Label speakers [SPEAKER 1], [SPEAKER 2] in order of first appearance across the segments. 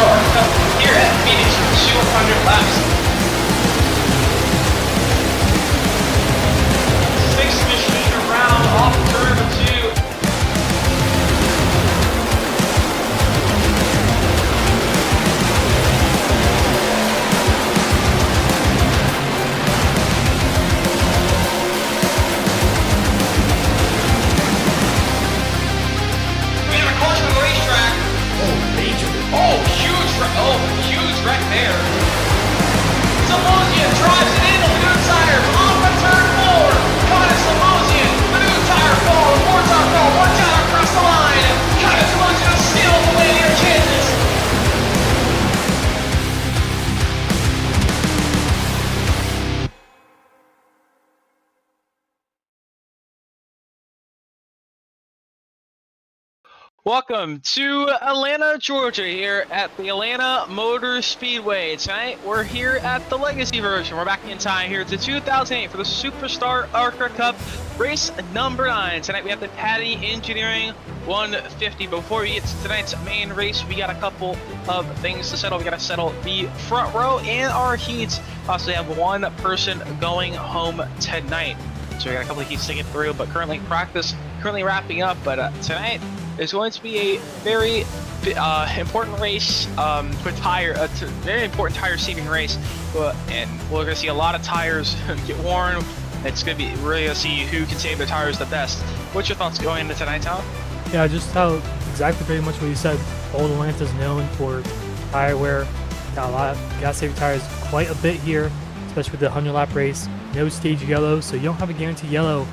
[SPEAKER 1] SuperStar Cup here at Phoenix for 200 laps. Sixth machine around off turn 2. Huge wreck there. Samosian drives it in on the new tires off of turn 4. Connor Samosian, the new tire fall, more tire fall, one tire across the line. Connor Samosian is still away your chances. Welcome to Atlanta, Georgia, here at the Atlanta Motor Speedway. Tonight, we're here at the Legacy version. We're back in time here. It's the 2008 for the SuperStar ARCA Cup, race number 9. Tonight, we have the Patti Engineering 150. Before we get to tonight's main race, we got a couple of things to settle. We got to settle the front row and our heats. Also, have one person going home tonight. So we got a couple of heats to get through, but currently wrapping up. But tonight, it's going to be a very important race with very important tire saving race, and we're going to see a lot of tires get worn. It's going to be really going to see who can save their tires the best. What's your thoughts going into tonight, Tom?
[SPEAKER 2] Yeah, just how exactly pretty much what you said. Old Atlanta is known for tire wear. Got a lot of gas saving tires quite a bit here, especially with the 100 lap race. No stage yellow, so you don't have a guaranteed yellow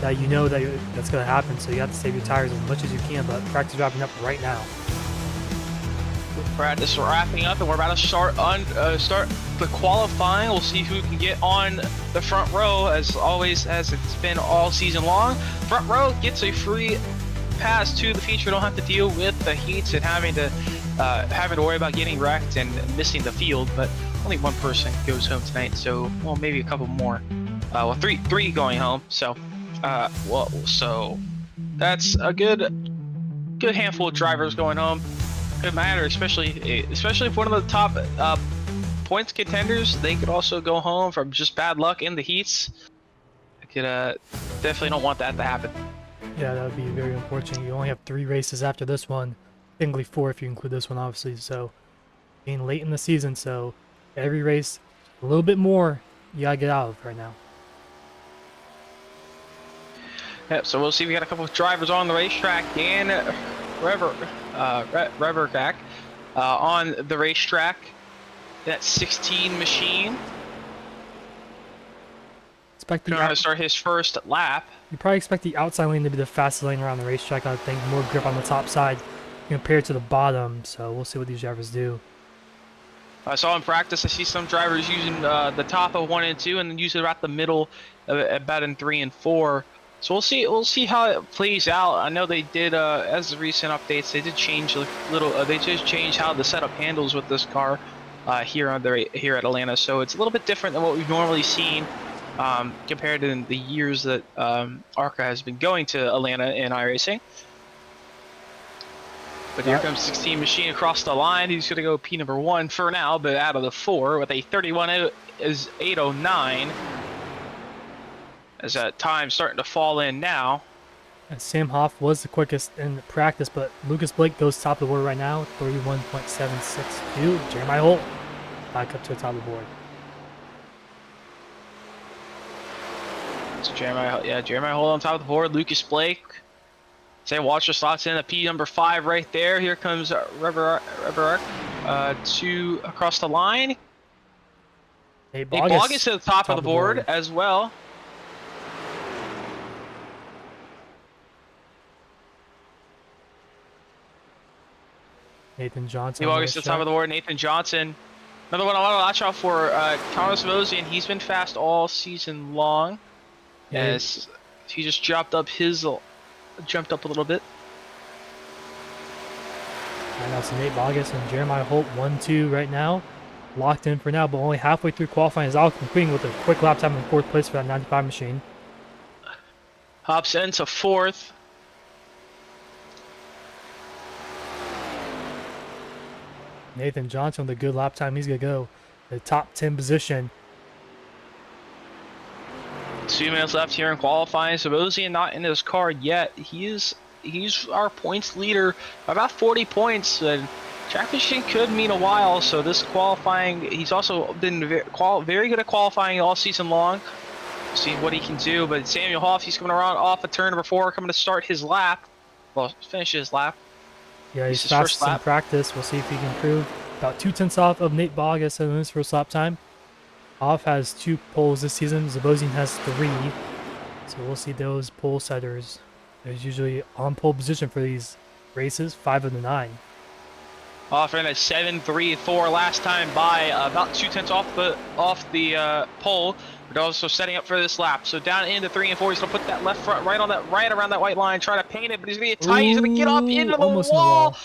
[SPEAKER 2] that you know that's going to happen, so you have to save your tires as much as you can, but practice wrapping up right now.
[SPEAKER 1] Practice wrapping up, and we're about to start the qualifying. We'll see who can get on the front row, as always, as it's been all season long. Front row gets a free pass to the feature. Don't have to deal with the heats and having to worry about getting wrecked and missing the field, but only one person goes home tonight, so, well, maybe a couple more. Well, three going home, so so that's a good handful of drivers going home. Could matter, especially if one of the top points contenders, they could also go home from just bad luck in the heats. I could definitely don't want that to happen.
[SPEAKER 2] Yeah, that would be very unfortunate. You only have 3 races after this one, technically 4 if you include this one, obviously. So being late in the season, so every race a little bit more you gotta get out of right now.
[SPEAKER 1] Yep, so we'll see. We got a couple of drivers on the racetrack. Dan Revercack on the racetrack. That 16 machine.
[SPEAKER 2] Trying
[SPEAKER 1] to start his first lap.
[SPEAKER 2] You probably expect the outside lane to be the fastest lane around the racetrack. I would think more grip on the top side compared to the bottom. So we'll see what these drivers do.
[SPEAKER 1] I saw in practice, I see some drivers using the top of 1 and 2, and then use it about the middle, about in 3 and 4. So we'll see how it plays out. I know they did, as the recent updates, they did change a little. They just changed how the setup handles with this car here at Atlanta. So it's a little bit different than what we've normally seen compared to the years that ARCA has been going to Atlanta in iRacing. But here comes 16 machine across the line. He's going to go P number 1 for now, but out of the 4 with a 31.809. As that time starting to fall in now.
[SPEAKER 2] And Sam Hoff was the quickest in practice, but Lucas Blake goes top of the board right now, 31.762. Jeremiah Holt back up to the top of the board.
[SPEAKER 1] So Jeremiah Holt on top of the board. Lucas Blake. Say Watcher slots in a P number 5 right there. Here comes Reverark across the line.
[SPEAKER 2] Nate
[SPEAKER 1] Bogus to the top of the board as well.
[SPEAKER 2] Nathan Johnson.
[SPEAKER 1] Nate Bogus to the top of the board. Nathan Johnson. Another one I want to watch out for. Connor Samosian. He's been fast all season long.
[SPEAKER 2] Yeah.
[SPEAKER 1] As he just jumped up a little bit.
[SPEAKER 2] And that's Nate Bogus and Jeremiah Holt 1-2 right now. Locked in for now, but only halfway through qualifying is Alex McQueen with a quick lap time in 4th place for that 95 machine.
[SPEAKER 1] Hops into 4th.
[SPEAKER 2] Nathan Johnson with a good lap time. He's going to go the top 10 position.
[SPEAKER 1] 2 minutes left here in qualifying. Sebastian not in his car yet. He's our points leader by about 40 points. And track fishing could mean a while. So this qualifying, he's also been very good at qualifying all season long. See what he can do. But Samuel Hoff, he's coming around off of turn number 4, coming to start his lap. Well, finish his lap.
[SPEAKER 2] Yeah, he's fastest in practice. We'll see if he can improve. About 2/10 off of Nate Bogus in his first lap time. Hoff has 2 poles this season. Zabosian has 3. So we'll see those pole setters. There's usually on pole position for these races, 5 of the 9.
[SPEAKER 1] Hoff ran a 7.34 last time by, about 2/10 off the pole. But also setting up for this lap. So down into 3 and 4, he's gonna put that left front right around that white line, try to paint it, but he's gonna get tight. He's gonna get up into the wall.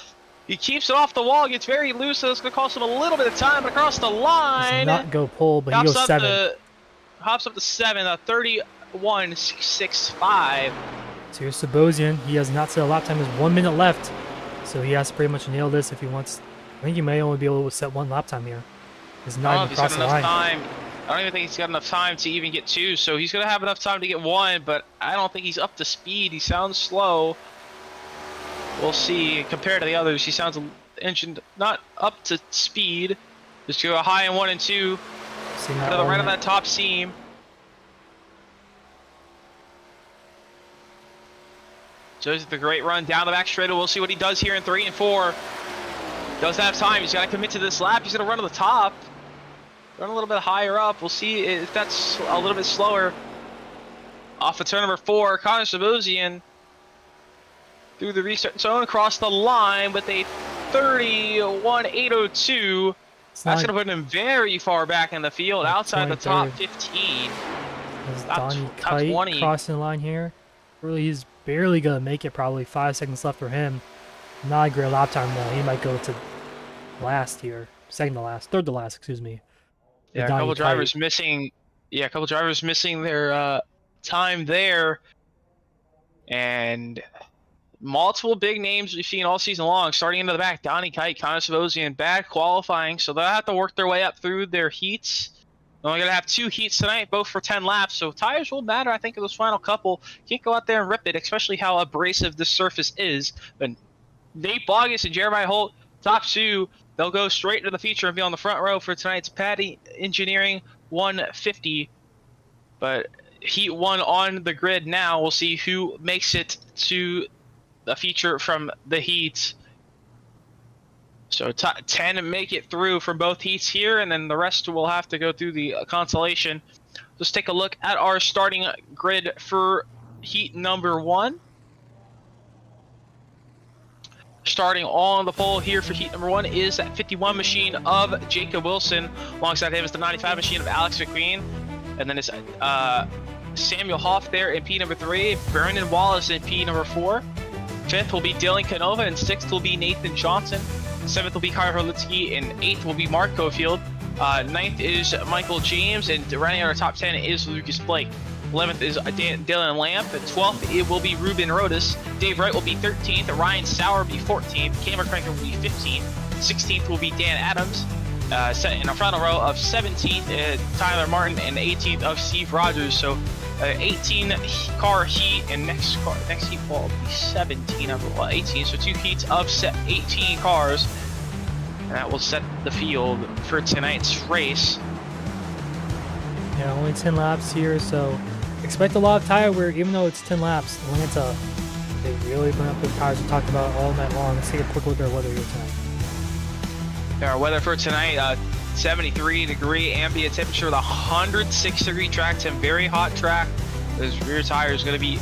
[SPEAKER 1] He keeps it off the wall, gets very loose, so it's gonna cost him a little bit of time. But across the line,
[SPEAKER 2] does not go pole, but he goes 7.
[SPEAKER 1] Hops up to 7, 31.665.
[SPEAKER 2] So here's Sabosian. He has not set a lap time. There's 1 minute left, so he has to pretty much nail this if he wants. I think he may only be able to set 1 lap time here. He's not even across the line.
[SPEAKER 1] I don't even think he's got enough time to even get 2, so he's going to have enough time to get 1, but I don't think he's up to speed. He sounds slow. We'll see. Compared to the others, he sounds engine not up to speed. Just go high in 1 and 2. Right on that top seam. Shows the great run down the back straight. We'll see what he does here in 3 and 4. Does have time. He's got to commit to this lap. He's going to run to the top. Run a little bit higher up. We'll see if that's a little bit slower. Off of turn number 4, Connor Sabosian through the restart zone, across the line with a 31.802. That's going to put him very far back in the field, outside the top 15.
[SPEAKER 2] Donnie Kite crossing the line here. Really, he's barely going to make it, probably 5 seconds left for him. Not a great lap time, though. He might go to last here. Second to last. Third to last, excuse me.
[SPEAKER 1] Yeah, a couple drivers missing. Yeah, a couple drivers missing their time there, and multiple big names we've seen all season long. Starting into the back, Donnie Kite, Connor Sabosian, bad qualifying, so they'll have to work their way up through their heats. They're only gonna have 2 heats tonight, both for 10 laps, so tires will matter. I think in those final couple, can't go out there and rip it, especially how abrasive this surface is. But Nate Bogus and Jeremiah Holt, top 2. They'll go straight into the feature and be on the front row for tonight's Patti Engineering 150. But Heat 1 on the grid now. We'll see who makes it to the feature from the heats. So 10 make it through from both heats here, and then the rest will have to go through the consolation. Let's take a look at our starting grid for heat number 1. Starting on the pole here for heat number 1 is that 51 machine of Jacob Wilson. Alongside him is the 95 machine of Alex McQueen. And then it's Samuel Hoff there in P number 3. Vernon Wallace in P number 4. 5th will be Dylan Canova, and 6th will be Nathan Johnson. 7th will be Kyle Herlitsky, and 8th will be Mark Cofield. 9th is Michael James, and running out our top 10 is Lucas Blake. 11th is Dylan Lamp. At 12th, it will be Ruben Rodas. Dave Wright will be 13th. Ryan Sauer will be 14th. Cameron Cranker will be 15th. 16th will be Dan Adams. Set in our final row of 17th, Tyler Martin, and 18th of Steve Rogers. So 18 car heat, and next heat will be 17 of 18. So 2 heats of 18 cars. And that will set the field for tonight's race.
[SPEAKER 2] Yeah, only 10 laps here, so expect a lot of tire wear, even though it's 10 laps. Atlanta, they really burn up the tires we talked about all night long. Let's take a quick look at our weather here tonight.
[SPEAKER 1] Our weather for tonight, 73 degree ambient temperature with 106 degree track temp, very hot track. Those rear tires going to be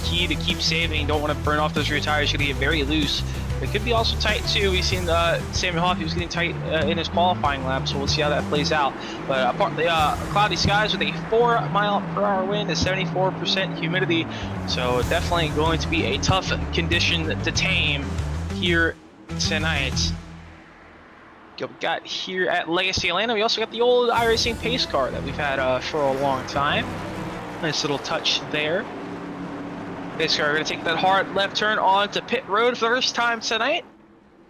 [SPEAKER 1] key to keep saving. Don't want to burn off those rear tires. Going to get very loose. It could be also tight too. We've seen Samuel Hoff, he was getting tight in his qualifying lap, so we'll see how that plays out. But partly cloudy skies with a 4-mile-per-hour wind and 74% humidity, so definitely going to be a tough condition to tame here tonight. We got here at Legacy Atlanta, we also got the old iRacing pace car that we've had for a long time. Nice little touch there. Pace car, we're going to take that hard left turn onto pit road for the first time tonight.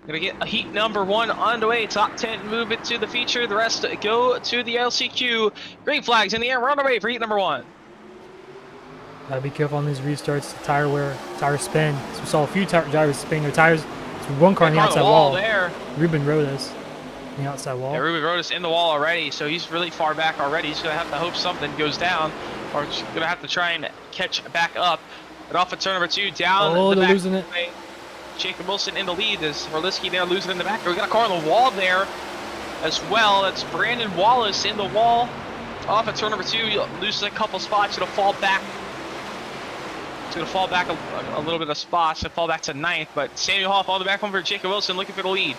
[SPEAKER 1] Gonna get a heat number 1 underway. Top 10 move it to the feature. The rest go to the LCQ. Green flags in the air. We're on our way for heat number 1.
[SPEAKER 2] Gotta be careful on these restarts. The tire wear, tire spin. So we saw a few drivers spinning their tires. There's one car on the outside wall.
[SPEAKER 1] There.
[SPEAKER 2] Ruben Rodas on the outside wall.
[SPEAKER 1] Yeah, Ruben Rodas in the wall already, so he's really far back already. He's gonna have to hope something goes down, or he's gonna have to try and catch back up. But off of turn number 2, down
[SPEAKER 2] Oh,
[SPEAKER 1] the
[SPEAKER 2] they're
[SPEAKER 1] back
[SPEAKER 2] losing it.
[SPEAKER 1] Jacob Wilson in the lead. There's Orliski there losing in the back. We got a car on the wall there as well. That's Brandon Wallace in the wall. Off at turn number 2, loses a couple spots. It'll fall back. It's going to fall back a little bit of spots and fall back to 9th. But Samuel Hoff on the back one for Jacob Wilson looking for the lead.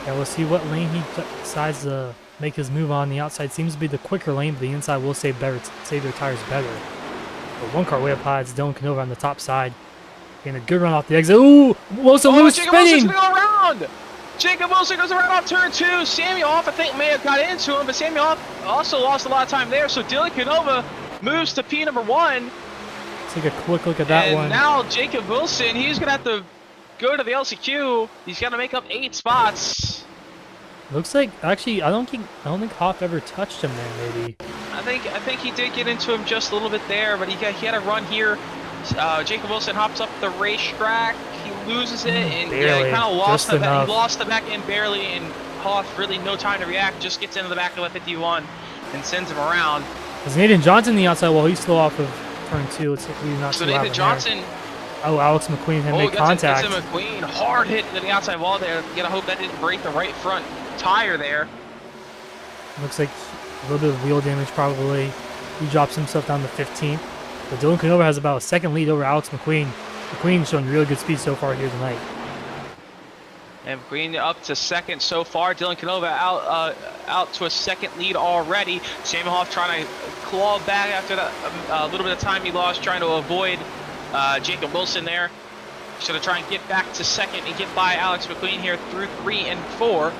[SPEAKER 2] Yeah, we'll see what lane he decides to make his move on. The outside seems to be the quicker lane, but the inside will save their tires better. But one car way up high, it's Dylan Canova on the top side. Getting a good run off the exit. Ooh! Wilson loose
[SPEAKER 1] Jacob
[SPEAKER 2] spinning!
[SPEAKER 1] Wilson's going to go around! Jacob Wilson goes around on turn 2. Samuel Hoff, I think, may have got into him, but Samuel Hoff also lost a lot of time there. So Dylan Canova moves to P number 1.
[SPEAKER 2] Let's take a quick look at that one.
[SPEAKER 1] And now Jacob Wilson, he's going to have to go to the LCQ. He's got to make up 8 spots.
[SPEAKER 2] Looks like, actually, I don't think Hoff ever touched him there, maybe.
[SPEAKER 1] I think he did get into him just a little bit there, but he had a run here. Jacob Wilson hops up the racetrack. He loses it, and
[SPEAKER 2] barely,
[SPEAKER 1] yeah, he kind of lost
[SPEAKER 2] he
[SPEAKER 1] lost the back end barely, and Hoff really no time to react. Just gets into the back of the 51 and sends him around.
[SPEAKER 2] There's Nathan Johnson on the outside wall. He's still off of turn 2. Let's see if we not
[SPEAKER 1] So
[SPEAKER 2] see
[SPEAKER 1] Nathan Johnson.
[SPEAKER 2] There. Oh, Alex McQueen had made contact.
[SPEAKER 1] That's a McQueen hard hit to the outside wall there. You gotta hope that didn't break the right front tire there.
[SPEAKER 2] Looks like a little bit of wheel damage probably. He drops himself down to 15th. But Dylan Canova has about a second lead over Alex McQueen. McQueen showing really good speed so far here tonight.
[SPEAKER 1] And McQueen up to 2nd so far. Dylan Canova out to a 2nd lead already. Samuel Hoff trying to claw back after a little bit of time he lost, trying to avoid Jacob Wilson there. He's going to try and get back to 2nd and get by Alex McQueen here through 3 and 4.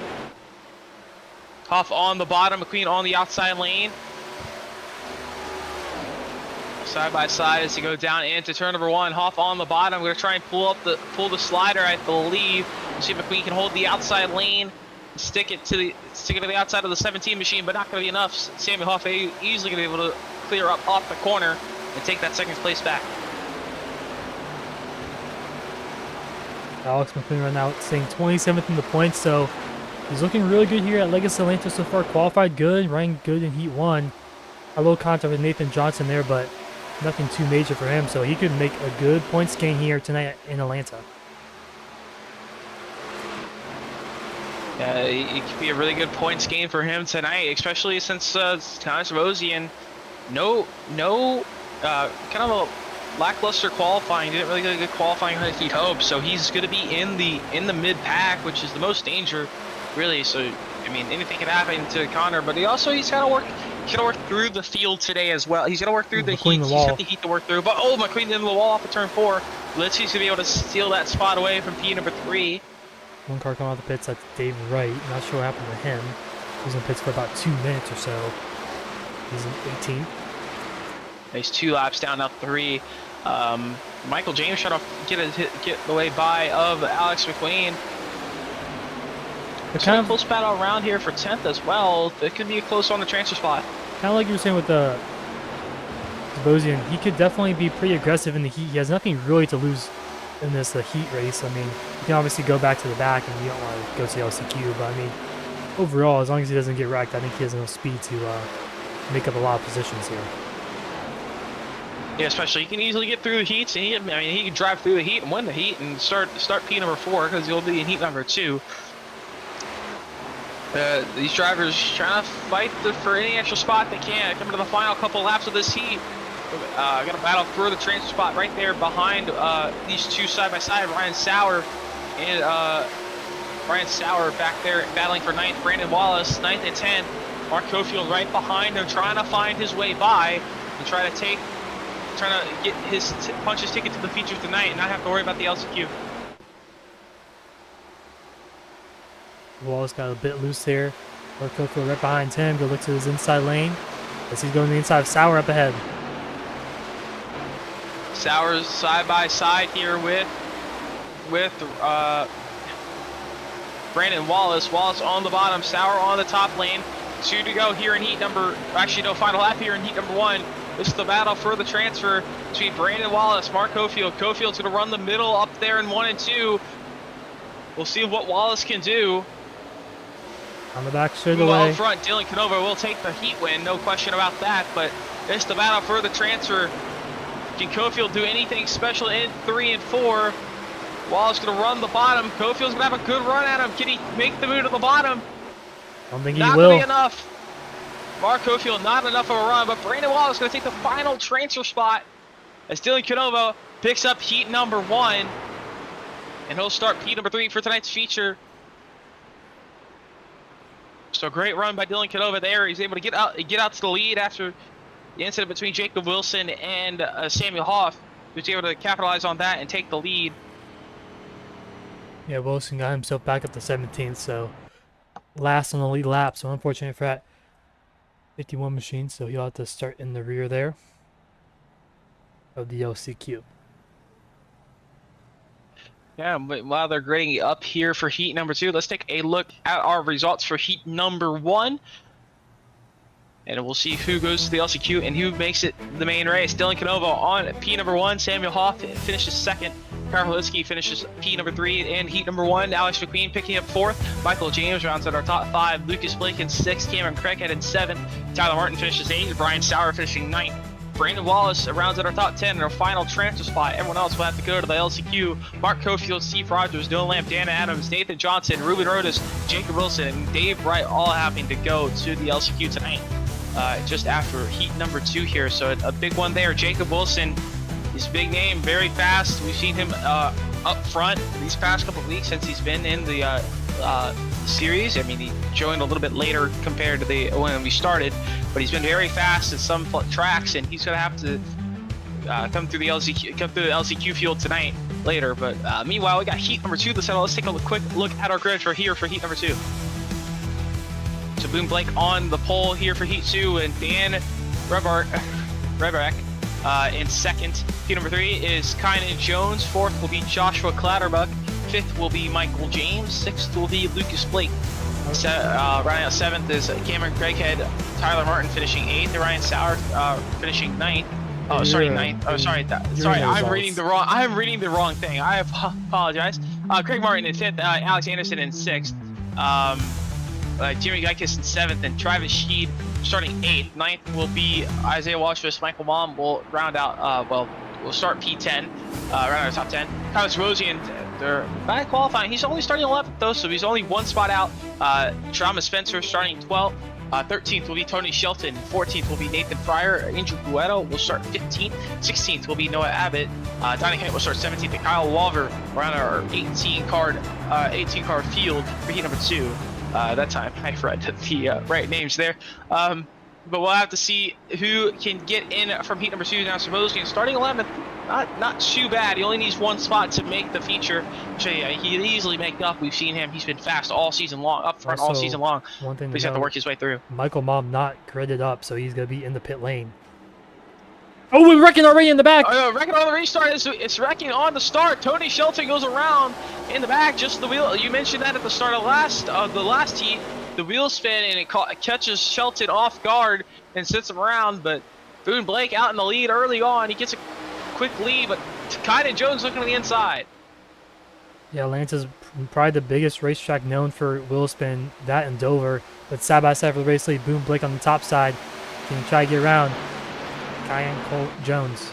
[SPEAKER 1] Hoff on the bottom, McQueen on the outside lane. Side by side as you go down into turn number 1. Hoff on the bottom. We're going to try and pull the slider, I believe. See if McQueen can hold the outside lane, stick it to the outside of the 17 machine, but not going to be enough. Samuel Hoff easily going to be able to clear up off the corner and take that 2nd place back.
[SPEAKER 2] Alex McQueen right now staying 27th in the points, so he's looking really good here at Legacy Atlanta so far. Qualified good, running good in Heat 1. A little contact with Nathan Johnson there, but nothing too major for him, so he could make a good points gain here tonight in Atlanta.
[SPEAKER 1] Yeah, it could be a really good points gain for him tonight, especially since Thomas Rosian, no kind of a lackluster qualifying. Didn't really get a good qualifying like he'd hoped, so he's going to be in the mid pack, which is the most danger, really. So I mean, anything can happen to Connor, but he's got to work. He's got to work through the field today as well. He's got to work through the heat. He's got the heat to work through. But McQueen into the wall off of turn 4. Litsy's going to be able to steal that spot away from P number 3.
[SPEAKER 2] One car coming out of the pits, that's Dave Wright. Not sure what happened to him. He was in pits for about 2 minutes or so. He's in 18th.
[SPEAKER 1] He's 2 laps down, now 3. Michael James trying to get the way by of Alex McQueen. It's kind of close battle around here for 10th as well. It could be close on the transfer spot.
[SPEAKER 2] Kind of like you were saying with the Bosian, he could definitely be pretty aggressive in the heat. He has nothing really to lose in this heat race. I mean, you can obviously go back to the back and you don't want to go to the LCQ, but I mean, overall, as long as he doesn't get wrecked, I think he has enough speed to make up a lot of positions here.
[SPEAKER 1] Yeah, especially he can easily get through the heats. And he can drive through the heat and win the heat and start P number 4 because he'll be in heat number 2. These drivers trying to fight for any extra spot they can. Coming to the final couple laps of this heat. Going to battle for the transfer spot right there behind these two side by side. Ryan Sauer and back there battling for 9th. Brandon Wallace 9th and 10th. Mark Cofield right behind him, trying to find his way by and trying to get his punch his ticket to the feature tonight and not have to worry about the LCQ.
[SPEAKER 2] Wallace got a bit loose there. Mark Cofield right behind him. Go look to his inside lane as he's going to the inside of Sauer up ahead.
[SPEAKER 1] Sauer's side by side here with Brandon Wallace. Wallace on the bottom, Sauer on the top lane. 2 to go here in heat number, actually no, final lap here in heat number 1. This is the battle for the transfer between Brandon Wallace, Mark Cofield. Cofield's going to run the middle up there in 1 and 2. We'll see what Wallace can do.
[SPEAKER 2] On the back straight
[SPEAKER 1] Well,
[SPEAKER 2] away.
[SPEAKER 1] up front, Dylan Canova will take the heat win, no question about that. But it's the battle for the transfer. Can Cofield do anything special in 3 and 4? Wallace going to run the bottom. Cofield's going to have a good run at him. Can he make the move to the bottom?
[SPEAKER 2] I don't think he
[SPEAKER 1] Not
[SPEAKER 2] will.
[SPEAKER 1] going to be enough. Mark Cofield, not enough of a run, but Brandon Wallace going to take the final transfer spot as Dylan Canova picks up heat number 1. And he'll start heat number 3 for tonight's feature. So great run by Dylan Canova there. He's able to get out to the lead after the incident between Jacob Wilson and Samuel Hoff. He was able to capitalize on that and take the lead.
[SPEAKER 2] Yeah, Wilson got himself back up to 17th, so last on the lead lap. So unfortunate for that 51 machine, so he'll have to start in the rear there of the LCQ.
[SPEAKER 1] Yeah, but while they're grading up here for heat number 2, let's take a look at our results for heat number 1. And we'll see who goes to the LCQ and who makes it the main race. Dylan Canova on P number 1. Samuel Hoff finishes 2nd. Kyle Halitsky finishes P number 3 and heat number 1. Alex McQueen picking up 4th. Michael James rounds out our top 5. Lucas Blake in 6th. Cameron Craighead in 7th. Tyler Martin finishes 8th. Brian Sauer finishing 9th. Brandon Wallace rounds out our top 10 in our final transfer spot. Everyone else will have to go to the LCQ. Mark Cofield, Steve Rogers, Noah Lamb, Dana Adams, Nathan Johnson, Ruben Rodas, Jacob Wilson, and Dave Wright all having to go to the LCQ tonight. Just after heat number 2 here, so a big one there. Jacob Wilson, his big name, very fast. We've seen him up front these past couple of weeks since he's been in the series. I mean, he joined a little bit later compared to when we started, but he's been very fast at some tracks, and he's gonna have to come through the LCQ field tonight later. But meanwhile, we got heat number 2 to settle. Let's take a quick look at our grid for heat number 2. So Boone Blake on the pole here for heat 2, and Dan Rebarek in 2nd. Heat number 3 is Kynan Jones. 4th will be Joshua Clatterbuck. 5th will be Michael James. 6th will be Lucas Blake. Rounding out 7th is Cameron Craighead. Tyler Martin finishing 8th. And Ryan Sauer finishing 9th. Oh, sorry, 9th. Oh, sorry. Sorry, I'm reading the wrong thing. I apologize. Craig Martin in 5th. Alex Anderson in 6th. Jimmy Geikis in 7th, and Travis Sheed starting 8th. 9th will be Isaiah Walshus. Michael Mom will round out, we'll start P10, round out top 10. Kyler Rosian, they're not qualifying. He's only starting 11th though, so he's only 1 spot out. Trauma Spencer starting 12th. 13th will be Tony Shelton. 14th will be Nathan Fryer. Angel Gueto will start 15th. 16th will be Noah Abbott. Donnie Kent will start 17th. And Kyle Walver around our 18 card field for heat number 2. That time I read the right names there. But we'll have to see who can get in from heat number 2 now. Samosian starting 11th, not too bad. He only needs 1 spot to make the feature. So yeah, he can easily make up. We've seen him. He's been fast all season long, up front all season long.
[SPEAKER 2] One thing
[SPEAKER 1] but he's have to work his way through.
[SPEAKER 2] Michael Mom not gridded up, so he's gonna be in the pit lane. Oh, we're wrecking already in the back.
[SPEAKER 1] Oh, wrecking on the restart. It's wrecking on the start. Tony Shelton goes around in the back. Just the wheel. You mentioned that at the start of the last heat. The wheel spin and it catches Shelton off guard and sits him around. But Boone Blake out in the lead early on. He gets a quick lead, but Kynan Jones looking on the inside.
[SPEAKER 2] Yeah, Atlanta's probably the biggest racetrack known for wheel spin. That and Dover. But side by side for the race lead, Boone Blake on the top side. Can try to get around Kynan Jones.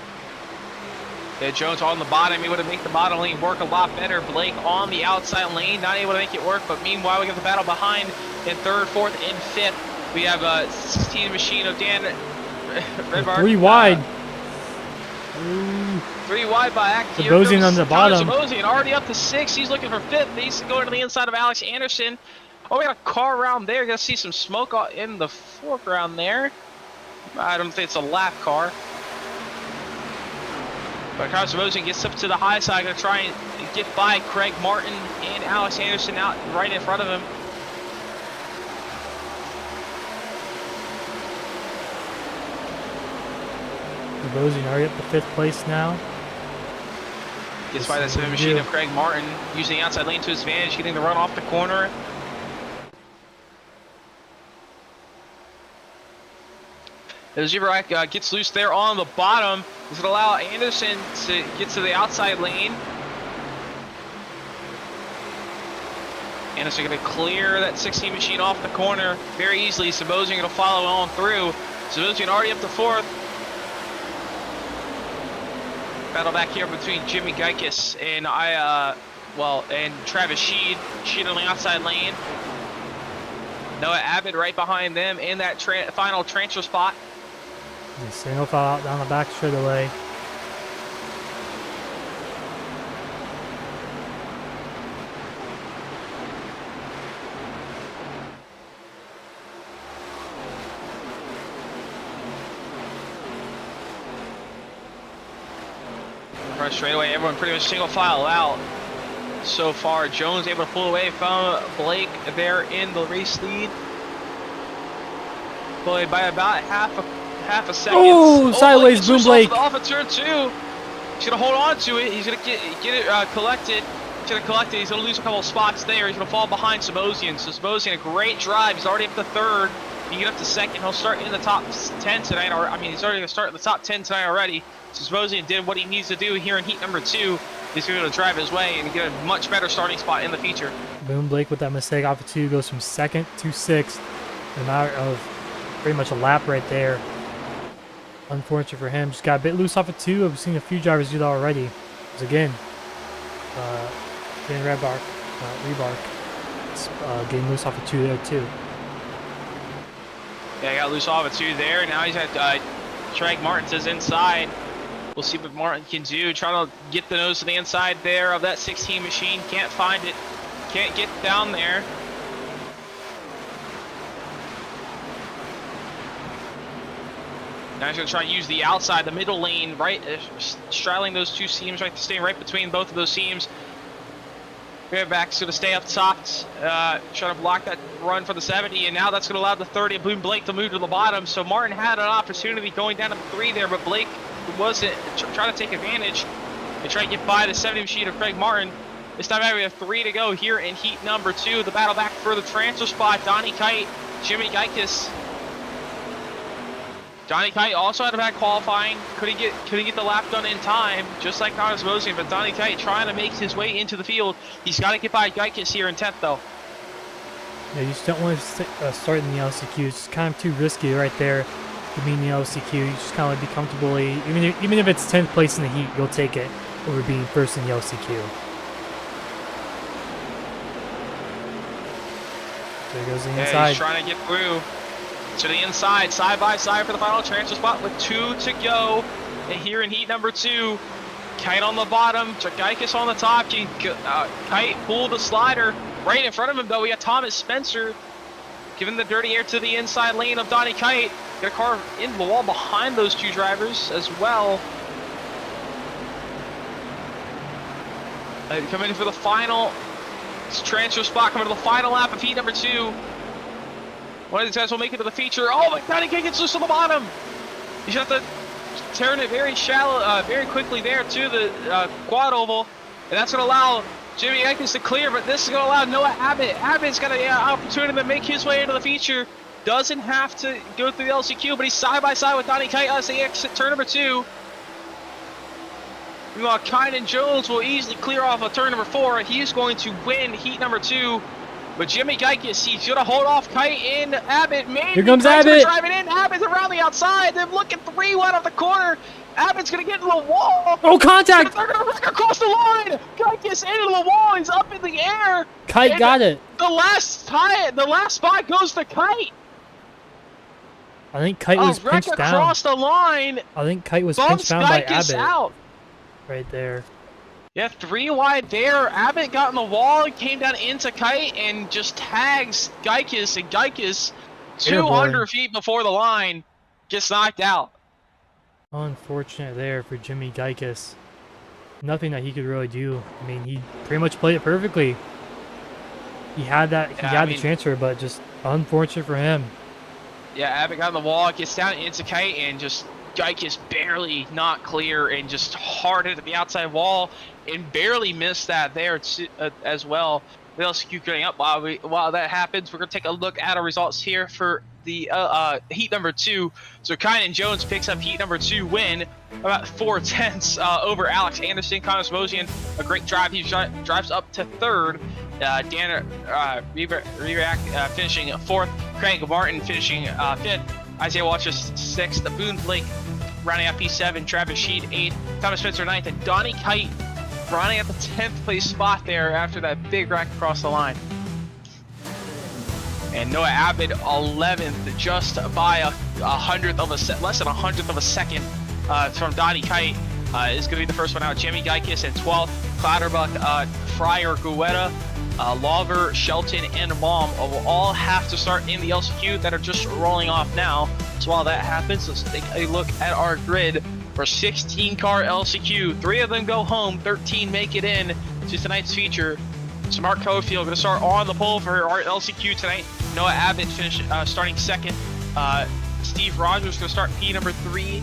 [SPEAKER 1] Yeah, Jones on the bottom, able to make the bottom lane work a lot better. Blake on the outside lane, not able to make it work, but meanwhile we got the battle behind in 3rd, 4th, and 5th. We have a 16 machine of Dan Redbar.
[SPEAKER 2] 3 wide.
[SPEAKER 1] 3 wide by Act.
[SPEAKER 2] Samosian on the bottom.
[SPEAKER 1] Samosian already up to 6. He's looking for 5th. He's going to the inside of Alex Anderson. Oh, we got a car around there. Got to see some smoke in the foreground there. I don't think it's a lap car. But Carlos Samosian gets up to the high side, going to try and get by Craig Martin and Alex Anderson out right in front of him.
[SPEAKER 2] Samosian already up to 5th place now.
[SPEAKER 1] Gets by that 7 machine of Craig Martin, using the outside lane to his advantage, getting the run off the corner. As Zebrak gets loose there on the bottom, this will allow Anderson to get to the outside lane. Anderson going to clear that 16 machine off the corner very easily. Sabosian going to follow on through. Sabosian already up to 4th. Battle back here between Jimmy Geikis and and Travis Sheed. Sheed on the outside lane. Noah Abbott right behind them in that final transfer spot.
[SPEAKER 2] Single file out down the back straightaway.
[SPEAKER 1] Right straight away, everyone pretty much single file out so far. Jones able to pull away from Blake there in the race lead. Bullied by about half a second.
[SPEAKER 2] Oh, sideways boom Blake.
[SPEAKER 1] Off of turn 2. He's gonna hold on to it. He's gonna get it collected. He's gonna collect it. He's gonna lose a couple of spots there. He's gonna fall behind Sabosian. So Sabosian, a great drive. He's already up to 3rd. He can get up to 2nd. He'll start in the top 10 tonight. Or I mean, he's already gonna start in the top 10 tonight already. So Sabosian did what he needs to do here in heat number 2. He's going to drive his way and get a much better starting spot in the feature.
[SPEAKER 2] Boom Blake with that mistake off of 2 goes from 2nd to 6th in a matter of pretty much a lap right there. Unfortunate for him. Just got a bit loose off of 2. I've seen a few drivers do that already. Because again, getting rebark, getting loose off of 2 there too.
[SPEAKER 1] Yeah, he got loose off of 2 there. Now he's at Craig Martin says inside. We'll see what Martin can do. Trying to get the nose to the inside there of that 16 machine. Can't find it. Can't get down there. Now he's going to try and use the outside, the middle lane, right, straddling those 2 seams, right, staying right between both of those seams. Back's going to stay up top, trying to block that run for the 70, and now that's going to allow the 30 of Boom Blake to move to the bottom. So Martin had an opportunity going down to 3 there, but Blake wasn't trying to take advantage and try to get by the 70 machine of Craig Martin. This time we have 3 to go here in heat number 2. The battle back for the transfer spot. Donnie Kite, Jimmy Geikis. Donnie Kite also had a bad qualifying. Couldn't get the lap done in time, just like Connor Sabosian. But Donnie Kite trying to make his way into the field. He's got to get by Geikis here in 10th, though.
[SPEAKER 2] Yeah, you just don't want to start in the LCQ. It's kind of too risky right there to be in the LCQ. You just kind of be comfortably, even if it's 10th place in the heat, you'll take it over being first in the LCQ. There goes the inside.
[SPEAKER 1] Yeah, he's trying to get through to the inside, side by side for the final transfer spot with 2 to go. And here in heat number 2, Kite on the bottom, Geikis on the top. Kite pulled the slider right in front of him, though. We got Thomas Spencer giving the dirty air to the inside lane of Donnie Kite. Got a car in the wall behind those 2 drivers as well. Coming in for the final transfer spot, coming to the final lap of heat number 2. One of these guys will make it to the feature. Oh, my God, he gets loose on the bottom. You should have to turn it very shallow, very quickly there to the quad oval. And that's going to allow Jimmy Geikis to clear, but this is going to allow Noah Abbott. Abbott's got an opportunity to make his way into the feature. Doesn't have to go through the LCQ, but he's side by side with Donnie Kite as they exit turn number 2. Meanwhile, Kite and Jones will easily clear off of turn number 4. He's going to win heat number 2. But Jimmy Geikis, he's going to hold off Kite and Abbott. Maybe
[SPEAKER 2] here comes
[SPEAKER 1] Kite's
[SPEAKER 2] Abbott.
[SPEAKER 1] Driving in. Abbott's around the outside. They're looking 3-1 off the corner. Abbott's going to get into the wall.
[SPEAKER 2] Oh, contact.
[SPEAKER 1] They're going to break across the line. Geikis into the wall. He's up in the air.
[SPEAKER 2] Kite
[SPEAKER 1] and
[SPEAKER 2] got it.
[SPEAKER 1] The last spot goes to Kite.
[SPEAKER 2] I think Kite was pinched down.
[SPEAKER 1] Across the line.
[SPEAKER 2] I think Kite was pinched down by Abbott.
[SPEAKER 1] Out.
[SPEAKER 2] Right there.
[SPEAKER 1] Yeah, 3 wide there. Abbott got in the wall and came down into Kite and just tags Geikis, and Geikis 200 feet before the line gets knocked out.
[SPEAKER 2] Unfortunate there for Jimmy Geikis. Nothing that he could really do. I mean, he pretty much played it perfectly. He had that. He had the transfer, but just unfortunate for him.
[SPEAKER 1] Yeah, Abbott got in the wall, gets down into Kite, and just Geikus barely not clear and just hard hit at the outside wall and barely missed that there as well. The LCQ getting up while that happens. We're gonna take a look at our results here for the heat number 2. So Kynan Jones picks up heat number 2 win about 4/10 over Alex Anderson. Connor Smosian, a great drive. He drives up to 3rd. Dan Revac finishing 4th. Craig Martin finishing 5th. Isaiah Walters 6th. Boone Blake rounding out P7. Travis Sheed 8th. Thomas Spencer 9th. And Donnie Kite running at the 10th place spot there after that big rack across the line. And Noah Abbott 11th, just by a hundredth of a less than a hundredth of a second from Donnie Kite. Is going to be the first one out. Jimmy Geikus in 12th. Clatterbuck, Fryer, Guetta, Lawver, Shelton, and Mom will all have to start in the LCQ that are just rolling off now. So while that happens, let's take a look at our grid for 16-car LCQ. 3 of them go home, 13 make it in to tonight's feature. So Mark Cofield going to start on the pole for our LCQ tonight. Noah Abbott starting 2nd. Steve Rogers going to start P number 3.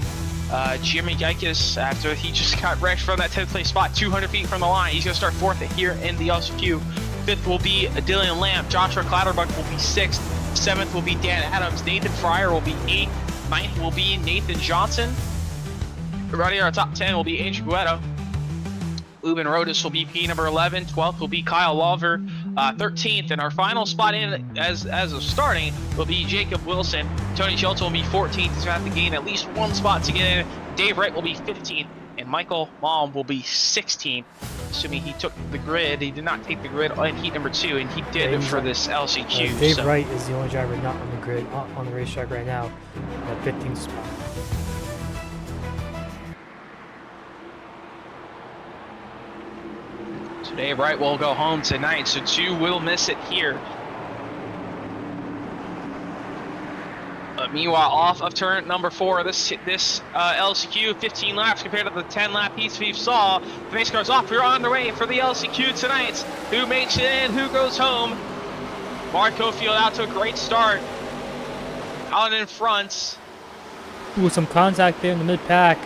[SPEAKER 1] Jimmy Geikus, after he just got wrecked from that 10th place spot, 200 feet from the line, he's going to start 4th here in the LCQ. 5th will be Dylan Lamb. Joshua Clatterbuck will be 6th. 7th will be Dan Adams. Nathan Fryer will be 8th. 9th will be Nathan Johnson. Right here, our top 10 will be Andrew Guetta. Uben Rodis will be P number 11. 12th will be Kyle Lawver. 13th, and our final spot in as of starting will be Jacob Wilson. Tony Shelton will be 14th. He's going to have to gain at least 1 spot to get in. Dave Wright will be 15th, and Michael Malm will be 16th. Assuming he took the grid. He did not take the grid on heat number 2, and he did it for this LCQ.
[SPEAKER 2] Dave Wright is the only driver not on the grid, on the racetrack right now, at 15th spot.
[SPEAKER 1] So Dave Wright will go home tonight, so 2 will miss it here. Meanwhile, off of turn number 4, this LCQ, 15 laps compared to the 10-lap piece we saw. The race car's off. We're on the way for the LCQ tonight. Who makes it in? Who goes home? Mark Cofield out to a great start. Out in front.
[SPEAKER 2] Ooh, some contact there in the mid-pack.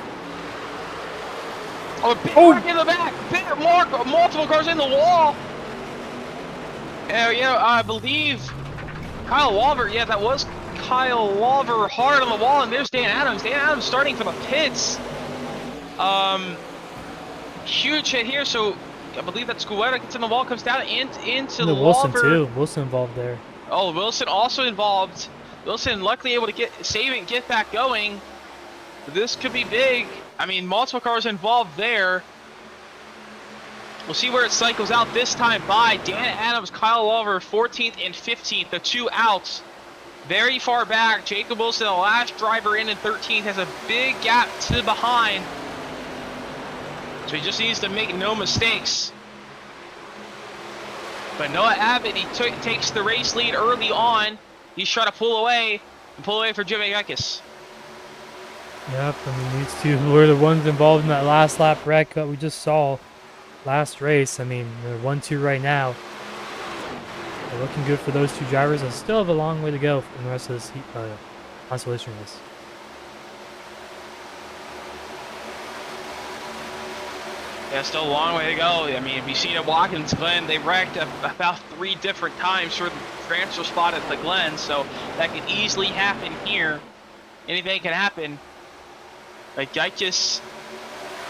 [SPEAKER 1] Oh, big mark in the back. Big mark. Multiple cars in the wall. Yeah, I believe Kyle Lawver. Yeah, that was Kyle Lawver hard on the wall, and there's Dan Adams. Dan Adams starting for the pits. Huge hit here, so I believe that Guetta gets in the wall, comes down into the
[SPEAKER 2] Wilson
[SPEAKER 1] Lawver.
[SPEAKER 2] too. Wilson involved there.
[SPEAKER 1] Oh, Wilson also involved. Wilson luckily able to get back going. This could be big. I mean, multiple cars involved there. We'll see where it cycles out this time by Dan Adams, Kyle Lawver, 14th and 15th, the 2 outs. Very far back. Jacob Wilson, the last driver in 13th, has a big gap to behind. So he just needs to make no mistakes. But Noah Abbott, he takes the race lead early on. He's trying to pull away for Jimmy Geikus.
[SPEAKER 2] Yep, I mean, these two were the ones involved in that last lap wreck that we just saw last race. I mean, they're 1-2 right now. They're looking good for those 2 drivers, and still have a long way to go in the rest of this consolation race.
[SPEAKER 1] Yeah, still a long way to go. I mean, if you see at Watkins Glen, they wrecked about 3 different times for the transfer spot at the Glen, so that could easily happen here. Anything can happen. But Geikus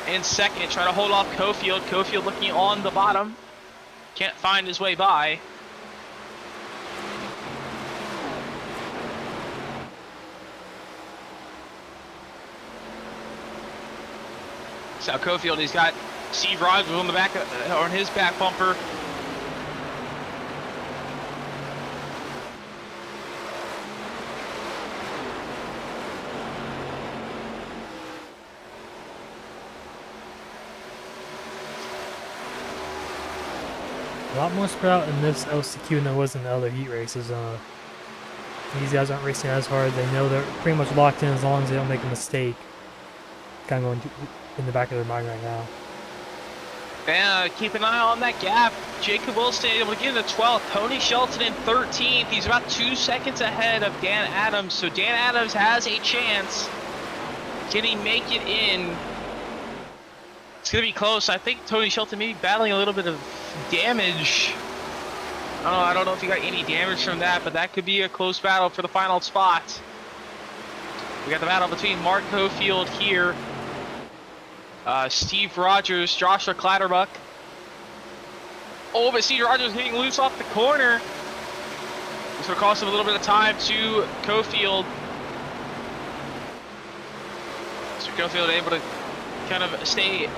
[SPEAKER 1] in 2nd, trying to hold off Cofield. Cofield looking on the bottom. Can't find his way by. So Cofield, he's got Steve Rogers on the back, on his back bumper.
[SPEAKER 2] A lot more spread out in this LCQ than there was in the other heat races. These guys aren't racing as hard. They know they're pretty much locked in as long as they don't make a mistake. Kind of going in the back of their mind right now.
[SPEAKER 1] Yeah, keep an eye on that gap. Jacob Wilson able to get into 12th. Tony Shelton in 13th. He's about 2 seconds ahead of Dan Adams. So Dan Adams has a chance Can he make it in? It's going to be close. I think Tony Shelton may be battling a little bit of damage. I don't know if he got any damage from that, but that could be a close battle for the final spot. We got the battle between Mark Cofield here, Steve Rogers, Joshua Clatterbuck. Oh, but Steve Rogers getting loose off the corner. This will cost him a little bit of time to Cofield. So Cofield able to kind of stay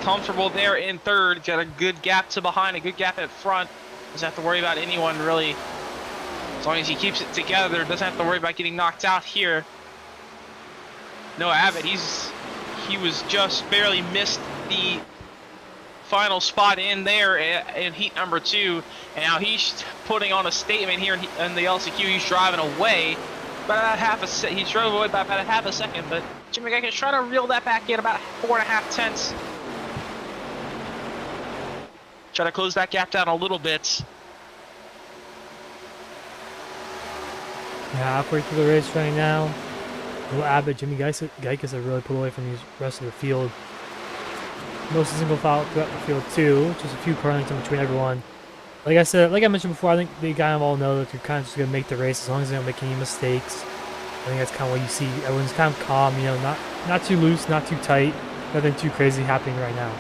[SPEAKER 1] comfortable there in third. Got a good gap to behind, a good gap at front. Doesn't have to worry about anyone really. As long as he keeps it together, doesn't have to worry about getting knocked out here. Noah Abbott, he was just barely missed the final spot in there in heat number 2, and now he's putting on a statement here in the LCQ. He's driving away about half a second. He drove away by about a half a second, but Jimmy Geikis trying to reel that back in about 4.5 tenths. Try to close that gap down a little bit.
[SPEAKER 2] Yeah, halfway through the race right now. Will Abbott, Jimmy Geikis have really pulled away from the rest of the field. Mostly single file throughout the field too, just a few car lengths in between everyone. Like I mentioned before, I think they kind of all know that they're kind of just gonna make the race as long as they don't make any mistakes. I think that's kind of what you see. Everyone's kind of calm, you know, not too loose, not too tight, nothing too crazy happening right now.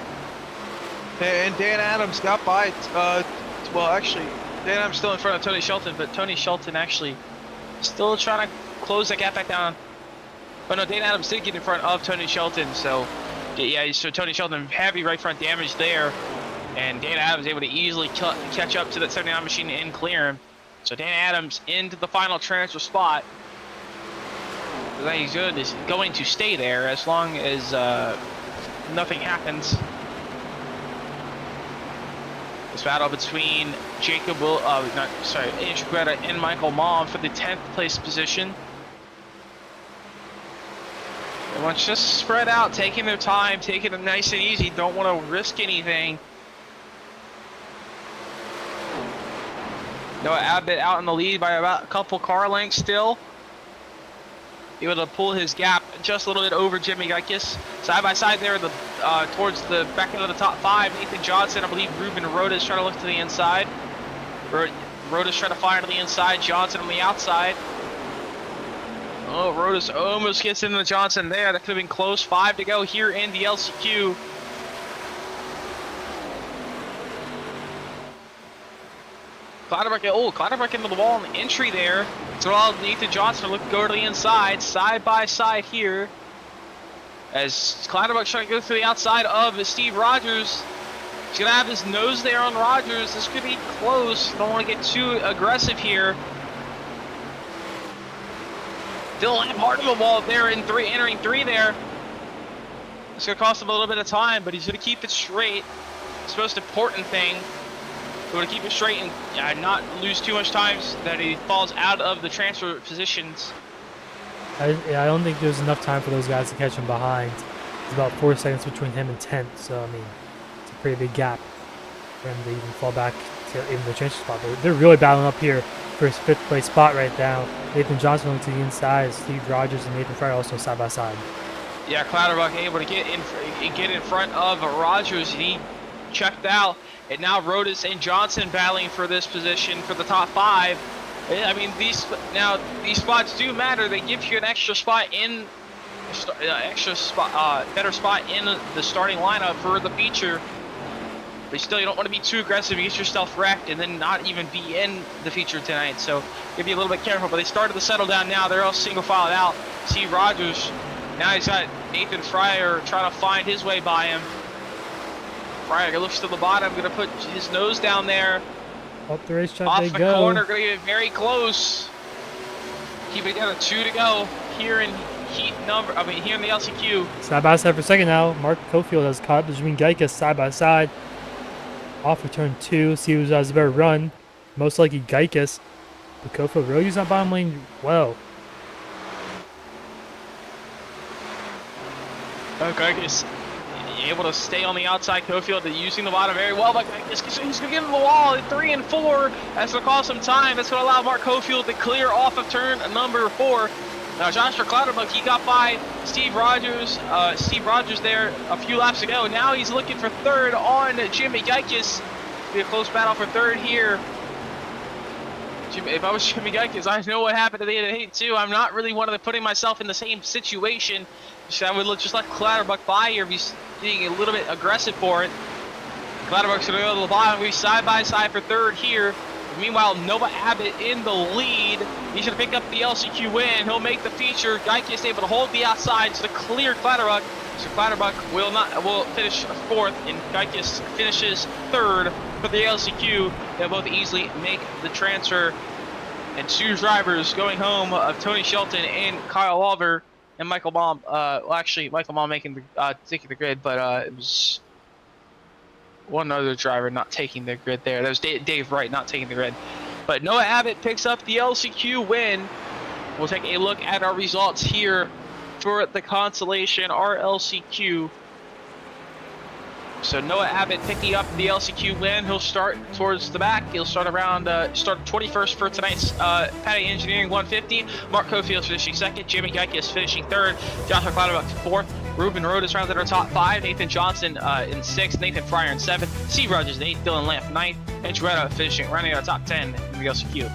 [SPEAKER 1] And Dan Adams got by. Well, actually, Dan Adams still in front of Tony Shelton, but Tony Shelton actually still trying to close that gap back down. But no, Dan Adams did get in front of Tony Shelton, so yeah, so Tony Shelton heavy right front damage there, and Dan Adams able to easily catch up to that 79 machine and clear him. So Dan Adams into the final transfer spot. He's going to stay there as long as nothing happens. This battle between Andrew Guetta and Michael Mom for the 10th place position. Everyone's just spread out, taking their time, taking it nice and easy. Don't want to risk anything. Noah Abbott out in the lead by about a couple car lengths still. Able to pull his gap just a little bit over Jimmy Geikis. Side by side there, towards the back end of the top 5. Nathan Johnson, I believe Ruben Rhoda is trying to look to the inside. Rhoda's trying to fire to the inside. Johnson on the outside. Oh, Rhodes almost gets into Johnson there. That could have been close. 5 to go here in the LCQ. Clatterbuck into the wall on the entry there. So all Nathan Johnson look go to the inside, side by side here. As Clatterbuck trying to go through the outside of Steve Rogers. He's gonna have his nose there on Rogers. This could be close. Don't want to get too aggressive here. Dylan hard of the wall there in entering 3 there. It's gonna cost him a little bit of time, but he's gonna keep it straight. It's the most important thing. We want to keep it straight and not lose too much time that he falls out of the transfer positions.
[SPEAKER 2] I don't think there's enough time for those guys to catch him behind. It's about 4 seconds between him and 10th, so I mean, it's a pretty big gap for him to even fall back to even the transfer spot. But they're really battling up here for his 5th place spot right now. Nathan Johnson went to the inside, Steve Rogers and Nathan Fryer also side by side.
[SPEAKER 1] Yeah, Clatterbuck able to get in front of Rogers. He checked out. And now Rhodes and Johnson battling for this position for the top 5. I mean, these spots do matter. They give you an extra spot in, better spot in the starting lineup for the feature. But still, you don't want to be too aggressive. You get yourself wrecked and then not even be in the feature tonight. So, you be a little bit careful. But they started to settle down now. They're all single filed out. Steve Rogers. Now he's got Nathan Fryer trying to find his way by him. Fryer looks to the bottom, gonna put his nose down there.
[SPEAKER 2] Up the racetrack
[SPEAKER 1] off
[SPEAKER 2] they
[SPEAKER 1] the
[SPEAKER 2] go.
[SPEAKER 1] Corner, gonna get very close. Keep it down to 2 to go here in here in the LCQ.
[SPEAKER 2] Side by side for second now. Mark Cofield has caught up between Geikis side by side. Off of turn 2, see who has a better run. Most likely Geikis. But Cofield really using that bottom lane well.
[SPEAKER 1] Geikis able to stay on the outside. Cofield using the bottom very well, but he's going to get into the wall at 3 and 4. That's going to cost some time. That's going to allow Mark Cofield to clear off of turn number 4. Now Joshua Clouderbuck, he got by Steve Rogers. Steve Rogers there a few laps ago. Now he's looking for third on Jimmy Geikis. Be a close battle for third here. If I was Jimmy Geikis, I know what happened at the end of 8 too. I'm not really one of the putting myself in the same situation. I would just let Clouderbuck by here if he's being a little bit aggressive for it. Clouderbuck's gonna go to the bottom. We side by side for third here. Meanwhile, Noah Abbott in the lead. He's going to pick up the LCQ win. He'll make the feature. Geikis able to hold the outside to clear Clouderbuck. So Clouderbuck will finish fourth, and Geikis finishes third for the LCQ. They'll both easily make the transfer. And two drivers going home of Tony Shelton and Kyle Walver and Michael Baum. Well, actually, Michael Baum taking the grid, but it was one other driver not taking the grid there. That was Dave Wright not taking the grid. But Noah Abbott picks up the LCQ win. We'll take a look at our results here for the consolation RLCQ. So Noah Abbott picking up the LCQ win. He'll start towards the back. He'll start around, start 21st for tonight's Patti Engineering 150. Mark Cofield finishing second. Jimmy Geikis finishing third. Joshua Clouderbuck fourth. Ruben Rhodes rounded our top five. Nathan Johnson in sixth. Nathan Fryer in seventh. Steve Rogers in eighth. Dylan Lamp ninth. And Toretta rounding our top 10 in the LCQ.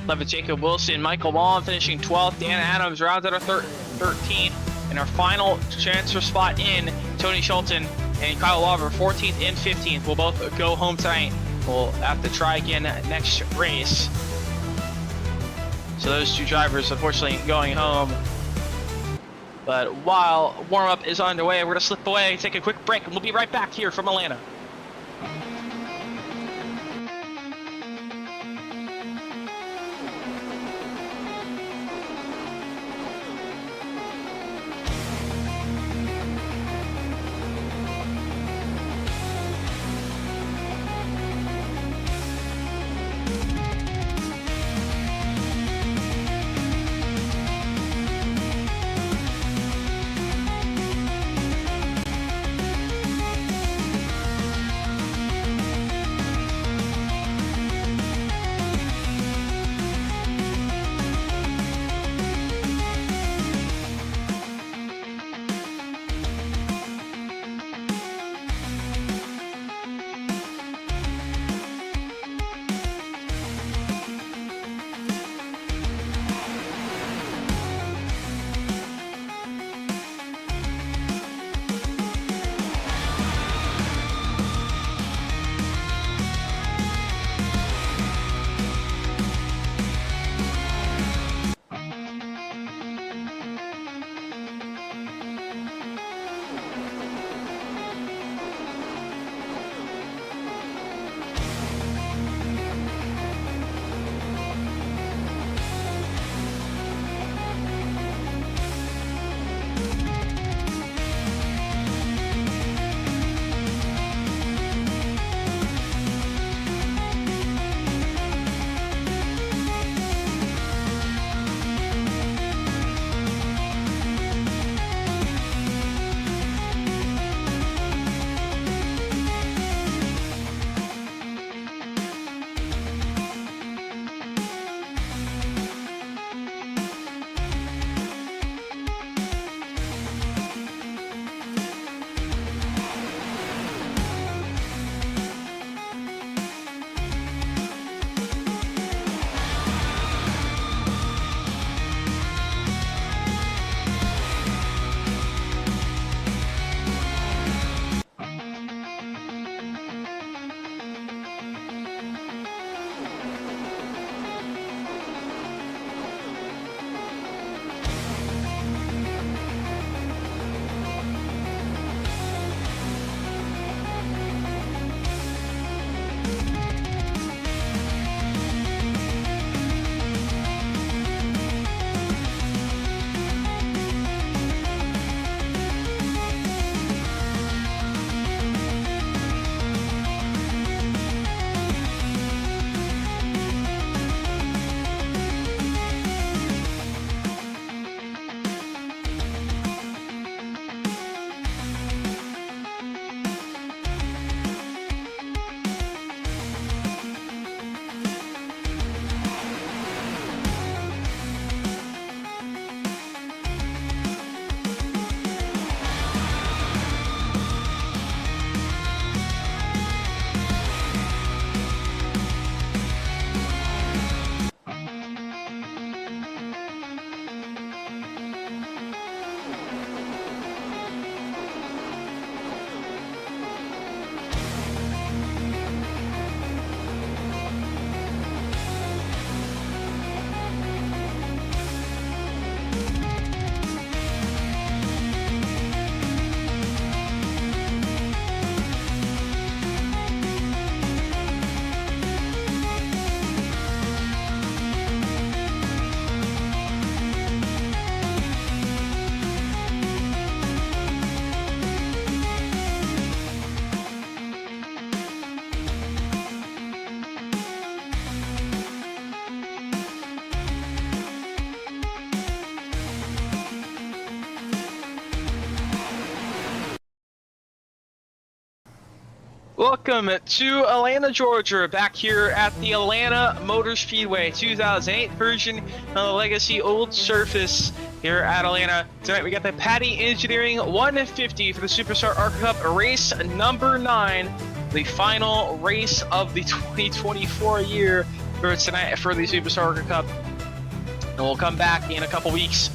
[SPEAKER 1] 11th, Jacob Wilson. Michael Baum finishing 12th. Dan Adams rounded our 13th. And our final transfer spot in, Tony Shelton and Kyle Walver, 14th and 15th, will both go home tonight. We'll have to try again next race. So those two drivers, unfortunately, going home. But while warm-up is underway, we're going to slip away, take a quick break, and we'll be right back here from Atlanta. Welcome to Atlanta, Georgia, back here at the Atlanta Motor Speedway 2008 version of the Legacy Old Surface here at Atlanta. Tonight we got the Patti Engineering 150 for the SuperStar ARCA Cup race number 9, the final race of the 2024 year for tonight for the SuperStar ARCA Cup. And we'll come back in a couple weeks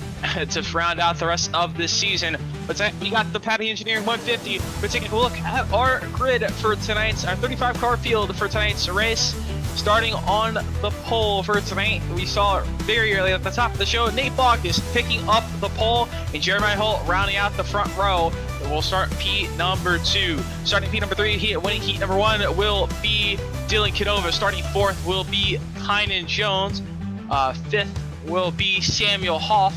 [SPEAKER 1] to round out the rest of this season. But tonight we got the Patti Engineering 150. We're taking a look at our grid for tonight's, our 35 car field for tonight's race. Starting on the pole for tonight, we saw very early at the top of the show, Nate Bach is picking up the pole and Jeremiah Holt rounding out the front row. We'll start P number 2. Starting P number 3, winning heat number 1 will be Dylan Canova. Starting 4th will be Kynan Jones. 5th will be Samuel Hoff.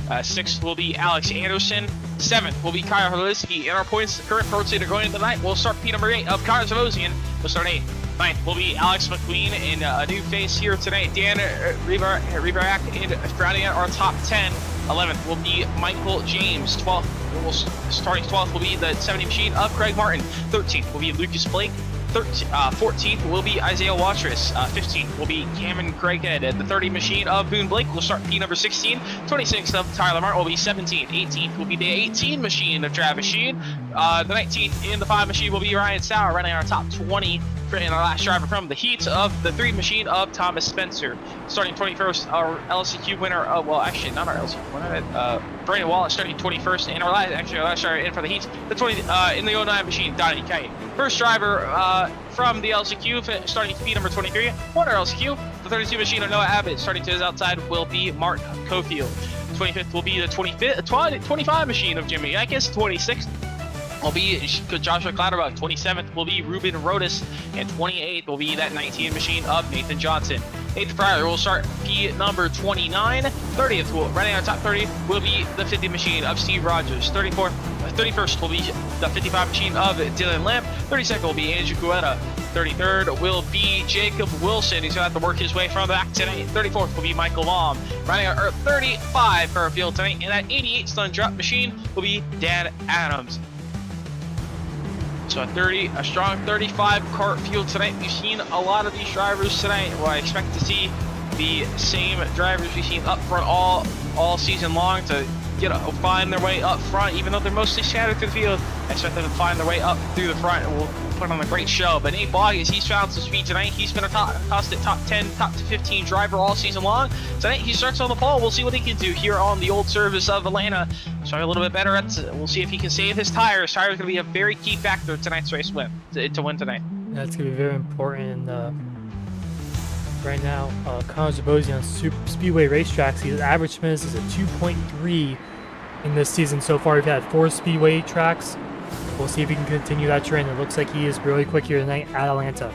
[SPEAKER 1] 6th will be Alex Anderson. 7th will be Kyle Harliski. And our points, current points leader going into the night, we'll start P number 8 of Connor Zavosian. We'll start 8th. 9th will be Alex McQueen, and a new face here tonight, Dan Rebarak, and rounding out our top 10. 11th will be Michael James. starting 12th will be the 70 machine of Craig Martin. 13th will be Lucas Blake. 14th will be Isaiah Watrous. 15th will be Cameron Craighead. The 30 machine of Boone Blake will start P number 16. 26th of Tyler Martin will be 17th. 18th will be the 18 machine of Travis Sheen. The 19th in the 5 machine will be Ryan Sauer, running our top 20 and our last driver from the heat of the 3 machine of Thomas Spencer. Starting 21st, our LCQ winner, well, actually not our LCQ winner, Brandon Wallace starting 21st, and our last driver in for the heat, the 20 in the 09 machine, Donnie Kite. First driver from the LCQ, starting P number 23, winner LCQ, the 32 machine of Noah Abbott. Starting to his outside will be Mark Cofield. 25th will be the 25 machine of Jimmy Yankis. 26th will be Joshua Clatterbuck. 27th will be Ruben Rodas, and 28th will be that 19 machine of Nathan Johnson. 8th Friday will start P number 29. 30th will running our top 30 will be the 50 machine of Steve Rogers. 31st will be the 55 machine of Dylan Lamp. 32nd will be Andrew Cueta. 33rd will be Jacob Wilson. He's going to have to work his way from the back tonight. 34th will be Michael Baum. Running our 35 car field tonight, and that 88 stun drop machine will be Dan Adams. So a strong 35 kart field tonight. We've seen a lot of these drivers tonight. Well, I expect to see the same drivers we've seen up front all season long to find their way up front, even though they're mostly scattered through the field. I expect them to find their way up through the front, and we'll put on a great show. But Nate Boggis, he's found some speed tonight. He's been a constant top 10, top 15 driver all season long. Tonight he starts on the pole. We'll see what he can do here on the old service of Atlanta. Starting a little bit better. We'll see if he can save his tires. Tires are going to be a very key factor in tonight's race to win tonight.
[SPEAKER 2] That's going to be very important. Right now, Connor Zabosian on Speedway racetracks, his average miss is a 2.3 in this season so far. We've had 4 Speedway tracks. We'll see if he can continue that trend. It looks like he is really quick here tonight at Atlanta.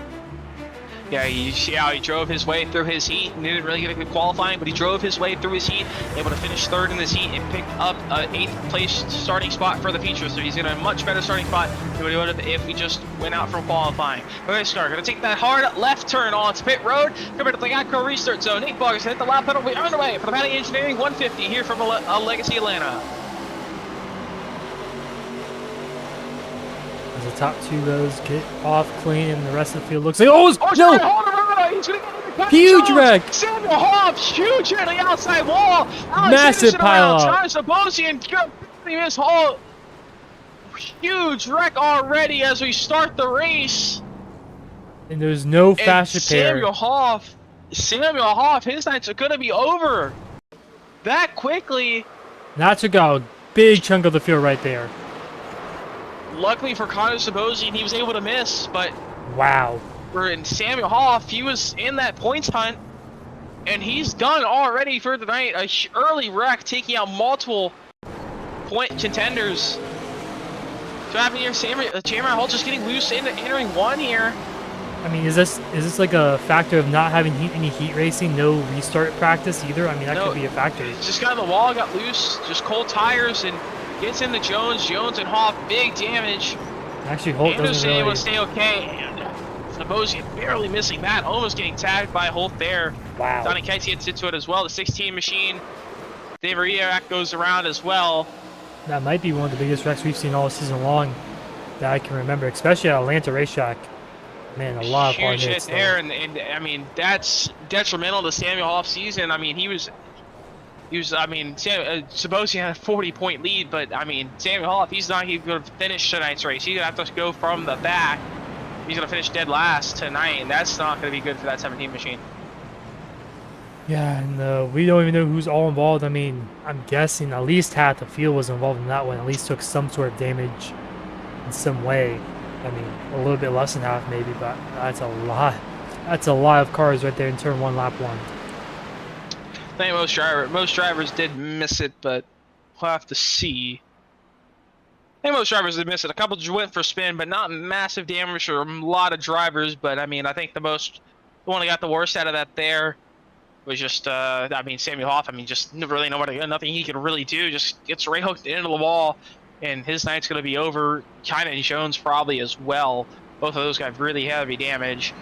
[SPEAKER 1] Yeah, you see how he drove his way through his heat and didn't really get a good qualifying, but he drove his way through his heat, able to finish 3rd in this heat and picked up an 8th place starting spot for the feature. So he's in a much better starting spot than he would have if we just went out from qualifying. We're going to start. Going to take that hard left turn onto pit road. Compared to the ARCA restart zone. Nate Boggis hit the lap pedal. We're on the way for the Patti Engineering 150 here from Legacy Atlanta.
[SPEAKER 2] As the top 2 rows get off clean, and the rest of the field looks like no!
[SPEAKER 1] He's gonna get
[SPEAKER 2] Huge wreck!
[SPEAKER 1] Samuel Hoff, huge on the outside wall.
[SPEAKER 2] Massive pile up.
[SPEAKER 1] This whole huge wreck already as we start the race.
[SPEAKER 2] And there's no fast repair.
[SPEAKER 1] Samuel Hoff, his nights are gonna be over that quickly.
[SPEAKER 2] That took out a big chunk of the field right there.
[SPEAKER 1] Luckily for Connor Zabosian, he was able to miss, but
[SPEAKER 2] wow.
[SPEAKER 1] For Samuel Hoff, he was in that points hunt, and he's done already for the night. A early wreck, taking out multiple point contenders. So happening here, Jeremiah Holt just getting loose into entering 1 here.
[SPEAKER 2] I mean, is this like a factor of not having any heat racing, no restart practice either? I mean, that could be a factor.
[SPEAKER 1] Just got on the wall, got loose, just cold tires, and gets into Jones and Hoff, big damage.
[SPEAKER 2] Actually, Holt doesn't really...
[SPEAKER 1] able to stay okay, and Zabosian barely missing that, almost getting tagged by Holt there.
[SPEAKER 2] Wow.
[SPEAKER 1] Donnie Kites gets into it as well. The 16 machine, Dave Maria goes around as well.
[SPEAKER 2] That might be one of the biggest wrecks we've seen all season long. that I can remember, especially at Atlanta racetrack. Man, a lot of hard
[SPEAKER 1] Huge hit
[SPEAKER 2] hits
[SPEAKER 1] there, and I mean that's detrimental to Samuel Hoff's season. I mean I mean Sabosian had a 40-point lead, but I mean Samuel Hoff, he's not even going to finish tonight's race. He's going to have to go from the back. He's going to finish dead last tonight, and that's not going to be good for that 17 machine.
[SPEAKER 2] Yeah, and we don't even know who's all involved. I mean, I'm guessing at least half the field was involved in that one. At least took some sort of damage in some way. I mean, a little bit less than half maybe, but that's a lot. That's a lot of cars right there in turn 1, lap 1.
[SPEAKER 1] I think most drivers did miss it, but we'll have to see. I think most drivers did miss it. A couple just went for spin, but not massive damage for a lot of drivers. But I mean, I think the one that got the worst out of that there was just, I mean, Samuel Hoff. I mean, just really nothing he could really do. Just gets right hooked into the wall, and his night's going to be over. China and Jones probably as well. Both of those got really heavy damage.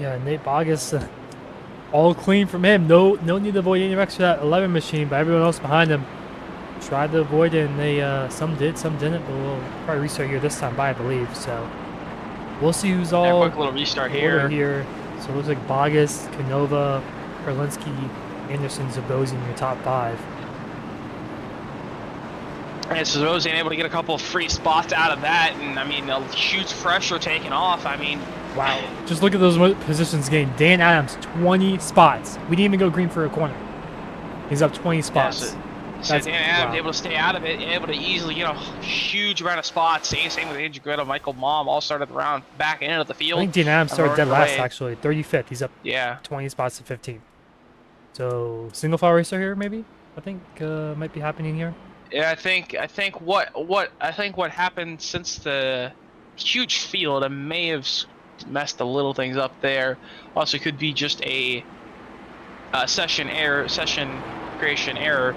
[SPEAKER 2] Yeah, Nate Bogus, all clean from him. No need to avoid any wrecks for that 11 machine, but everyone else behind him tried to avoid it, and they some did, some didn't. But we'll probably restart here this time by, I believe. So we'll see who's all.
[SPEAKER 1] Quick little restart here.
[SPEAKER 2] So it looks like Bogus, Canova, Karlinski, Anderson, Zabosian, your top 5.
[SPEAKER 1] And Zabosian able to get a couple of free spots out of that, and I mean, a huge pressure taken off. I mean,
[SPEAKER 2] wow. Just look at those positions gained. Dan Adams, 20 spots. We didn't even go green for a corner. He's up 20 spots.
[SPEAKER 1] Yeah, so Dan Adams able to stay out of it, able to easily get a huge amount of spots. Same with Andrew Greta, Michael Mom, all started the round back end of the field.
[SPEAKER 2] I think Dan Adams started dead last, actually. 35th. He's up 20 spots to 15. So single file racer here, maybe? I think might be happening here.
[SPEAKER 1] Yeah, I think what happened since the huge field, it may have messed the little things up there. Also, could be just a session creation error.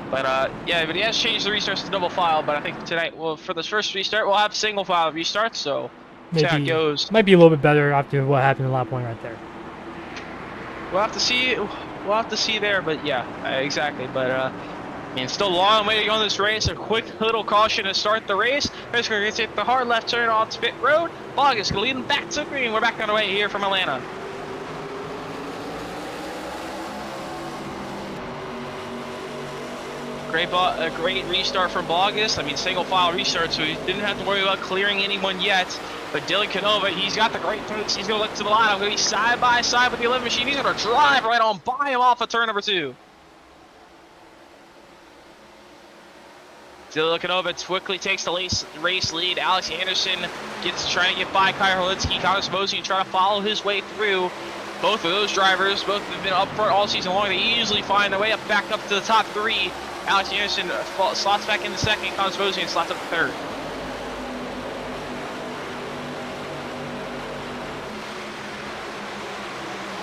[SPEAKER 1] But yeah, but he has changed the restarts to double file. But I think tonight, well, for this first restart, we'll have single file restarts. So see how it goes.
[SPEAKER 2] Might be a little bit better after what happened in lap 1 right there.
[SPEAKER 1] We'll have to see. We'll have to see there. But yeah, exactly. But I mean, still a long way to go in this race. A quick little caution to start the race. Race car gonna take the hard left turn off pit road. Bogus gonna lead him back to green. We're back on the way here from Atlanta. A great restart from Bogus. I mean, single file restart, so he didn't have to worry about clearing anyone yet. But Dylan Canova, he's got the great pace. He's gonna look to the line. I'm gonna be side by side with the 11 machine. He's gonna drive right on by him off of turn number 2. Dylan Canova quickly takes the race lead. Alex Anderson trying to get by Kyle Holinsky. Connor Sabosian trying to follow his way through. Both of those drivers, both have been up front all season long. They easily find their way back up to the top 3. Alex Anderson slots back into second. Connor Sabosian slots up to third.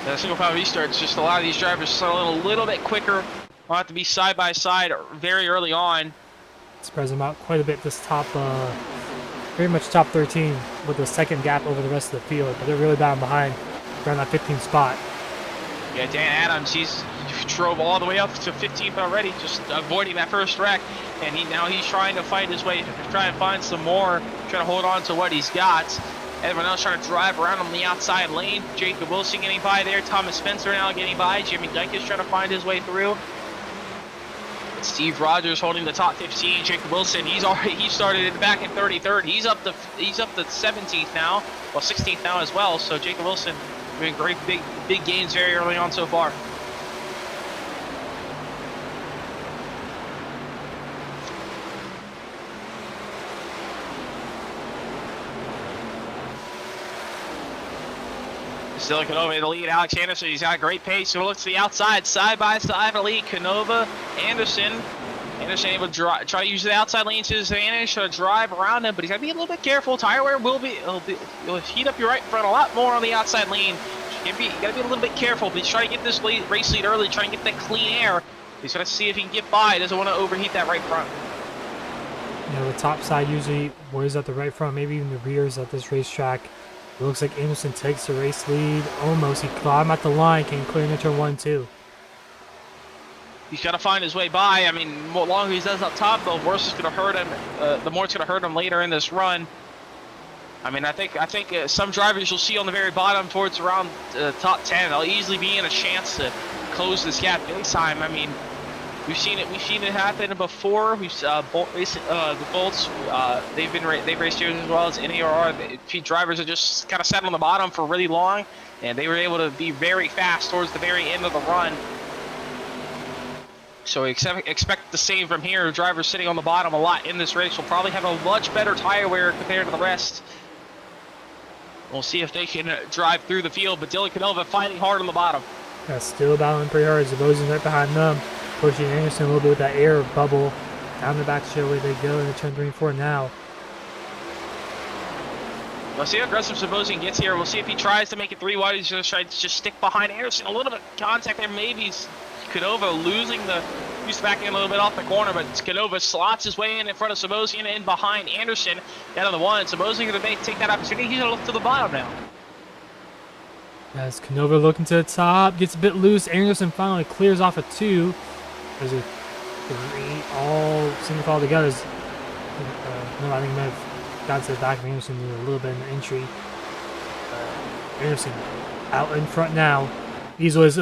[SPEAKER 1] The single file restarts, just a lot of these drivers settle in a little bit quicker. Will have to be side by side very early on.
[SPEAKER 2] Spreads them out quite a bit this top, pretty much top 13 with a second gap over the rest of the field, but they're really bound behind around that 15th spot.
[SPEAKER 1] Yeah, Dan Adams, he's drove all the way up to 15th already, just avoiding that first wreck, and now he's trying to fight his way, trying to find some more, trying to hold on to what he's got. Everyone else trying to drive around on the outside lane. Jacob Wilson getting by there. Thomas Spencer now getting by. Jimmy Dyke is trying to find his way through. Steve Rogers holding the top 15. Jacob Wilson, he started back in 33rd. He's up to 17th now, well 16th now as well. So Jacob Wilson doing great big gains very early on so far. Still Canova in the lead. Alex Anderson, he's got a great pace. So we'll look to the outside, side by side, the lead. Canova, Anderson able to try to use the outside lane to his advantage to drive around him, but he's got to be a little bit careful. Tire wear will he'll heat up your right front a lot more on the outside lane. You got to be a little bit careful, but he's trying to get this race lead early, trying to get that clean air. He's going to see if he can get by. He doesn't want to overheat that right front.
[SPEAKER 2] You know, the top side usually was at the right front, maybe even the rears at this racetrack. It looks like Anderson takes the race lead. Almost. He climbed at the line. Can clear into turn 1 2.
[SPEAKER 1] He's got to find his way by. I mean, the longer he does up top, the worse it's going to hurt him. The more it's going to hurt him later in this run. I mean, I think some drivers you'll see on the very bottom towards around top 10, they'll easily be in a chance to close this gap big time. I mean, we've seen it happen before. The Bolts, they've raced here as well as NARR. Drivers are just kind of sat on the bottom for really long, and they were able to be very fast towards the very end of the run. So expect the same from here. Drivers sitting on the bottom a lot in this race will probably have a much better tire wear compared to the rest. We'll see if they can drive through the field, but Dylan Canova fighting hard on the bottom.
[SPEAKER 2] Yeah, still battling pretty hard. Zabosian's right behind them, pushing Anderson a little bit with that air bubble. Down the back straightaway they go into turn 3 and 4 now.
[SPEAKER 1] We'll see how aggressive Zabosian gets here. We'll see if he tries to make it 3 wide. He's going to try to just stick behind Anderson. A little bit of contact there. Maybe Canova losing the back in a little bit off the corner, but Canova slots his way in front of Zabosian and behind Anderson down on the 1. Zabosian going to take that opportunity. He's going to look to the bottom now.
[SPEAKER 2] As Canova looking to the top, gets a bit loose. Anderson finally clears off a 2. There's a 3, all single file together. No, I think he might have got to the back of Anderson a little bit in the entry. Anderson out in front now. Diesel is,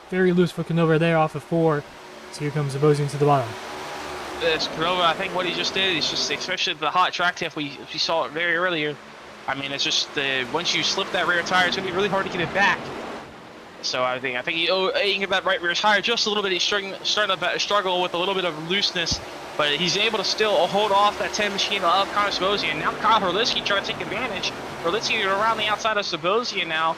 [SPEAKER 2] very loose for Canova there off of 4. So here comes Zabosian to the bottom.
[SPEAKER 1] It's Canova, I think what he just did is just, especially the hot track tip, we saw it very earlier. I mean, it's just once you slip that rear tire, it's going to be really hard to get it back. So I think he can get that right rear tire just a little bit. He's starting to struggle with a little bit of looseness, but he's able to still hold off that 10 machine of Connor Zabosian. Now Kyle Herlitzky trying to take advantage. Herlitzky around the outside of Zabosian now.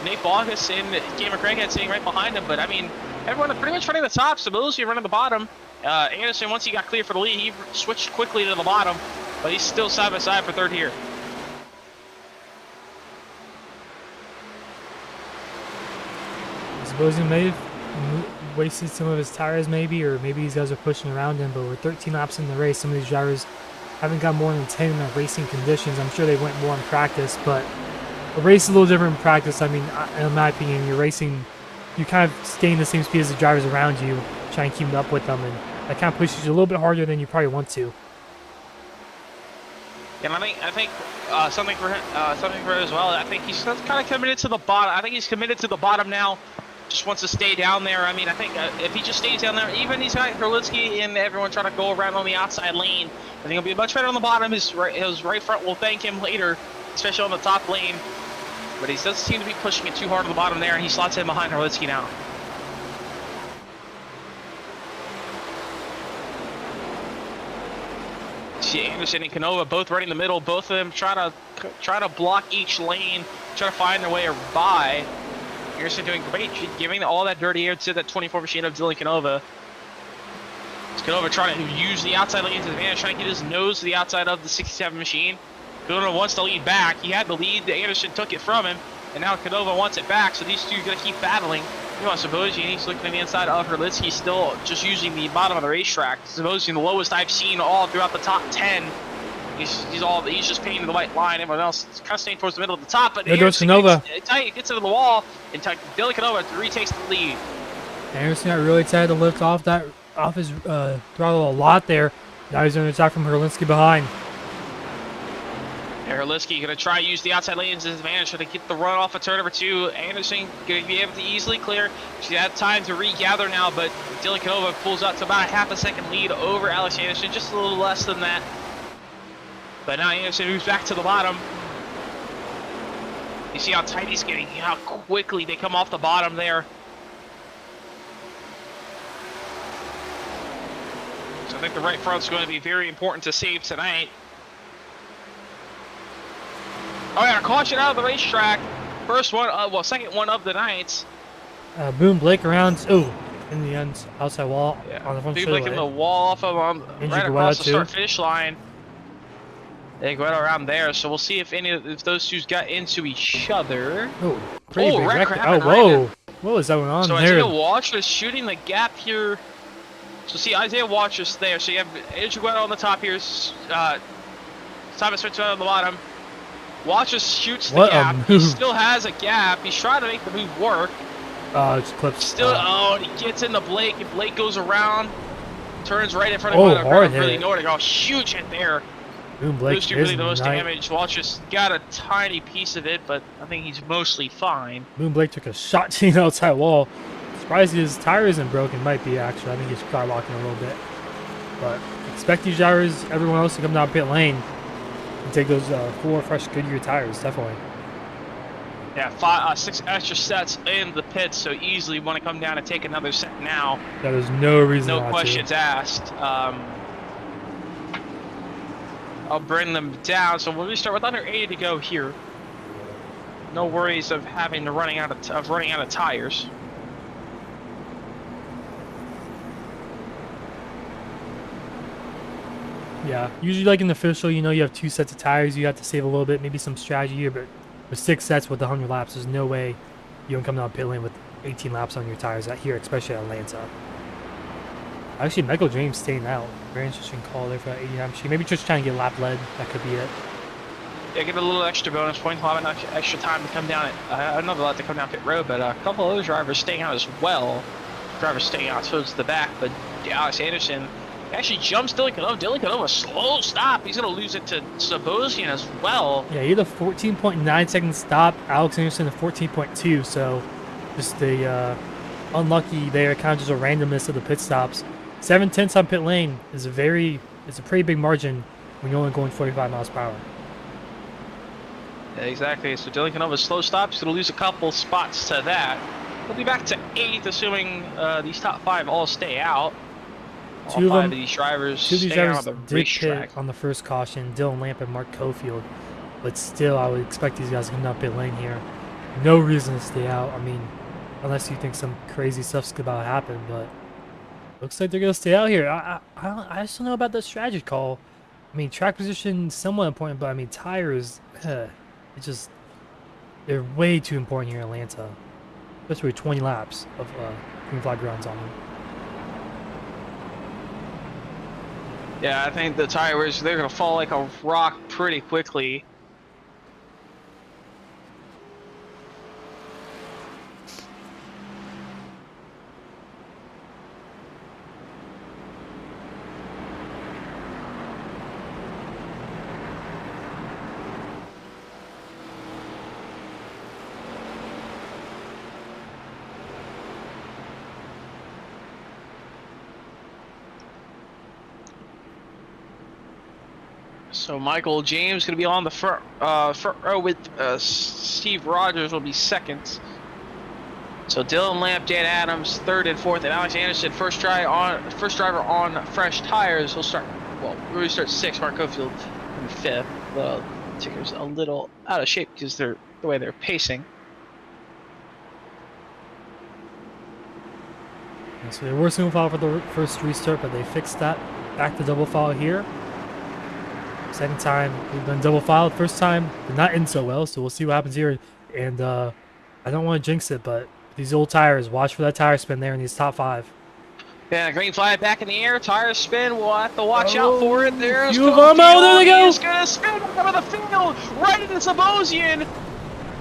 [SPEAKER 1] Nate Bogus and Cameron Craighead sitting right behind him, but I mean, everyone pretty much running the top. Zabosian running the bottom. Anderson, once he got clear for the lead, he switched quickly to the bottom, but he's still side by side for 3rd here.
[SPEAKER 2] Zabosian may have wasted some of his tires maybe, or maybe these guys are pushing around him, but we're 13 laps in the race. Some of these drivers haven't got more than 10 in the racing conditions. I'm sure they went more in practice, but a race is a little different in practice. I mean, in my opinion, you're racing, you kind of stay in the same speed as the drivers around you, try and keep up with them, and that kind of pushes you a little bit harder than you probably want to.
[SPEAKER 1] And I think something for him as well. I think he's kind of committed to the bottom. I think he's committed to the bottom now. Just wants to stay down there. I mean, I think if he just stays down there, even he's got Herlitzky and everyone trying to go around on the outside lane, I think he'll be much better on the bottom. His right front will thank him later, especially on the top lane. But he doesn't seem to be pushing it too hard on the bottom there, and he slots in behind Herlitzky now. See Anderson and Canova both running the middle. Both of them try to block each lane, try to find their way by. Anderson doing great, giving all that dirty air to that 24 machine of Dylan Canova. Canova trying to use the outside lane to his advantage, trying to get his nose to the outside of the 67 machine. Canova wants to lead back. He had the lead. Anderson took it from him, and now Canova wants it back. So these two are going to keep battling. You know, Zabosian, he's looking at the inside of Herlitzky, still just using the bottom of the racetrack. Zabosian, the lowest I've seen all throughout the top 10. He's just painting the white line. Everyone else is kind of staying towards the middle of the top. But
[SPEAKER 2] there goes Canova.
[SPEAKER 1] Gets into the wall, and Dylan Canova retakes the lead.
[SPEAKER 2] Anderson got really tight to lift off his throttle a lot there. Now he's going to attack from Herlitzky behind.
[SPEAKER 1] Herlitzky going to try to use the outside lanes as advantage to get the run off of turn number 2. Anderson going to be able to easily clear. She had time to regather now, but Dylan Canova pulls out to about a half a second lead over Alex Anderson, just a little less than that. But now Anderson moves back to the bottom. You see how tight he's getting, how quickly they come off the bottom there. So I think the right front's going to be very important to save tonight. Oh yeah, caution out of the racetrack. First one, second one of the night.
[SPEAKER 2] Boom, Blake around, in the end, outside wall on the front
[SPEAKER 1] straightaway. Blake in the wall off of right across the start-finish line. They go around there, so we'll see if those two got into each other.
[SPEAKER 2] Oh, pretty big wreck.
[SPEAKER 1] Oh, whoa.
[SPEAKER 2] What was going on
[SPEAKER 1] So
[SPEAKER 2] there?
[SPEAKER 1] Isaiah Watch was shooting the gap here. So see, Isaiah Watch is there. So you have Edgewood on the top here. Simon Switch on the bottom. Watch just shoots the
[SPEAKER 2] What a
[SPEAKER 1] gap. He
[SPEAKER 2] move.
[SPEAKER 1] still has a gap. He's trying to make the move work.
[SPEAKER 2] Just clips.
[SPEAKER 1] Still, oh, and he gets into Blake. And Blake goes around, turns right in front of
[SPEAKER 2] Oh,
[SPEAKER 1] him.
[SPEAKER 2] hard
[SPEAKER 1] Really
[SPEAKER 2] hit.
[SPEAKER 1] nowhere to go. Huge hit there.
[SPEAKER 2] Boom, Blake
[SPEAKER 1] Those two
[SPEAKER 2] is
[SPEAKER 1] really the most
[SPEAKER 2] nice.
[SPEAKER 1] damage. Watch just got a tiny piece of it, but I think he's mostly fine.
[SPEAKER 2] Boom, Blake took a shot to the outside wall. Surprised his tire isn't broken. Might be, actually. I think he's car locking a little bit. But expect these drivers, everyone else, to come down pit lane and take those 4 fresh Goodyear tires, definitely.
[SPEAKER 1] Yeah, 6 extra sets in the pits, so easily want to come down and take another set now.
[SPEAKER 2] Yeah, there's no reason
[SPEAKER 1] No
[SPEAKER 2] not
[SPEAKER 1] questions asked. I'll bring them down. So we'll restart with under 80 to go here. No worries of having to running out of tires.
[SPEAKER 2] Yeah, usually like in the official, you know, you have 2 sets of tires. You have to save a little bit, maybe some strategy here, but with 6 sets with 100 laps, there's no way you can come down pit lane with 18 laps on your tires out here, especially at Atlanta. Actually, Michael James staying out. Very interesting call there for that 89 machine. Maybe just trying to get lap led. That could be it.
[SPEAKER 1] Yeah, get a little extra bonus point. We'll have enough extra time to come down. Another lot to come down pit road, but a couple of those drivers staying out as well. Drivers staying out towards the back, but Alex Anderson actually jumps Dylan Canova. Dylan Canova, slow stop. He's going to lose it to Sabosian as well.
[SPEAKER 2] Yeah, he had a 14.9 second stop. Alex Anderson a 14.2. So just the unlucky there, kind of just a randomness of the pit stops. 7/10 on pit lane is it's a pretty big margin when you're only going 45 miles per hour.
[SPEAKER 1] Yeah, exactly. So Dylan Canova's slow stop. He's going to lose a couple spots to that. He'll be back to 8th, assuming these top 5 all stay out. All 5 of these drivers stay out on the racetrack.
[SPEAKER 2] On the first caution, Dylan Lamp and Mark Cofield. But still, I would expect these guys to come down pit lane here. No reason to stay out. I mean, unless you think some crazy stuff's about to happen, but looks like they're going to stay out here. I just don't know about that strategy call. I mean, track position somewhat important, but I mean, tires, they're way too important here in Atlanta. Especially with 20 laps of green flag runs on them.
[SPEAKER 1] Yeah, I think the tires, they're going to fall like a rock pretty quickly. So Michael James going to be on the front row with Steve Rogers will be second. So Dylan Lamp, Dan Adams, 3rd and 4th, and Alex Anderson, first driver on fresh tires. He'll start. Well, we'll really start 6th. Mark Cofield in 5th. The ticker's a little out of shape because the way they're pacing.
[SPEAKER 2] Yeah, so they were single file for the first restart, but they fixed that. Back to double file here. Second time we've been double filed. First time did not end so well, so we'll see what happens here. And I don't want to jinx it, but these old tires, watch for that tire spin there in these top 5.
[SPEAKER 1] Yeah, green flag back in the air, tire spin. We'll have to watch out for it. There's
[SPEAKER 2] few of them. Oh, there they go.
[SPEAKER 1] He's gonna spin out of the field right into Sabosian.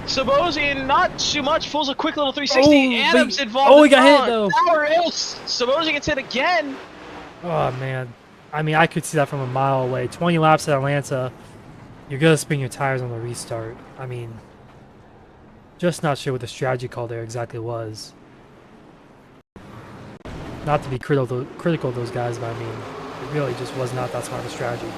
[SPEAKER 1] Sabosian, not too much, pulls a quick little 360. Adams involved.
[SPEAKER 2] Oh, he got hit though.
[SPEAKER 1] Power is Sabosian gets hit again.
[SPEAKER 2] Oh man. I mean, I could see that from a mile away. 20 laps at Atlanta, you're going to spin your tires on the restart. I mean, just not sure what the strategy call there exactly was. Not to be critical of those guys, but I mean, it really just was not that smart of a strategy.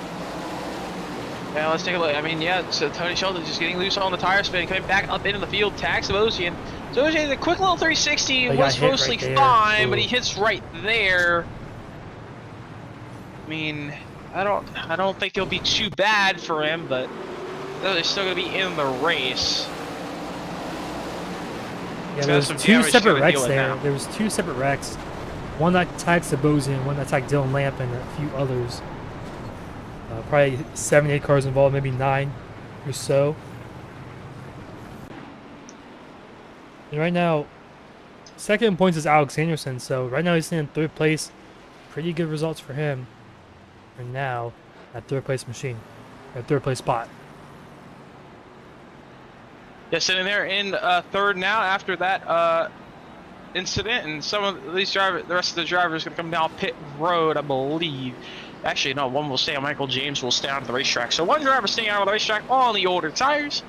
[SPEAKER 1] Yeah, let's take a look. I mean, yeah, so Tony Sheldon just getting loose on the tire spin, coming back up into the field, tags Sabosian. Sabosian, a quick little 360 was mostly fine, but he hits right there. I mean, I don't think it'll be too bad for him, but they're still going to be in the race.
[SPEAKER 2] Yeah, there's 2 separate wrecks there. There was 2 separate wrecks. One that tagged Sabosian, one that tagged Dylan Lamp, and a few others. Probably 7, 8 cars involved, maybe 9 or so. And right now, Second in points is Alex Anderson, so right now he's sitting in third place. Pretty good results for him. And now, at third place machine, at third place spot.
[SPEAKER 1] Yeah, sitting there in third now after that incident, and some of these drivers, the rest of the drivers, going to come down pit road, I believe. Actually, no, one will stay on. Michael James will stay on the racetrack. So one driver staying out on the racetrack on the older tires.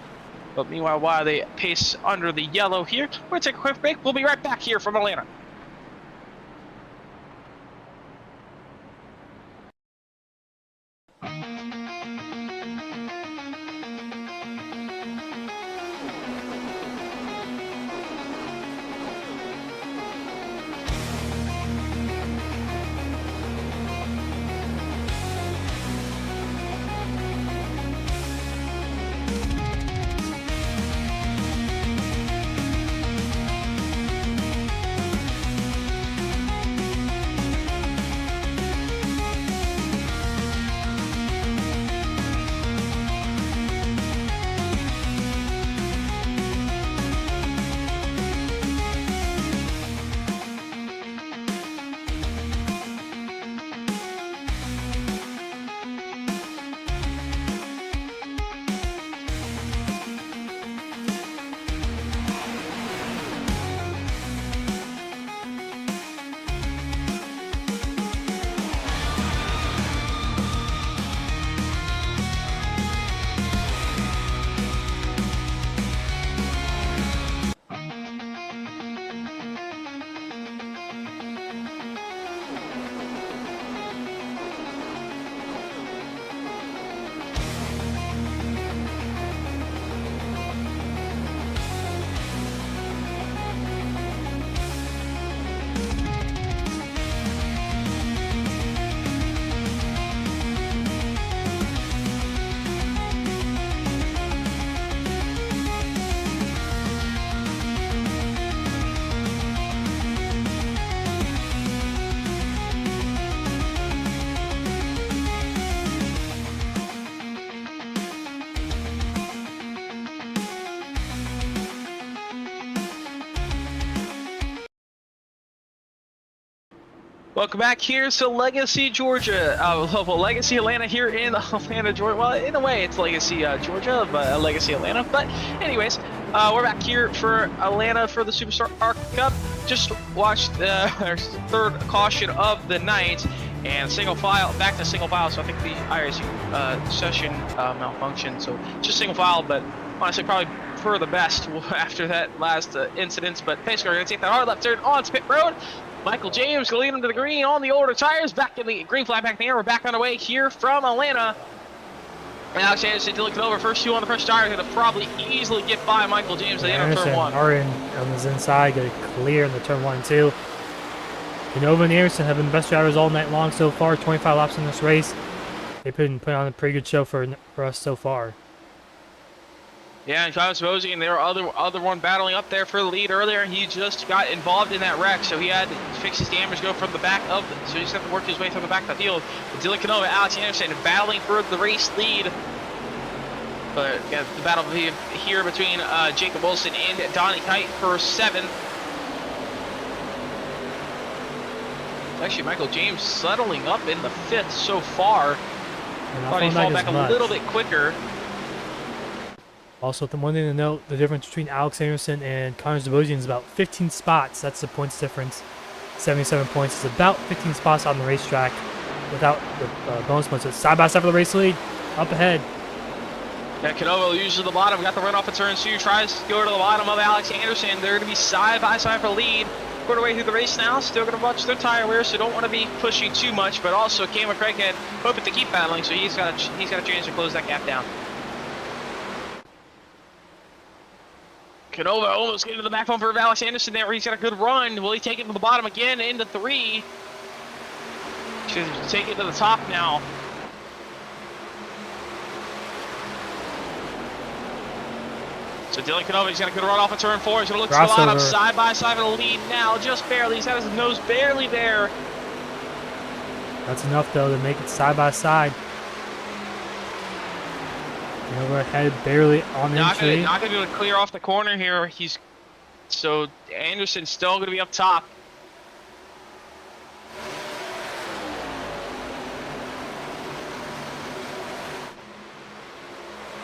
[SPEAKER 1] But meanwhile, while they pace under the yellow here, we're going to take a quick break. We'll be right back here from Atlanta. Welcome back here to Legacy, Georgia. Well, Legacy Atlanta here in Atlanta, Georgia. Well, in a way, it's Legacy Georgia, but Legacy Atlanta. But anyways, we're back here for Atlanta for the SuperStar ARCA Cup. Just watched our third caution of the night, and single file, back to single file. So I think the IRSU session malfunctioned. So just single file, but honestly, probably for the best after that last incident. But basically, we're going to take that hard left turn on pit road. Michael James will lead him to the green on the older tires. Back in the green flag back in the air. We're back on the way here from Atlanta. And Alex Anderson looking over. First two on the first tire. Going to probably easily get by Michael James at the end of turn one.
[SPEAKER 2] Anderson on his inside. Got it clear in the turn 1 and 2. Canova and Anderson have been the best drivers all night long so far. 25 laps in this race. They've been putting on a pretty good show for us so far.
[SPEAKER 1] Yeah, and Travis Mosey and their other one battling up there for the lead earlier. He just got involved in that wreck, so he had to fix his damage, go from the back of the, so he just had to work his way from the back of the field. But Dylan Canova, Alex Anderson battling for the race lead. But yeah, the battle here between Jacob Wilson and Donnie Kite for 7th. Actually, Michael James settling up in the 5th so far. Thought he'd fall back a little bit quicker.
[SPEAKER 2] Also, the one thing to note, the difference between Alex Anderson and Connor Zabosian is about 15 spots. That's the points difference. 77 points is about 15 spots on the racetrack without the bonus points. So side by side for the race lead, up ahead.
[SPEAKER 1] Yeah, Canova uses the bottom, got the run off of turn 2, tries to go to the bottom of Alex Anderson. They're going to be side by side for the lead. Quarter way through the race now, still going to watch their tire wear, so don't want to be pushing too much. But also, Cameron Craighead hoping to keep battling, so he's got a chance to close that gap down. Canova almost getting to the back bumper of Alex Anderson there. He's got a good run. Will he take it to the bottom again into 3? Should take it to the top now. So Dylan Canova, he's got a good run off of turn 4. He's going to look to the bottom, side by side of the lead now, just barely. He's got his nose barely there.
[SPEAKER 2] That's enough, though, to make it side by side. Over ahead, barely on entry.
[SPEAKER 1] Not going to be able to clear off the corner here. He's So Anderson's still going to be up top.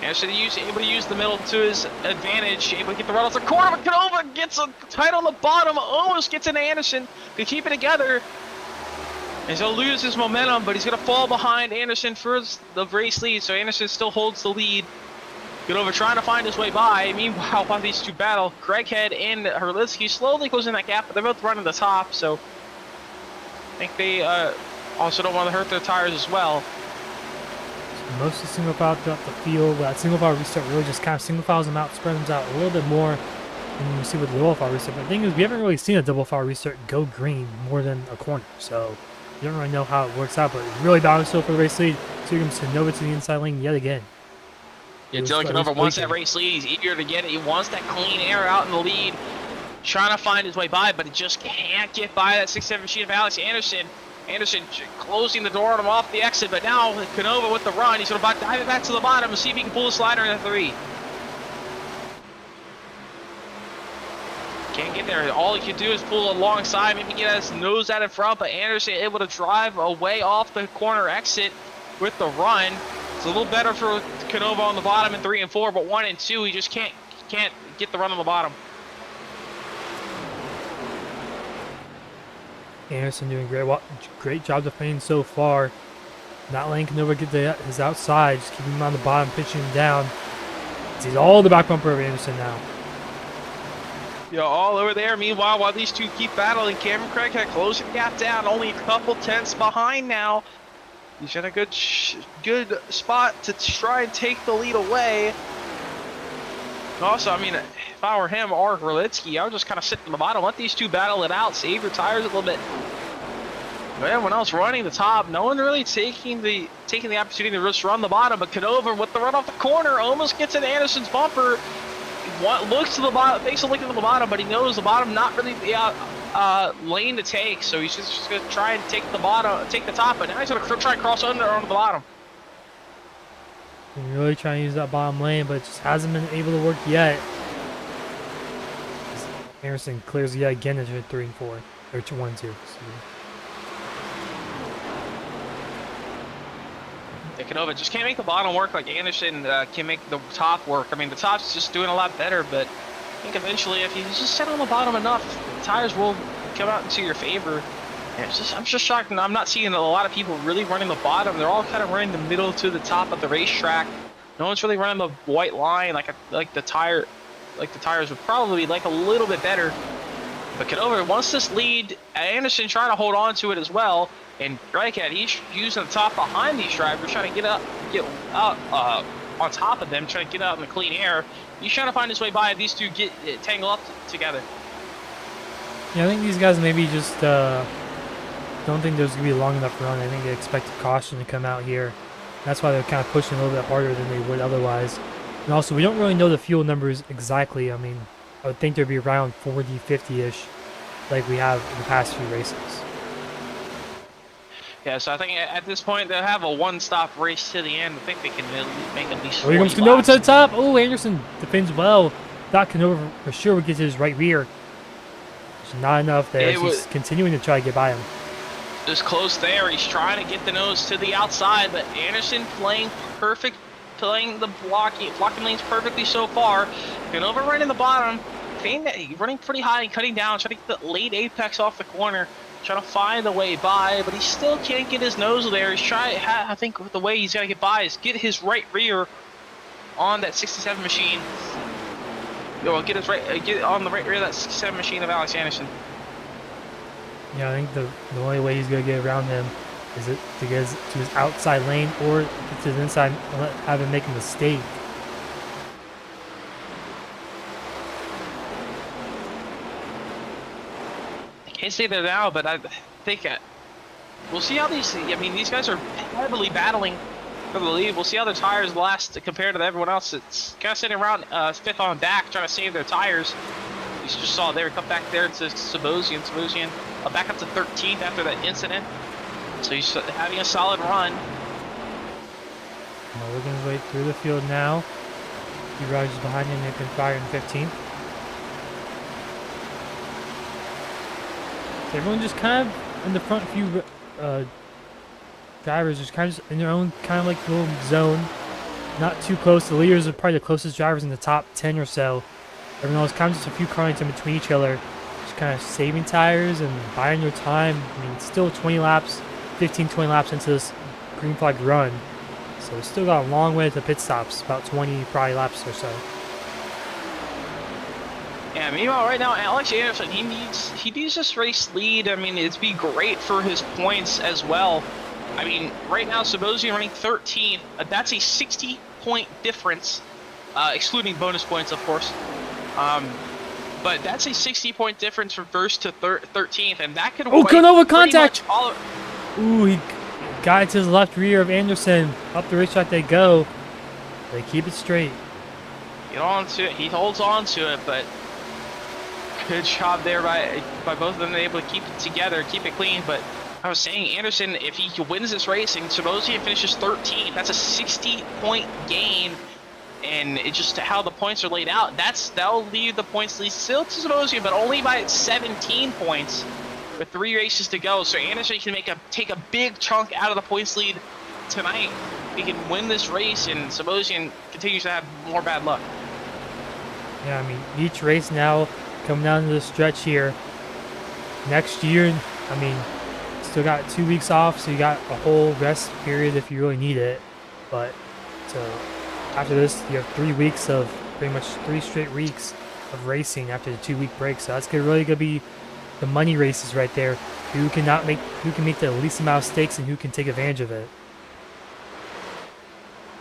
[SPEAKER 1] Anderson able to use the middle to his advantage, able to get the run off the corner, but Canova gets a tight on the bottom, almost gets into Anderson to keep it together. And he'll lose his momentum, but he's going to fall behind Anderson for the race lead, so Anderson still holds the lead. Canova trying to find his way by. Meanwhile, while these two battle, Craighead and Hurlitsky slowly closing that gap, but they're both running the top, so I think they also don't want to hurt their tires as well.
[SPEAKER 2] Mostly single file throughout the field. That single file restart really just kind of single files them out, spread them out a little bit more than you see with the double file restart. But the thing is, we haven't really seen a double file restart go green more than a corner, so you don't really know how it works out. But it's really balanced for the race lead. So you're going to Canova to the inside lane yet again.
[SPEAKER 1] Yeah, Dylan Canova wants that race lead. He's eager to get it. He wants that clean air out in the lead, trying to find his way by, but he just can't get by that 6-7 machine of Alex Anderson. Anderson closing the door on him off the exit, but now Canova with the run. He's going to dive it back to the bottom and see if he can pull the slider in a 3. Can't get there. All he can do is pull alongside, maybe get his nose out in front, but Anderson able to drive away off the corner exit with the run. It's a little better for Canova on the bottom in 3 and 4, but 1 and 2, he just can't get the run on the bottom.
[SPEAKER 2] Anderson doing great job defending so far. Not letting Canova get his outside, just keeping him on the bottom, pitching him down. He's all the back bumper of Anderson now.
[SPEAKER 1] Yeah, all over there. Meanwhile, while these two keep battling, Cameron Craighead closing the gap down, only a couple tenths behind now. He's in a good spot to try and take the lead away. Also, I mean, if I were him or Hurlitsky, I would just kind of sit in the bottom, let these two battle it out, save your tires a little bit. But everyone else running the top, no one really taking the opportunity to just run the bottom. But Canova with the run off the corner almost gets in Anderson's bumper. Looks to the bottom, thanks for looking to the bottom, but he knows the bottom not really the lane to take, so he's just going to try and take the top, but now he's going to try and cross under onto the bottom.
[SPEAKER 2] He's really trying to use that bottom lane, but it just hasn't been able to work yet. Anderson clears yet again into 3 and 4, or 2 1 2.
[SPEAKER 1] Canova just can't make the bottom work like Anderson can make the top work. I mean, the top's just doing a lot better, but I think eventually if you just sit on the bottom enough, the tires will come out into your favor. And I'm just shocked, and I'm not seeing a lot of people really running the bottom. They're all kind of running the middle to the top of the racetrack. No one's really running the white line like the tires would probably like a little bit better. But Canova wants this lead. Anderson trying to hold on to it as well. And Craighead, he's using the top behind these drivers, trying to get out on top of them, trying to get out in the clean air. He's trying to find his way by. These two get tangled up together.
[SPEAKER 2] Yeah, I think these guys maybe just don't think there's going to be a long enough run. I think they expected caution to come out here. That's why they're kind of pushing a little bit harder than they would otherwise. And also, we don't really know the fuel numbers exactly. I mean, I would think there'd be around 40, 50-ish like we have in the past few races.
[SPEAKER 1] Yeah, so I think at this point they'll have a one-stop race to the end. I think they can make at least 40
[SPEAKER 2] here comes Canova to the top. Oh, Anderson defends well. Thought Canova for sure would get to his right rear. It's not enough there. He's continuing to try to get by him.
[SPEAKER 1] Just close there. He's trying to get the nose to the outside, but Anderson playing the blocking lanes perfectly so far. Canova right in the bottom, running pretty high and cutting down, trying to get the late apex off the corner. Trying to find a way by, but he still can't get his nose there. He's trying. I think the way he's got to get by is get his right rear on that 67 machine. Get on the right rear of that 67 machine of Alex Anderson.
[SPEAKER 2] Yeah, I think the only way he's gonna get around him is to get to his outside lane or get to the inside and have him make a mistake.
[SPEAKER 1] Can't say that now, but I think we'll see how these guys are heavily battling for the lead. We'll see how their tires last compared to everyone else. It's kind of sitting around 5th on back trying to save their tires. You just saw they were cut back there to Sabosian back up to 13th after that incident. So he's having a solid run.
[SPEAKER 2] Working his way through the field now. He rides behind him, they can fire in 15th. Everyone just kind of in the front few drivers, just kind of in their own kind of like little zone, not too close. The leaders are probably the closest drivers in the top 10 or so. Everyone else kind of just a few car lengths in between each other, just kind of saving tires and buying your time. I mean, it's still 20 laps, 15, 20 laps into this green flag run, so we still got a long way to pit stops, about 20 probably laps or so.
[SPEAKER 1] Yeah, meanwhile, right now, Alex Anderson, he needs this race lead. I mean, it'd be great for his points as well. I mean, right now, Sabosian running 13th. That's a 60-point difference, excluding bonus points, of course. But that's a 60-point difference from first to 13th, and that could.
[SPEAKER 2] Oh, Canova contact! Ooh, he got into his left rear of Anderson. Up the racetrack they go. They keep it straight.
[SPEAKER 1] Get on to it. He holds on to it, but. Good job there by both of them. They're able to keep it together, keep it clean. But I was saying, Anderson, if he wins this race and Sabosian finishes 13th, that's a 60-point gain. And it just how the points are laid out, that'll leave the points lead still to Sabosian, but only by 17 points with 3 races to go. So Anderson can take a big chunk out of the points lead tonight. He can win this race, and Sabosian continues to have more bad luck.
[SPEAKER 2] Yeah, I mean, each race now coming down to the stretch here. Next year, I mean, still got 2 weeks off, so you got a whole rest period if you really need it. But so after this, you have 3 weeks of pretty much 3 straight weeks of racing after the 2-week break. So that's really gonna be the money races right there. Who can make the least amount of stakes and who can take advantage of it.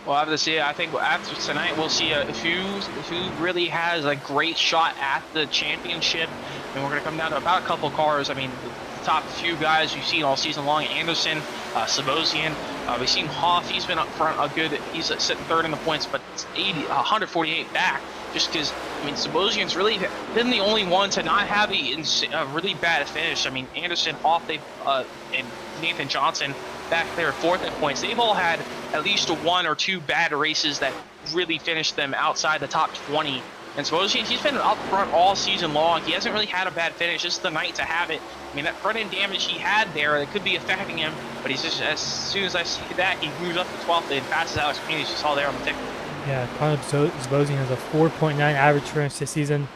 [SPEAKER 1] We'll have to see. I think after tonight, we'll see who really has a great shot at the championship. And we're going to come down to about a couple cars. I mean, the top few guys you've seen all season long: Anderson, Sabosian. We've seen Hoff. He's been up front a good. He's sitting 3rd in the points, but it's 148 back. Just because, I mean, Sabosian's really been the only one to not have a really bad finish. I mean, Anderson, Hoff, and Nathan Johnson back there 4th in points. They've all had at least 1 or 2 bad races that really finished them outside the top 20. And Sabosian, he's been up front all season long. He hasn't really had a bad finish. This is the night to have it. I mean, that front end damage he had there, it could be affecting him. But he's just, as soon as I see that, he moves up to 12th and passes Alex Payne, as you saw there on the ticket.
[SPEAKER 2] Yeah, Connor Sabosian has a 4.9 average finish this season.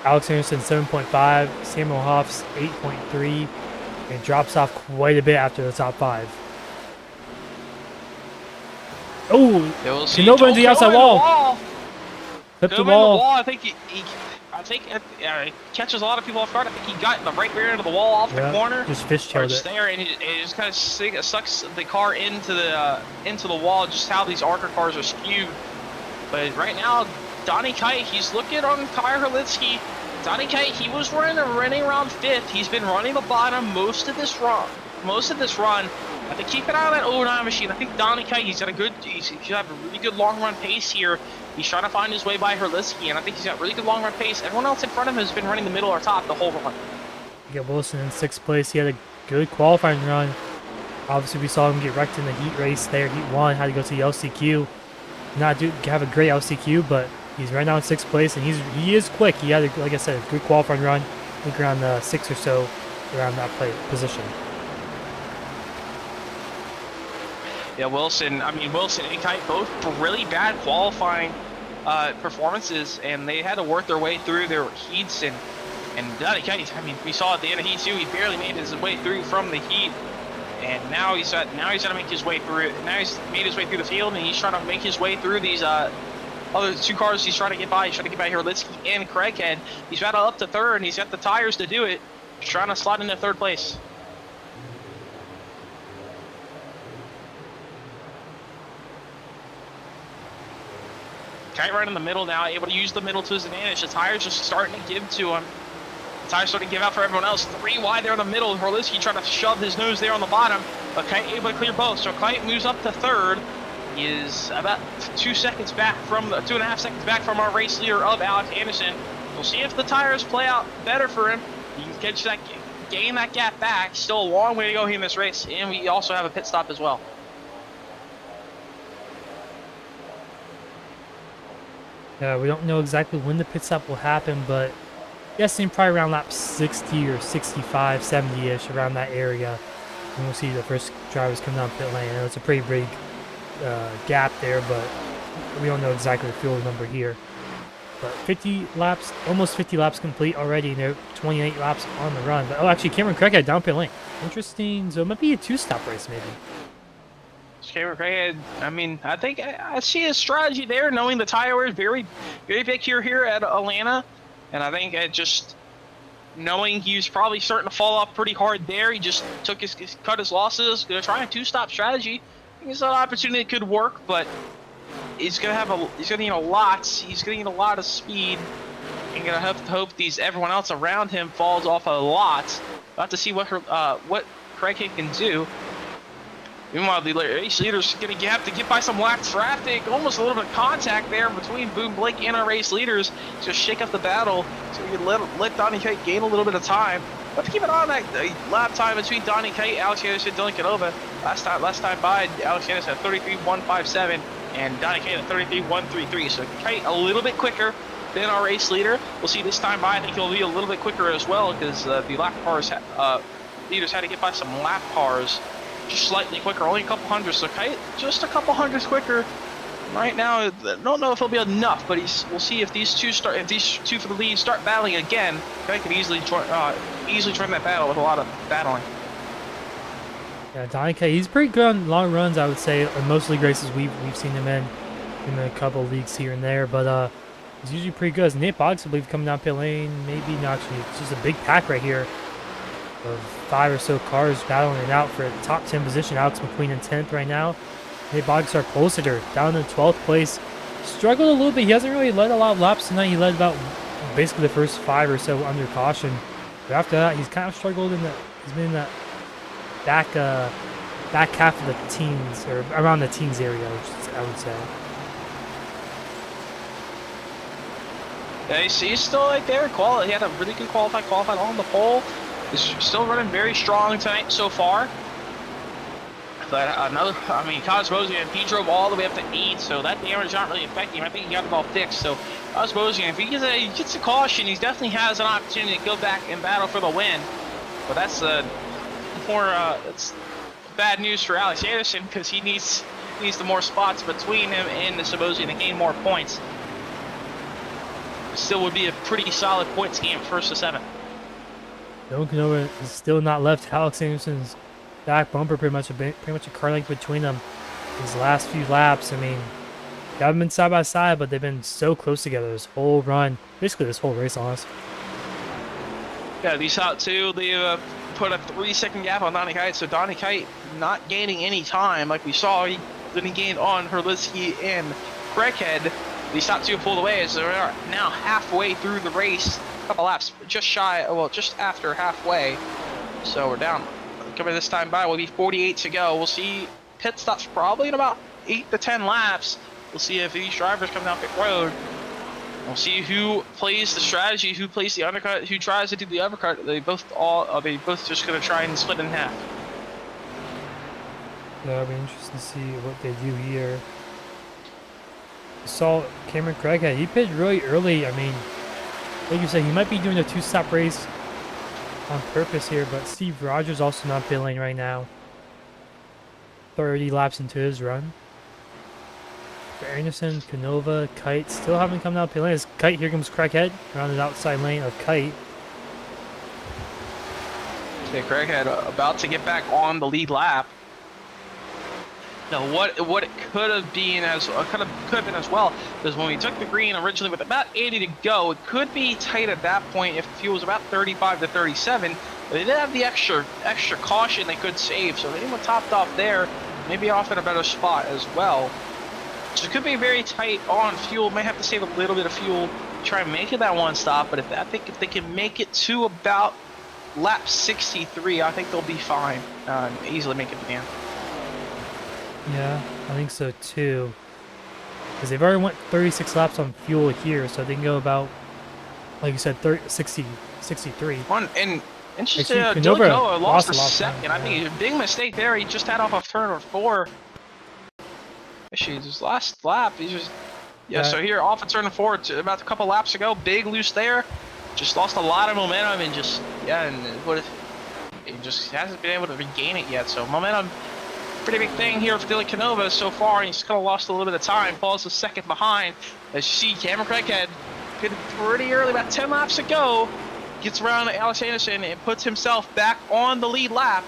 [SPEAKER 2] Alex Anderson 7.5, Samuel Hoff's 8.3, and drops off quite a bit after the top 5. Oh, Canova into the outside wall. Flipped the wall.
[SPEAKER 1] I think he catches a lot of people off guard. I think he got the right rear end of the wall off the corner.
[SPEAKER 2] Just fishtailed it.
[SPEAKER 1] There, and it just kind of sucks the car into the wall. Just how these ARCA cars are skewed. But right now, Donnie Kite, he's looking on Kyle Herlitsky. Donnie Kite, he was running around 5th. He's been running the bottom most of this run. I think keep an eye on that 09 machine. I think Donnie Kite, he's got a really good long run pace here. He's trying to find his way by Herlitsky, and I think he's got really good long run pace. Everyone else in front of him has been running the middle or top the whole run.
[SPEAKER 2] Yeah, Wilson in 6th place. He had a good qualifying run. Obviously, we saw him get wrecked in the heat race there. Heat 1, had to go to the LCQ. Have a great LCQ, but he's right now in 6th place, and he is quick. He had, like I said, a good qualifying run. I think around 6th or so, around that position.
[SPEAKER 1] Yeah, Wilson and Kite both really bad qualifying performances, and they had to work their way through their heats. And Donnie Kite, I mean, we saw at the end of heat 2, he barely made his way through from the heat, and now he's got to make his way through. Now he's made his way through the field, and he's trying to make his way through these other 2 cars. He's trying to get by. He's trying to get by Herlitsky and Craighead. He's battled up to 3rd, and he's got the tires to do it. He's trying to slot into 3rd place. Kite right in the middle now, able to use the middle to his advantage. The tires just starting to give to him. The tires starting to give out for everyone else. 3 wide there in the middle. Herlitsky trying to shove his nose there on the bottom, but Kite able to clear both. So Kite moves up to 3rd. He is about 2.5 seconds back from our race leader of Alex Anderson. We'll see if the tires play out better for him. He can gain that gap back. Still a long way to go here in this race, and we also have a pit stop as well.
[SPEAKER 2] We don't know exactly when the pit stop will happen, but guessing probably around lap 60 or 65, 70-ish, around that area. And we'll see the first drivers come down pit lane. I know it's a pretty big gap there, but we don't know exactly the fuel number here. But 50 laps, almost 50 laps complete already. They're 28 laps on the run. But oh, actually, Cameron Craighead down pit lane. Interesting. So it might be a two-stop race, maybe.
[SPEAKER 1] Cameron Craighead, I mean, I think I see his strategy there, knowing the tire is very, very big here at Atlanta. And I think just knowing he was probably starting to fall off pretty hard there, he just took cut his losses. Gonna try a two-stop strategy. I think it's an opportunity that could work, but he's gonna need a lot. He's gonna need a lot of speed. And gonna have to hope everyone else around him falls off a lot. We'll have to see what Craighead can do. Meanwhile, the race leader's going to have to get by some lap traffic. Almost a little bit of contact there between Boom Blake and our race leaders to shake up the battle. So we can let Donnie Kite gain a little bit of time. But keep an eye on that lap time between Donnie Kite, Alex Anderson, and Dylan Canova. Last time by, Alex Anderson at 33.157 and Donnie Kite at 33.133. So Kite a little bit quicker than our race leader. We'll see this time by. I think he'll be a little bit quicker as well because the lap cars leaders had to get by some lap cars. Just slightly quicker, only a couple hundreds. So Kite just a couple hundreds quicker. Right now, don't know if it'll be enough, but we'll see if these two for the lead start battling again. Kite can easily join that battle with a lot of battling.
[SPEAKER 2] Yeah, Donnie Kite, he's pretty good on long runs, I would say. In most league races we've seen him in a couple of leagues here and there, but he's usually pretty good. As Nate Boggs, I believe, coming down pit lane, maybe not actually. It's just a big pack right here of 5 or so cars battling it out for a top 10 position. Alex McQueen in 10th right now. Nate Boggs, our pole sitter, down in 12th place. Struggled a little bit. He hasn't really led a lot of laps tonight. He led about basically the first 5 or so under caution. But after that, he's kind of struggled he's been in that back half of the teens, or around the teens area, I would say.
[SPEAKER 1] Yeah, he's still right there. He had a really good qualified on the pole. He's still running very strong tonight so far. But Cosmosian, he drove all the way up to 8, so that damage not really affecting him. I think he got it all fixed. So Cosmosian, if he gets a caution, he definitely has an opportunity to go back and battle for the win. But that's it's bad news for Alex Anderson because he needs the more spots between him and the Cosmosian to gain more points. Still would be a pretty solid points game, 1st to 7th.
[SPEAKER 2] Dylan Canova is still not left Alex Anderson's back bumper, pretty much a car length between them these last few laps. I mean, they haven't been side by side, but they've been so close together this whole run, basically this whole race, honestly.
[SPEAKER 1] Yeah, these out too. They put a 3-second gap on Donnie Kite, so Donnie Kite not gaining any time like we saw. He didn't gain on Herlitzky and Craighead. These top 2 pulled away as they're now halfway through the race. Couple laps, just after halfway. So we're down. Coming this time by, will be 48 to go. We'll see pit stops probably in about 8 to 10 laps. We'll see if these drivers come down pit road. We'll see who plays the strategy, who plays the undercut, who tries to do the uppercut. They both just gonna try and split in half.
[SPEAKER 2] Yeah, it'll be interesting to see what they do here. I saw Cameron Craighead. He pitted really early. I mean, like you said, he might be doing a two-stop race on purpose here, but Steve Rogers also not pit lane right now. 30 laps into his run. For Anderson, Canova, Kite still haven't come down pit lane. It's Kite, here comes Craighead around the outside lane of Kite.
[SPEAKER 1] Okay, Craighead about to get back on the lead lap. Now, what it could have been as well is when we took the green originally with about 80 to go, it could be tight at that point if the fuel was about 35 to 37. But they did have the extra caution they could save, so if anyone topped off there, maybe off in a better spot as well. So it could be very tight on fuel. May have to save a little bit of fuel to try and make it that one stop. But I think if they can make it to about lap 63, I think they'll be fine. Easily make it to the end.
[SPEAKER 2] Yeah, I think so too. Because they've already went 36 laps on fuel here, so they can go about, like you said, 63.
[SPEAKER 1] And interesting, Dylan
[SPEAKER 2] Canova
[SPEAKER 1] Canova lost a second.
[SPEAKER 2] Time,
[SPEAKER 1] I think a big mistake there. He just had off turn 4. Actually, his last lap, he just... Yeah, so here off of turn 4, about a couple laps ago, big loose there. just lost a lot of momentum and just, yeah, and what if it just hasn't been able to regain it yet. So momentum, pretty big thing here for Dylan Canova so far, and he's kind of lost a little bit of time. Falls a second behind. As you see, Cameron Craighead getting pretty early, about 10 laps to go. Gets around Alex Anderson and puts himself back on the lead lap.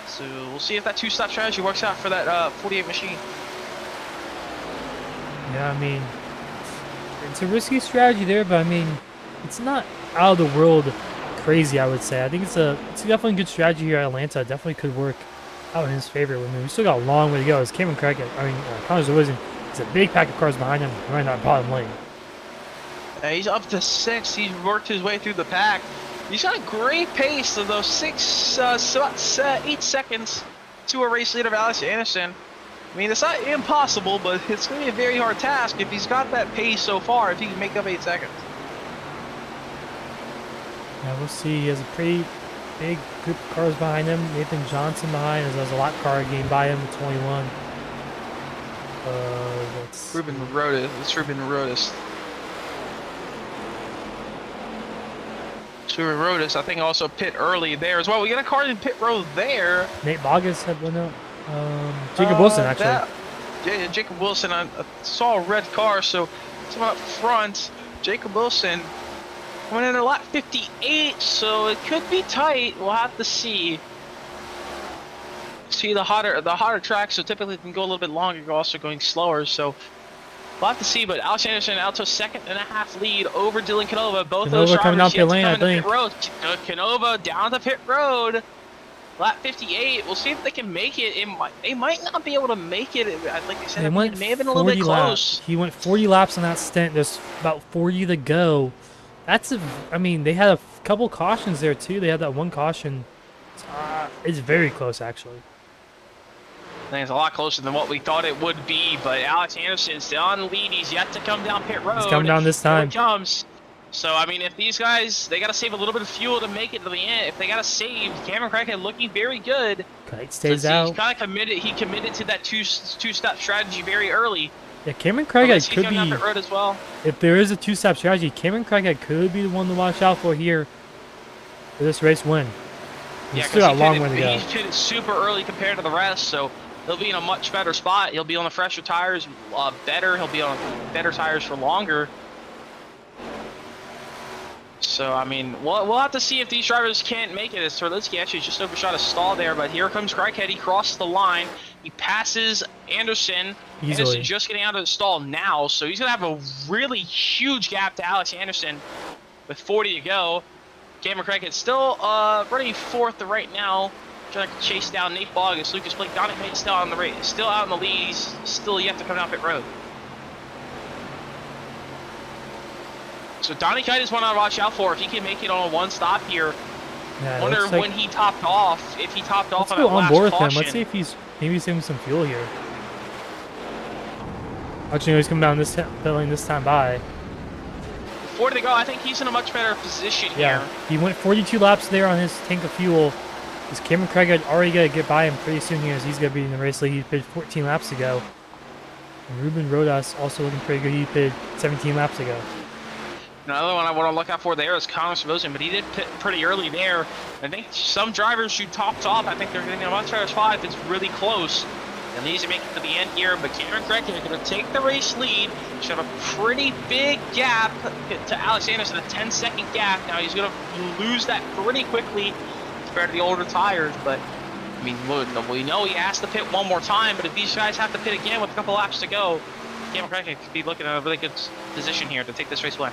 [SPEAKER 1] So we'll see if that two-stop strategy works out for that 48 machine.
[SPEAKER 2] Yeah, I mean, it's a risky strategy there, but I mean, it's not out of the world crazy, I would say. I think it's definitely a good strategy here at Atlanta. It definitely could work out in his favor. I mean, we still got a long way to go. As Cameron Craighead, Connors Wilson, it's a big pack of cars behind him right now, bottom lane.
[SPEAKER 1] He's up to 6. He's worked his way through the pack. He's got a great pace of those 8 seconds to a race lead of Alex Anderson. I mean, it's not impossible, but it's going to be a very hard task if he's got that pace so far, if he can make up 8 seconds.
[SPEAKER 2] Yeah, we'll see. He has a pretty big group of cars behind him. Nathan Johnson behind, as there's a lot car game by him with 21. That's
[SPEAKER 1] Ruben Rodas. It's Ruben Rodas. Ruben Rodas, I think, also pit early there as well. We got a car in pit row there.
[SPEAKER 2] Nate Bogus had one up. Jacob Wilson, actually.
[SPEAKER 1] Jacob Wilson, I saw a red car, so someone up front. Jacob Wilson coming in at lap 58, so it could be tight. We'll have to see. See the hotter tracks, so typically it can go a little bit longer. You're also going slower, so we'll have to see. But Alex Anderson out to a 2.5 lead over Dylan Canova. Both of those drivers
[SPEAKER 2] coming down pit lane, I
[SPEAKER 1] pit
[SPEAKER 2] think.
[SPEAKER 1] road. Canova down the pit road. Lap 58. We'll see if they can make it. They might not be able to make it. Like I said, it may have been a little bit close.
[SPEAKER 2] He went 40 laps on that stint. There's about 40 to go. I mean, they had a couple cautions there too. They had that one caution. It's very close, actually.
[SPEAKER 1] I think it's a lot closer than what we thought it would be, but Alex Anderson's still on the lead. He's yet to come down pit road.
[SPEAKER 2] He's coming down this time.
[SPEAKER 1] Here he comes. So, I mean, if these guys, they got to save a little bit of fuel to make it to the end. If they got to save, Cameron Craighead looking very good.
[SPEAKER 2] Kite stays
[SPEAKER 1] so
[SPEAKER 2] out.
[SPEAKER 1] He's kind of committed. He committed to that two-step strategy very early.
[SPEAKER 2] Yeah, Cameron Craighead could be.
[SPEAKER 1] Down pit road as well.
[SPEAKER 2] If there is a two-step strategy, Cameron Craighead could be the one to watch out for here for this race win. He's still got a long way to go.
[SPEAKER 1] He's pitted super early compared to the rest, so he'll be in a much better spot. He'll be on the fresher tires better. He'll be on better tires for longer. So, I mean, we'll have to see if these drivers can't make it. As Terlitsky actually just overshot a stall there, but here comes Craighead. He crossed the line. He passes Anderson.
[SPEAKER 2] Easily.
[SPEAKER 1] Anderson just getting out of the stall now, so he's going to have a really huge gap to Alex Anderson with 40 to go. Cameron Craighead still running fourth right now, trying to chase down Nate Bogus. Lucas Blake, Donnie Kite still on the race, still out in the lead. He's still yet to come down pit road. So Donnie Kite is one I'd watch out for if he can make it on a one stop here.
[SPEAKER 2] Yeah,
[SPEAKER 1] Wonder
[SPEAKER 2] like,
[SPEAKER 1] when he topped off, if he topped off on that
[SPEAKER 2] on
[SPEAKER 1] last
[SPEAKER 2] board with
[SPEAKER 1] caution.
[SPEAKER 2] him. Let's see if he's maybe saving some fuel here. Actually, he's coming down this lane this time by.
[SPEAKER 1] 40 to go. I think he's in a much better position
[SPEAKER 2] Yeah,
[SPEAKER 1] here.
[SPEAKER 2] he went 42 laps there on his tank of fuel. Is Cameron Craighead already going to get by him pretty soon here as he's going to be in the race lead. He pitted 14 laps ago. And Ruben Rodas also looking pretty good. He pitted 17 laps ago.
[SPEAKER 1] Another one I want to look out for there is Connor Savosin, but he did pit pretty early there. I think some drivers who topped off, I think they're getting a much better spot if it's really close. And needs to make it to the end here, but Cameron Craighead is going to take the race lead. Should have a pretty big gap to Alex Anderson, a 10-second gap. Now he's going to lose that pretty quickly compared to the older tires, but I mean, we know he has to pit one more time, but if these guys have to pit again with a couple laps to go, Cameron Craighead could be looking at a really good position here to take this race win.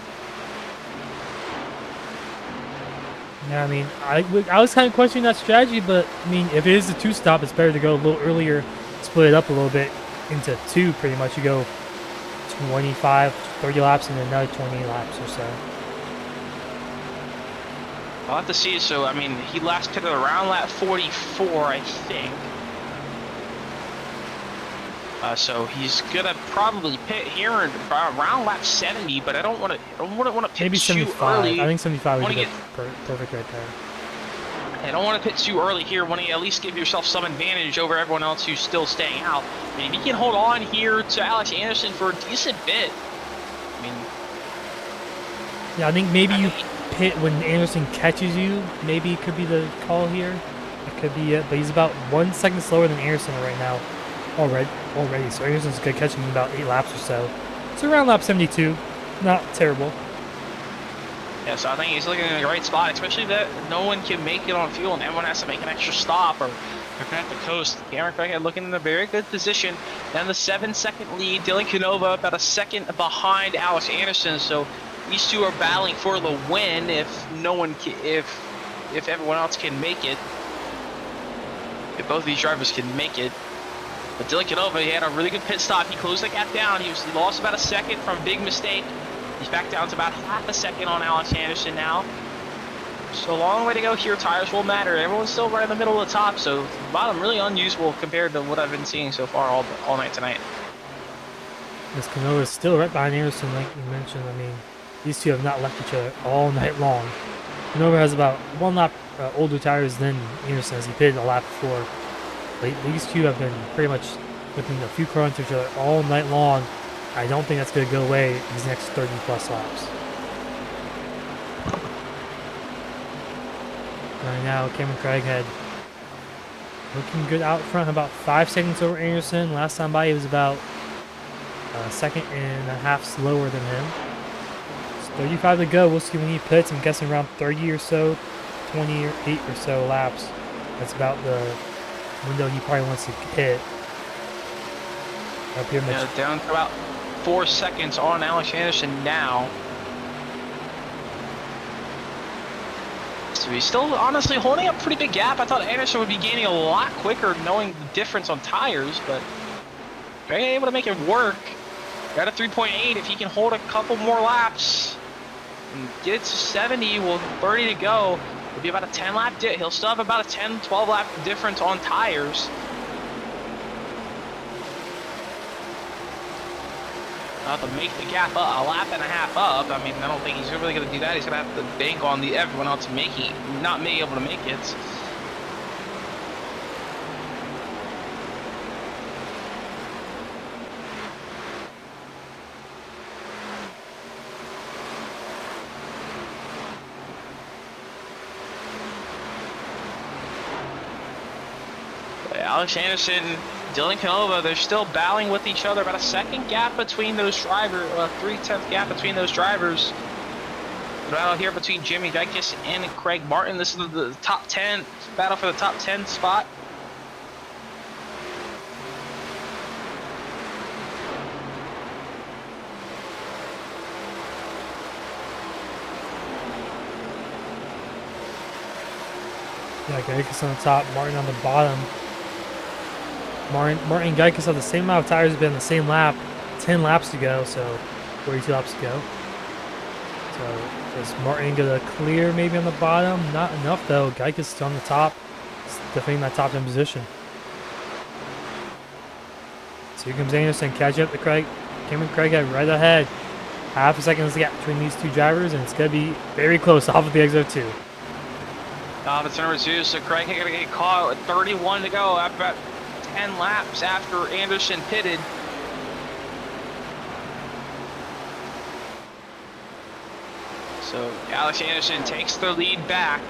[SPEAKER 2] Yeah, I mean, I was kind of questioning that strategy, but I mean, if it is a two-stop, it's better to go a little earlier, split it up a little bit into two, pretty much. You go 25, 30 laps, and then another 20 laps or so.
[SPEAKER 1] I'll have to see. So, I mean, he last pitted around lap 44, I think. So he's gonna probably pit here around lap 70, but I don't want to pit
[SPEAKER 2] maybe
[SPEAKER 1] too
[SPEAKER 2] 75.
[SPEAKER 1] early.
[SPEAKER 2] I think 75 would be
[SPEAKER 1] get
[SPEAKER 2] perfect right there.
[SPEAKER 1] I don't want to pit too early here. Want to at least give yourself some advantage over everyone else who's still staying out. I mean, if you can hold on here to Alex Anderson for a decent bit, I mean,
[SPEAKER 2] Yeah, I think maybe you pit when Anderson catches you. Maybe it could be the call here. It could be it, but he's about 1 second slower than Anderson right now. Already. So Anderson's good catching him about 8 laps or so. So around lap 72, not terrible.
[SPEAKER 1] Yeah, so I think he's looking in the right spot, especially that no one can make it on fuel and everyone has to make an extra stop or they're going to have to coast. Cameron Craighead looking in a very good position. Then the 7-second lead, Dylan Canova about a second behind Alex Anderson. So these two are battling for the win if no one can, if everyone else can make it. If both of these drivers can make it. But Dylan Canova, he had a really good pit stop. He closed the gap down. He lost about a second from big mistake. He's back down to about half a second on Alex Anderson now. So a long way to go here. Tires will matter. Everyone's still right in the middle of the top, so bottom really unusable compared to what I've been seeing so far all night tonight.
[SPEAKER 2] This Canova is still right behind Anderson, like you mentioned. I mean, these two have not left each other all night long. Canova has about 1 lap older tires than Anderson as he pitted a lap before. These two have been pretty much within a few car to each other all night long. I don't think that's going to go away these next 30 plus laps. Right now, Cameron Craighead looking good out front, about 5 seconds over Anderson. Last time by, he was about a second and a half slower than him. It's 35 to go. We'll see when he pits. I'm guessing around 30 or so, 28 or so laps. That's about the window he probably wants to hit. Up here,
[SPEAKER 1] yeah, down to about 4 seconds on Alex Anderson now. So he's still honestly holding a pretty big gap. I thought Anderson would be gaining a lot quicker knowing the difference on tires, but they're able to make it work. Got a 3.8. If he can hold a couple more laps and get it to 70 with 30 to go, it'll be about a 10 lap he'll still have about a 10-12 lap difference on tires. To make the gap up, a lap and a half up. I mean, I don't think he's really going to do that. He's going to have to bank on everyone else not being able to make it. But Alex Anderson, Dylan Canova, they're still battling with each other. About a second gap between those drivers, a 3/10 gap between those drivers. The battle here between Jimmy Dykes and Craig Martin. This is the top 10 battle for the top 10 spot.
[SPEAKER 2] Yeah, Geikis on the top, Martin on the bottom. Martin and Geikis have the same amount of tires, have been the same lap, 10 laps to go, so 42 laps to go. So is Martin gonna clear maybe on the bottom? Not enough though. Geikis is on the top, defending that top 10 position. So here comes Anderson, catch up to Craig. Cameron Craighead right ahead. Half a second is the gap between these two drivers, and it's gonna be very close off of the exit 2.
[SPEAKER 1] It's number 2, so Craig gonna get caught with 31 to go after about 10 laps after Anderson pitted. So Alex Anderson takes the lead back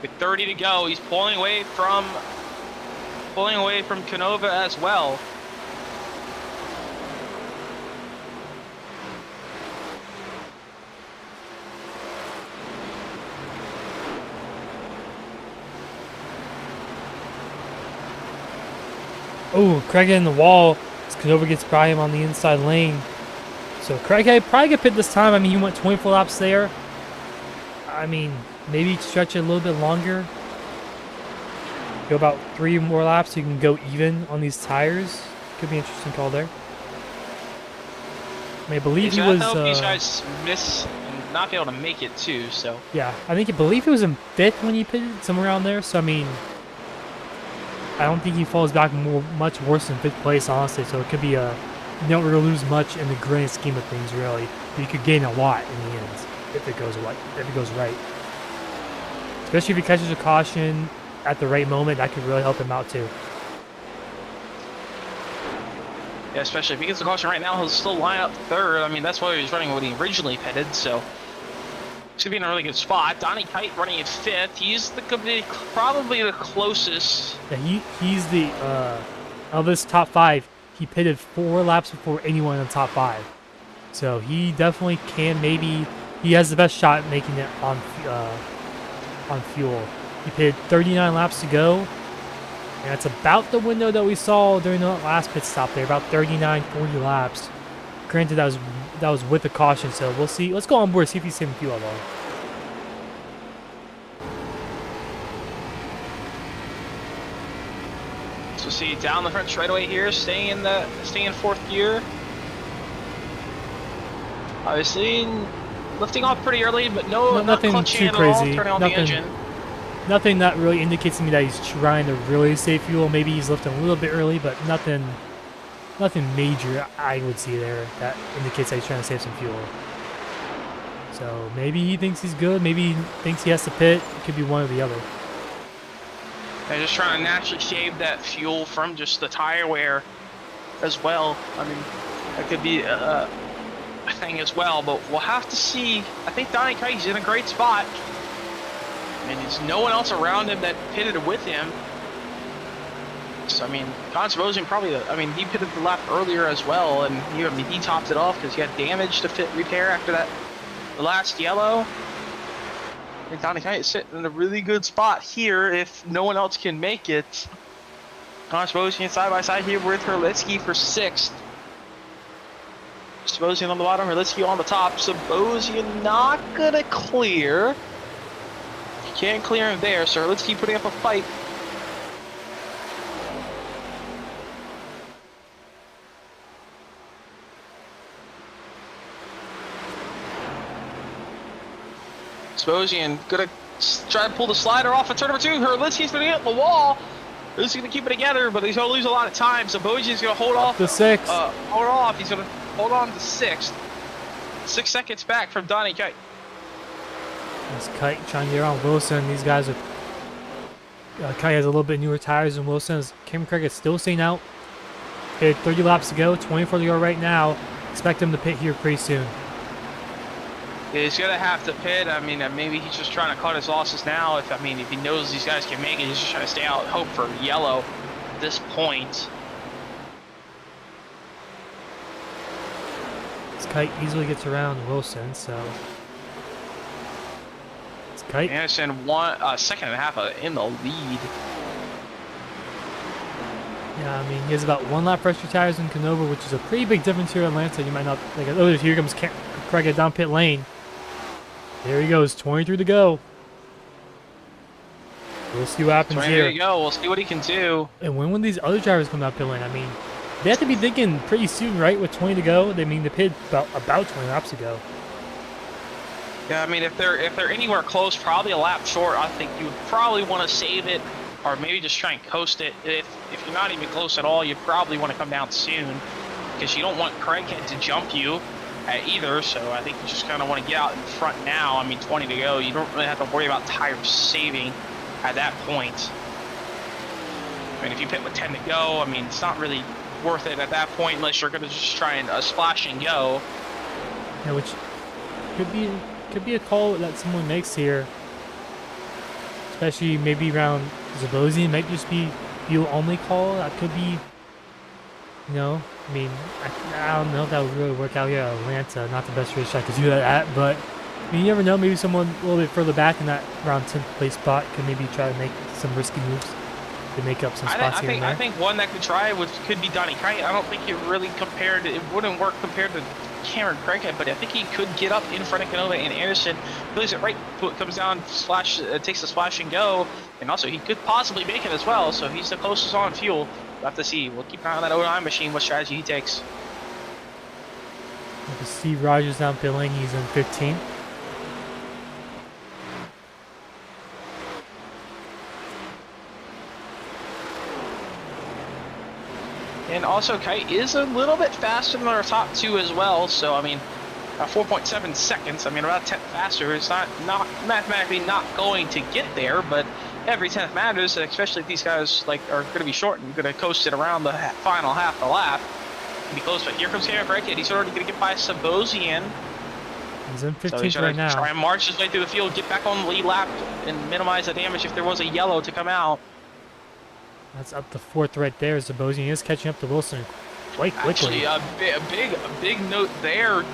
[SPEAKER 1] with 30 to go. He's pulling away from Canova as well.
[SPEAKER 2] Oh, Craighead in the wall. Canova gets by him on the inside lane. So Craighead probably get pit this time. I mean, he went 24 laps there. I mean, maybe stretch it a little bit longer. Go about 3 more laps so you can go even on these tires. Could be an interesting call there. I mean, I believe he was...
[SPEAKER 1] these guys miss and not be able to make it too, so...
[SPEAKER 2] Yeah, I believe he was in 5th when he pitted, somewhere around there. So, I mean... I don't think he falls back much worse than 5th place, honestly. So it could be a, you don't really lose much in the grand scheme of things, really. But you could gain a lot in the end if it goes right. Especially if he catches a caution at the right moment, that could really help him out too.
[SPEAKER 1] Yeah, especially if he gets a caution right now, he'll still line up 3rd. I mean, that's why he was running when he originally pitted. So Should be in a really good spot. Donnie Kite running in 5th. He's probably the closest.
[SPEAKER 2] Yeah, he's the of this top 5. He pitted 4 laps before anyone in the top 5. So he definitely can. Maybe he has the best shot at making it on fuel. He pitted 39 laps to go, and that's about the window that we saw during the last pit stop there. About 39, 40 laps. Granted, that was with the caution, so we'll see. Let's go on board, see if he's saving fuel at all.
[SPEAKER 1] So see down the front straightaway here, staying in 4th gear. Obviously, lifting off pretty early, but nothing
[SPEAKER 2] too crazy.
[SPEAKER 1] Turning on the engine.
[SPEAKER 2] Nothing that really indicates to me that he's trying to really save fuel. Maybe he's lifting a little bit early, but nothing major I would see there that indicates that he's trying to save some fuel. So maybe he thinks he's good. Maybe he thinks he has to pit. It could be one or the other.
[SPEAKER 1] They're just trying to naturally save that fuel from just the tire wear as well. I mean, that could be a thing as well, but we'll have to see. I think Donnie Kite's in a great spot. I mean, there's no one else around him that pitted with him. So, I mean, Consvosian probably, he pitted the lap earlier as well, and he topped it off because he had damage to repair after the last yellow. I think Donnie Kite is sitting in a really good spot here if no one else can make it. Consvosian side by side here with Herlitsky for 6th. Sabosian on the bottom, Herlitsky on the top. Sabosian not gonna clear. Can't clear him there, so Herlitsky putting up a fight. Sabosian gonna try to pull the slider off of turn number 2. Herlitsky's gonna hit the wall. He's gonna keep it together, but he's gonna lose a lot of time. Sabosian's gonna hold off.
[SPEAKER 2] The 6th.
[SPEAKER 1] Hold off. He's gonna hold on to 6th. 6 seconds back from Donnie Kite.
[SPEAKER 2] This Kite trying to get around Wilson. These guys are. Kite has a little bit newer tires than Wilson. Cameron Craig is still staying out. Hit 30 laps to go. 24 to go right now. Expect him to pit here pretty soon.
[SPEAKER 1] He's gonna have to pit. I mean, maybe he's just trying to cut his losses now. If he knows these guys can make it, he's just trying to stay out, hope for yellow at this point.
[SPEAKER 2] This Kite easily gets around Wilson, so. This Kite.
[SPEAKER 1] Anderson second and a half in the lead.
[SPEAKER 2] Yeah, I mean, he has about 1 lap fresher tires in Canova, which is a pretty big difference here in Atlanta. You might not think, oh, here comes Craig down pit lane. There he goes, 23 to go. We'll see what happens here.
[SPEAKER 1] There you go. We'll see what he can do.
[SPEAKER 2] And when these other drivers come down pit lane, I mean, they have to be thinking pretty soon, right? With 20 to go, they pit about 20 laps ago.
[SPEAKER 1] Yeah, I mean, if they're anywhere close, probably a lap short, I think you would probably want to save it, or maybe just try and coast it. If you're not even close at all, you probably want to come down soon, because you don't want Craighead to jump you either. So I think you just kind of want to get out in front now. I mean, 20 to go, you don't really have to worry about tire saving at that point. I mean, if you pit with 10 to go, I mean, it's not really worth it at that point unless you're going to just try and splash and go.
[SPEAKER 2] Yeah, which could be a call that someone makes here, especially maybe around Zabozzi. It might just be fuel only call. That could be, I mean, I don't know if that would really work out here at Atlanta. Not the best racetrack to do that at, but I mean, you never know. Maybe someone a little bit further back in that around 10th place spot could maybe try to make some risky moves to make up some spots here and there.
[SPEAKER 1] I think one that could try could be Donnie Kite. I don't think it really it wouldn't work compared to Cameron Craighead, but I think he could get up in front of Canova and Anderson. Plays it right, comes down, takes the splash and go, and also he could possibly make it as well. So he's the closest on fuel. We'll have to see. We'll keep an eye on that 09 machine, what strategy he takes.
[SPEAKER 2] Steve Rogers down pit lane. He's in 15th.
[SPEAKER 1] And also, Kite is a little bit faster than our top 2 as well. So, I mean, 4.7 seconds. I mean, about 10th faster. It's not mathematically not going to get there, but every 10th matters, especially if these guys are going to be short and going to coast it around the final half of the lap. Be close, but here comes Cameron Craighead. He's already going to get by Sabosian.
[SPEAKER 2] He's in
[SPEAKER 1] So he's
[SPEAKER 2] 15th
[SPEAKER 1] gonna
[SPEAKER 2] right now.
[SPEAKER 1] try and march his way through the field, get back on the lead lap, and minimize the damage if there was a yellow to come out.
[SPEAKER 2] That's up to 4th right there. Zabosian is catching up to Wilson quite quickly.
[SPEAKER 1] Actually, a big note there.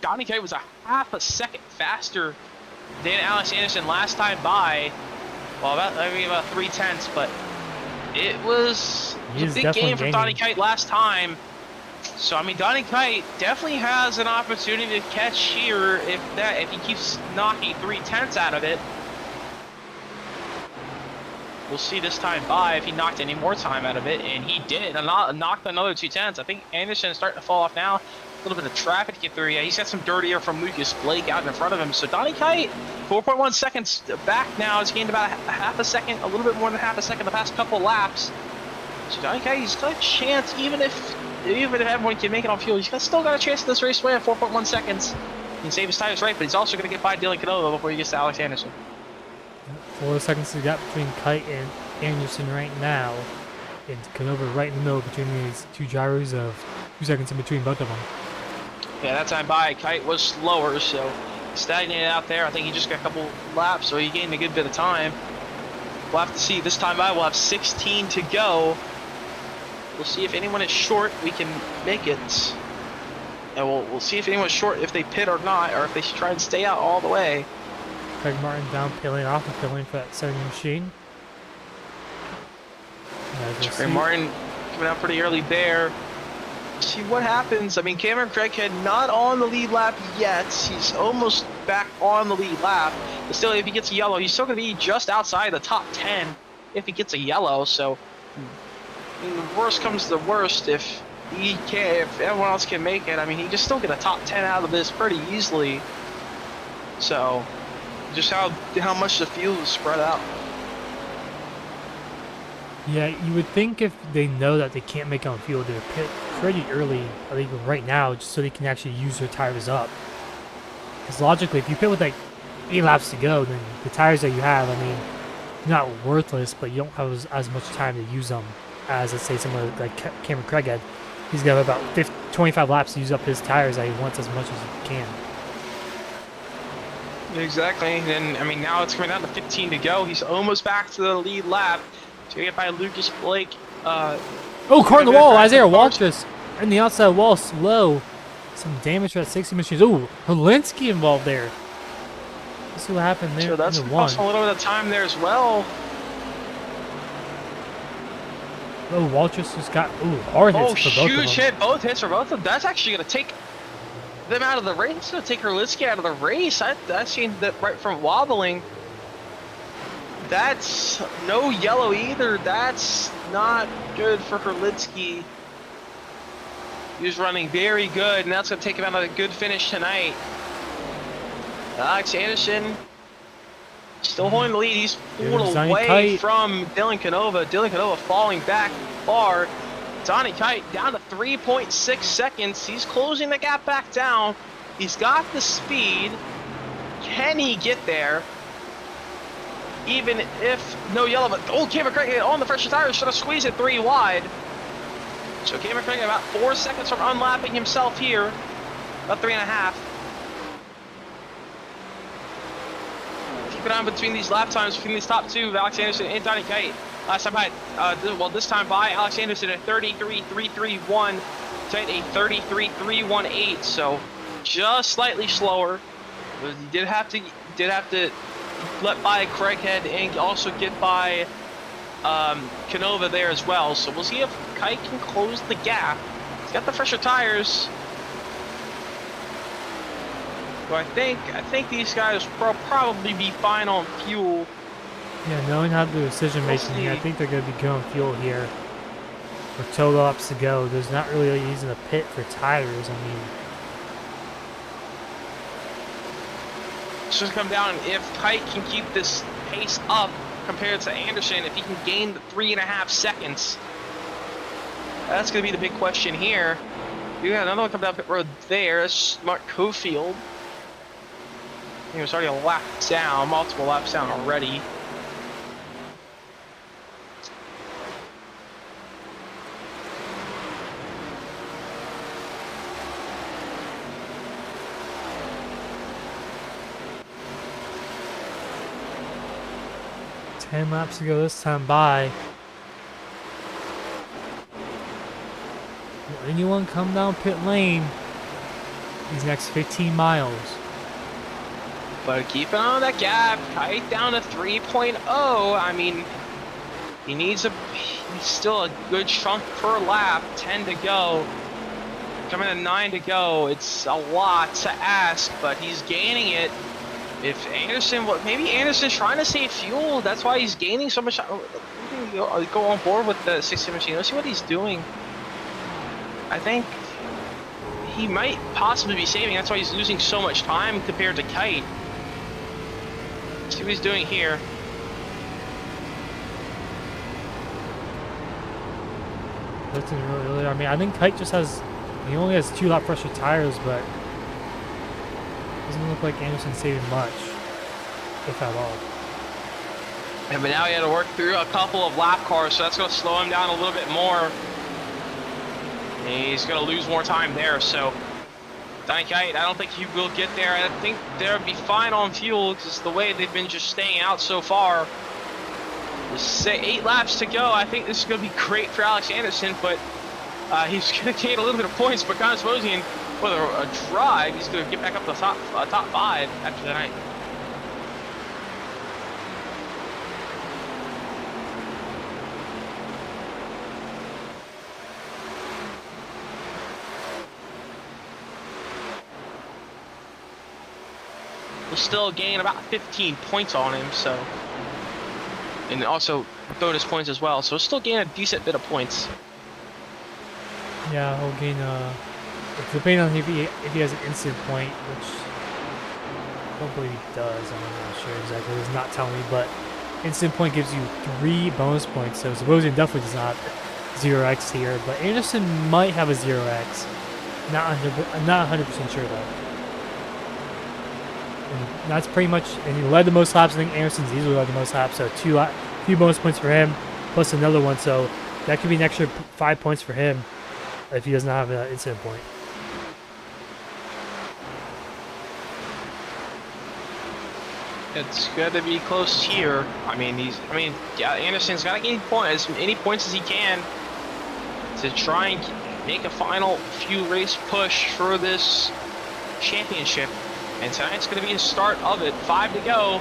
[SPEAKER 1] Donnie Kite was a half a second faster than Alex Anderson last time by. Well, about 3/10, but it was a big game for Donnie Kite last time. So I mean, Donnie Kite definitely has an opportunity to catch here if he keeps knocking 3/10 out of it. We'll see this time by if he knocked any more time out of it, and he did. Knocked another 2/10. I think Anderson is starting to fall off now. A little bit of traffic to get through. Yeah, he's got some dirty air from Lucas Blake out in front of him. So Donnie Kite, 4.1 seconds back now. He's gained about half a second, a little bit more than half a second the past couple laps. So Donnie Kite, he's got a chance, even if everyone can make it on fuel, he's still got a chance in this race to win. 4.1 seconds. He can save his tires right, but he's also going to get by Dylan Canova before he gets to Alex Anderson.
[SPEAKER 2] 4 seconds to gap between Kite and Anderson right now. And Canova right in the middle between these two gyros of 2 seconds in between both of them.
[SPEAKER 1] Yeah, that time by, Kite was slower, so stagnated out there. I think he just got a couple laps, so he gained a good bit of time. We'll have to see. This time by, we'll have 16 to go. We'll see if anyone is short, we can make it. And we'll see if anyone's short, if they pit or not, or if they should try and stay out all the way.
[SPEAKER 2] Craig Martin down peeling off and peeling for that 70 machine.
[SPEAKER 1] Craig Martin coming out pretty early there. See what happens. I mean, Cameron Craighead not on the lead lap yet. He's almost back on the lead lap. But still, if he gets a yellow, he's still going to be just outside the top 10 if he gets a yellow. So, I mean, the worst comes to the worst. If everyone else can make it, I mean, he can still get a top 10 out of this pretty easily. So, just how much the field is spread out.
[SPEAKER 2] Yeah, you would think if they know that they can't make it on field, they're pit pretty early, or even right now, just so they can actually use their tires up. Because logically, if you pit with like 8 laps to go, then the tires that you have, I mean, not worthless, but you don't have as much time to use them as, let's say, someone like Cameron Craighead. He's got about 25 laps to use up his tires that he wants as much as he can.
[SPEAKER 1] Exactly. And I mean, now it's coming down to 15 to go. He's almost back to the lead lap. So you get by Lucas Blake.
[SPEAKER 2] Oh, car in the wall. Isaiah walked this. And the outside wall slow. Some damage to that 60 machines. Oh, Holinsky involved there. Let's see what happened there.
[SPEAKER 1] So that's costing a little bit of time there as well.
[SPEAKER 2] Oh, Waltrus just got hard hits for both of them.
[SPEAKER 1] Huge hit. Both hits for both of them. That's actually going to take them out of the race. It's going to take Holinsky out of the race. I've seen that right from wobbling. That's no yellow either. That's not good for Hurlitsky. He was running very good, and that's going to take him out of a good finish tonight. Alex Anderson still holding the lead. He's pulled away from Dylan Canova. Dylan Canova falling back far. Donnie Kite down to 3.6 seconds. He's closing the gap back down. He's got the speed. Can he get there? Even if no yellow, but Cameron Craig on the fresher tires, trying to squeeze it 3 wide. So Cameron Craig about 4 seconds from unlapping himself here, about 3.5. Keep an eye between these lap times between these top 2, Alex Anderson and Donnie Kite. Last time by, this time by Alex Anderson at 33.331, Kite a 33.318. So just slightly slower. But he did have to let by Craighead and also get by Canova there as well. So we'll see if Kite can close the gap. He's got the fresher tires. So I think these guys will probably be fine on fuel.
[SPEAKER 2] Yeah, knowing how to do decision making here, I think they're going to be going fuel here. For total laps to go, there's not really using the pit for tires. I mean,
[SPEAKER 1] it's just come down if Kite can keep this pace up compared to Anderson, if he can gain the 3.5 seconds. That's going to be the big question here. You got another one coming down pit road there. That's Mark Cofield. He was already a lap down, multiple laps down already.
[SPEAKER 2] 10 laps to go this time by. Will anyone come down pit lane these next 15 miles?
[SPEAKER 1] But keep an eye on that gap. Tight down to 3.0. I mean, he's still a good chunk per lap. 10 to go. Coming at 9 to go. It's a lot to ask, but he's gaining it. If Anderson, maybe Anderson's trying to save fuel. That's why he's gaining so much. Go on board with the 60 machine. Let's see what he's doing. I think he might possibly be saving. That's why he's losing so much time compared to Kite. See what he's doing here.
[SPEAKER 2] Lifting really early. I mean, I think Kite just has, he only has 2 lap pressure tires, but doesn't look like Anderson's saving much, if at all.
[SPEAKER 1] And but now he had to work through a couple of lap cars, so that's going to slow him down a little bit more. And he's going to lose more time there, so Donnie Kite, I don't think he will get there. I think they'll be fine on fuel because the way they've been just staying out so far. Say 8 laps to go. I think this is going to be great for Alex Anderson, but he's going to gain a little bit of points. But Connor Smosian, with a drive, he's going to get back up to the top 5 after the night. Will still gain about 15 points on him, so, and also bonus points as well, so still gain a decent bit of points.
[SPEAKER 2] Yeah, he'll gain depending on if he has an instant point, which I don't believe he does. I'm not sure exactly. He's not telling me, but instant point gives you 3 bonus points. So Sebastian definitely does not 0x here, but Anderson might have a 0x. Not 100% sure though. And that's pretty much, and he led the most laps. I think Anderson's easily led the most laps, so 2 bonus points for him, plus another one, so that could be an extra 5 points for him if he doesn't have an incident point.
[SPEAKER 1] It's going to be close here. Yeah, Anderson's got to gain as many points as he can to try and make a final few race push for this championship. And tonight's going to be the start of it. 5 to go.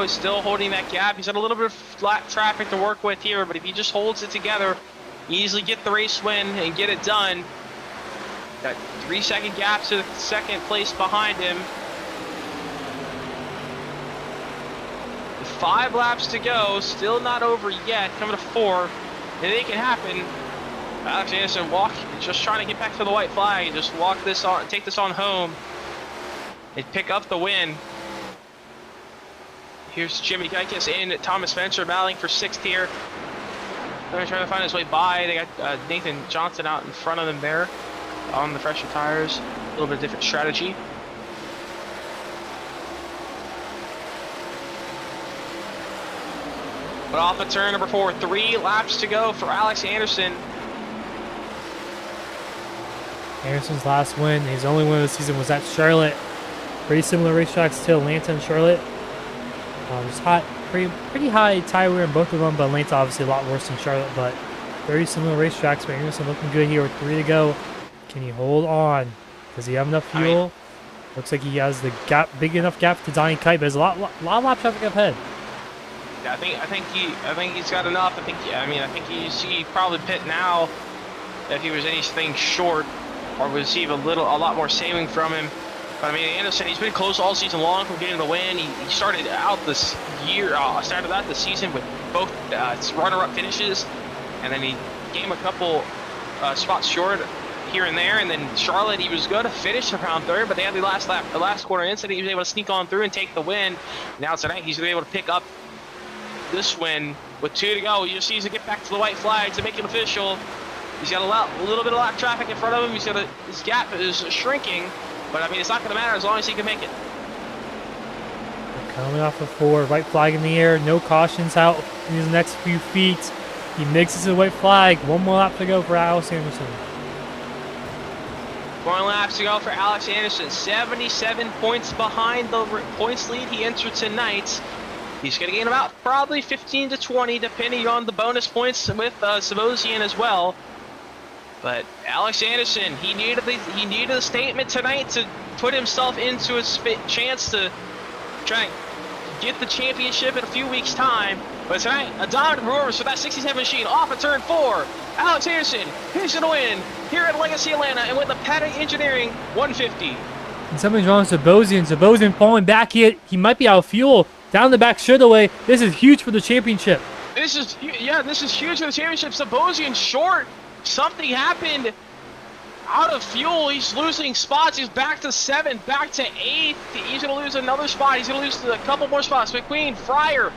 [SPEAKER 1] He's still holding that gap. He's got a little bit of flat traffic to work with here, but if he just holds it together, easily get the race win and get it done. Got 3-second gap to the second place behind him. 5 laps to go, still not over yet, coming to 4. Anything can happen. Alex Anderson just trying to get back to the white flag and just walk this on, take this on home and pick up the win. Here's Jimmy Geikus and Thomas Spencer battling for 6th here. They're trying to find his way by. They got Nathan Johnson out in front of them there on the fresher tires. A little bit different strategy. But off of turn number 4, 3 laps to go for Alex Anderson.
[SPEAKER 2] Anderson's last win, his only win of the season, was at Charlotte. Pretty similar racetracks to Atlanta and Charlotte. Just pretty high tire wear in both of them, but Atlanta obviously a lot worse than Charlotte. But very similar racetracks. But Anderson looking good here with 3 to go. Can he hold on? Does he have enough fuel? Looks like he has the big enough gap to Donnie Kite, but there's a lot of lap traffic up ahead.
[SPEAKER 1] Yeah, I think he's got enough. I think he'd probably pit now if he was anything short, or receive a lot more saving from him. But Anderson, he's been close all season long from getting the win. He started out this year, started out the season with both runner-up finishes, and then he came a couple spots short here and there. And then Charlotte, he was going to finish around 3rd, but they had the last quarter incident. He was able to sneak on through and take the win. Now tonight, he's going to be able to pick up this win with 2 to go. You just need to get back to the white flag to make it official. He's got a little bit of lap traffic in front of him. His gap is shrinking, but it's not going to matter as long as he can make it.
[SPEAKER 2] Coming off of 4, white flag in the air, no cautions out in his next few feet. He mixes the white flag. 1 more lap to go for Alex Anderson.
[SPEAKER 1] 4 laps to go for Alex Anderson. 77 points behind the points lead he entered tonight. He's going to gain about probably 15 to 20, depending on the bonus points with Sebosian as well. But Alex Anderson, he needed a statement tonight to put himself into a chance to try and get the championship in a few weeks' time. But tonight, a dominant performance for that 67 machine off of turn 4. Alex Anderson, he's going to win here at Legacy Atlanta and with the Patti Engineering 150.
[SPEAKER 2] And something's wrong with Sebosian. Sebosian falling back here. He might be out of fuel. Down the back straightaway. This is huge for the championship.
[SPEAKER 1] This is huge for the championship. Sebosian short. Something happened. Out of fuel. He's losing spots. He's back to 7th, back to 8th. He's going to lose another spot. He's going to lose a couple more spots. McQueen, Fryer,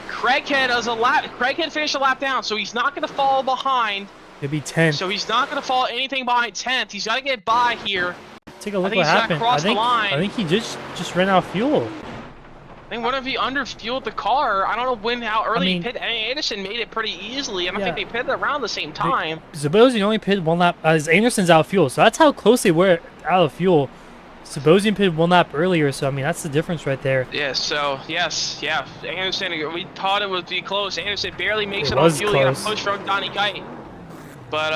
[SPEAKER 1] Craighead does a lap. Craighead finished a lap down, so he's not going to fall behind.
[SPEAKER 2] It'd be 10th.
[SPEAKER 1] So he's not going to fall anything behind 10th. He's got to get by here.
[SPEAKER 2] Take a look what happened. I think he just ran out of fuel.
[SPEAKER 1] I think one of you under-fueled the car. I don't know how early he pitted. I mean, Anderson made it pretty easily. I don't think they pitted around the same time.
[SPEAKER 2] Sebosian only pitted 1 lap as Anderson's out of fuel, so that's how close they were out of fuel. Sebosian pitted 1 lap earlier, so I mean that's the difference right there.
[SPEAKER 1] Yeah. So Anderson. We thought it would be close. Anderson barely makes it on fuel. He got a push from Donnie Kite, but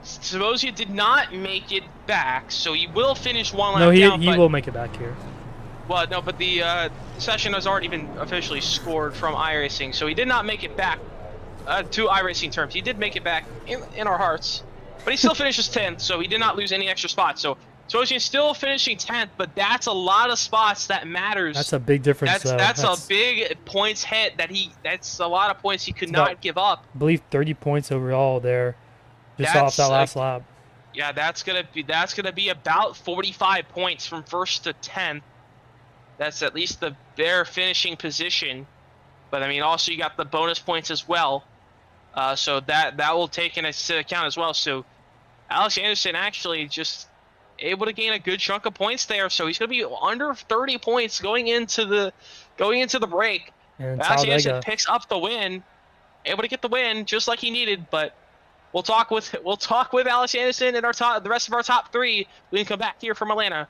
[SPEAKER 1] Sebosian did not make it back, so he will finish 1 lap down.
[SPEAKER 2] No, he will make it back here.
[SPEAKER 1] Well, no, but the session has already been officially scored from iRacing, so he did not make it back to iRacing terms. He did make it back in our hearts, but he still finishes 10th, so he did not lose any extra spots. So he's still finishing 10th, but that's a lot of spots that matters.
[SPEAKER 2] That's a big difference.
[SPEAKER 1] That's a big points hit that's a lot of points he could not give up.
[SPEAKER 2] I believe 30 points overall there, just off that last lap.
[SPEAKER 1] Yeah, that's gonna be about 45 points from 1st to 10th. That's at least their finishing position, but I mean also you got the bonus points as well, so that will take into account as well. So Alex Anderson actually just able to gain a good chunk of points there, so he's going to be under 30 points going into the break.
[SPEAKER 2] And
[SPEAKER 1] Alex Anderson picks up the win, able to get the win just like he needed. But we'll talk with Alex Anderson and the rest of our top 3. We can come back here from Atlanta.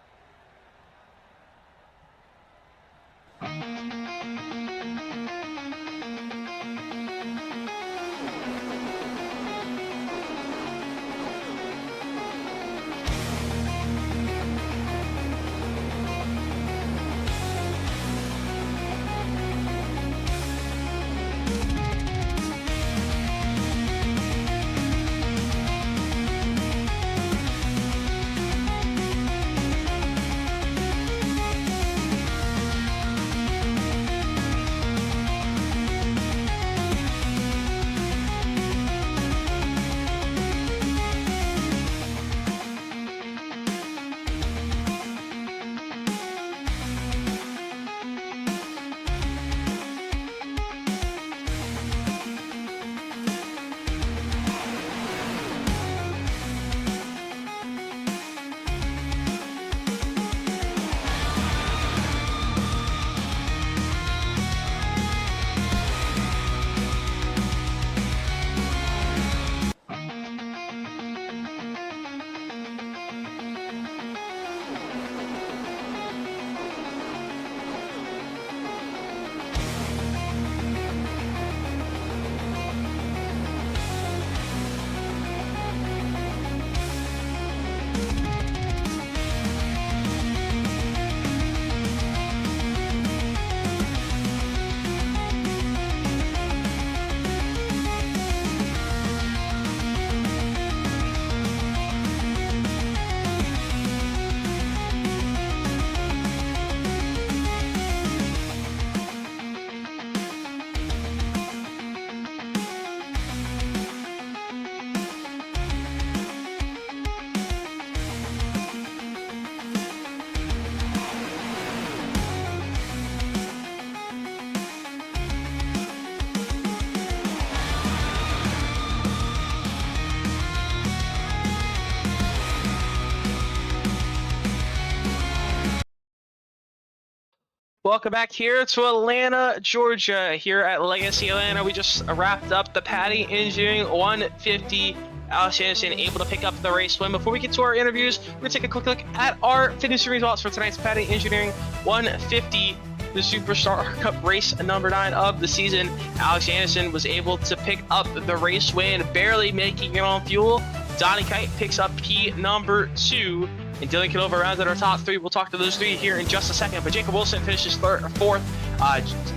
[SPEAKER 1] Welcome back here to Atlanta, Georgia, here at Legacy Atlanta. We just wrapped up the Patti Engineering 150 Alex Anderson able to pick up the race win. Before we get to our interviews, we're going to take a quick look at our finishing results for tonight's Patti Engineering 150, the SuperStar Cup race number 9 of the season. Alex Anderson was able to pick up the race win, barely making it on fuel. Donnie Kite picks up P number 2, and Dylan Canova rounds out our top 3. We'll talk to those 3 here in just a second, but Jacob Wilson finishes 4th.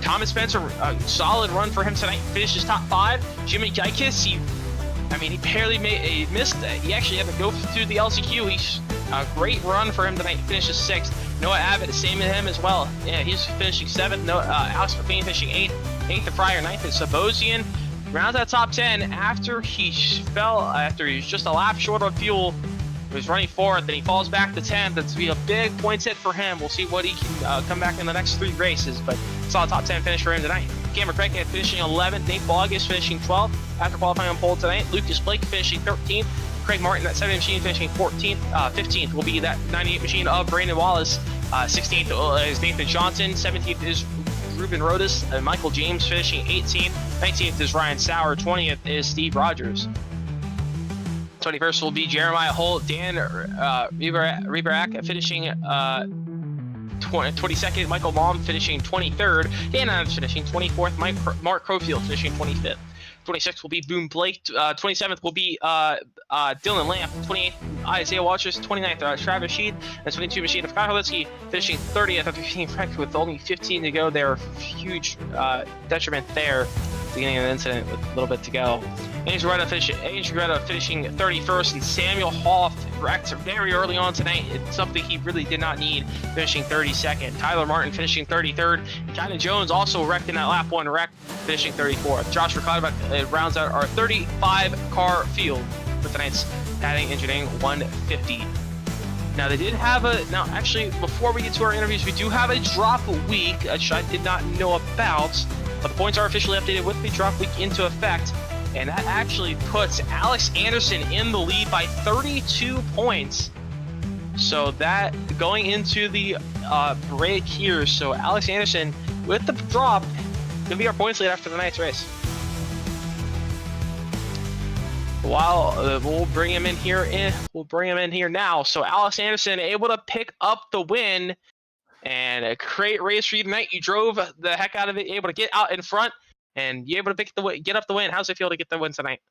[SPEAKER 1] Thomas Spencer, a solid run for him tonight, finishes top 5. Jimmy Geikis, he barely missed it. He actually had to go through the LCQ. He's a great run for him tonight, finishes 6th. Noah Abbott, same as him as well. Yeah, he's finishing 7th. Alex McQueen finishing 8th. 8th to Fryer, 9th is Sabosian. Rounds that top 10 after he was just a lap short of fuel. He was running 4th, and he falls back to 10th. That's to be a big points hit for him. We'll see what he can come back in the next 3 races, but saw a top 10 finish for him tonight. Cameron Craig finishing 11th. Nate Bogus finishing 12th after qualifying on pole tonight. Lucas Blake finishing 13th. Craig Martin, that 70 machine, finishing 14th. 15th will be that 98 machine of Brandon Wallace. 16th is Nathan Johnson. 17th is Ruben Rodas. Michael James finishing 18th. 19th is Ryan Sauer. 20th is Steve Rogers. 21st will be Jeremiah Holt. Dan Rebarak finishing 22nd. Michael Baum finishing 23rd. Dan Adams finishing 24th. Mark Crowfield finishing 25th. 26th will be Boone Blake. 27th will be Dylan Lamp. 28th, Isaiah Watchers. 29th, Travis Sheed. And 22 machine of Kyle Holitsky finishing 30th after being wrecked with only 15 to go. There, huge detriment there at the beginning of the incident with a little bit to go. Andrew Retta finishing 31st, and Samuel Hall wrecked very early on tonight. It's something he really did not need, finishing 32nd. Tyler Martin finishing 33rd. And China Jones also wrecked in that lap 1 wreck, finishing 34th. Josh Ricardo rounds out our 35-car field for tonight's Patti Engineering 150. Now they did have actually, before we get to our interviews, we do have a drop week, which I did not know about, but the points are officially updated with the drop week into effect. And that actually puts Alex Anderson in the lead by 32 points. So that going into the break here. So Alex Anderson with the drop gonna be our points lead after the night's race. While we'll bring him in here. We'll bring him in here now. So Alex Anderson able to pick up the win, and a great race for you tonight. You drove the heck out of it, able to get out in front. And you able to get up the win. How's it feel to get the win tonight?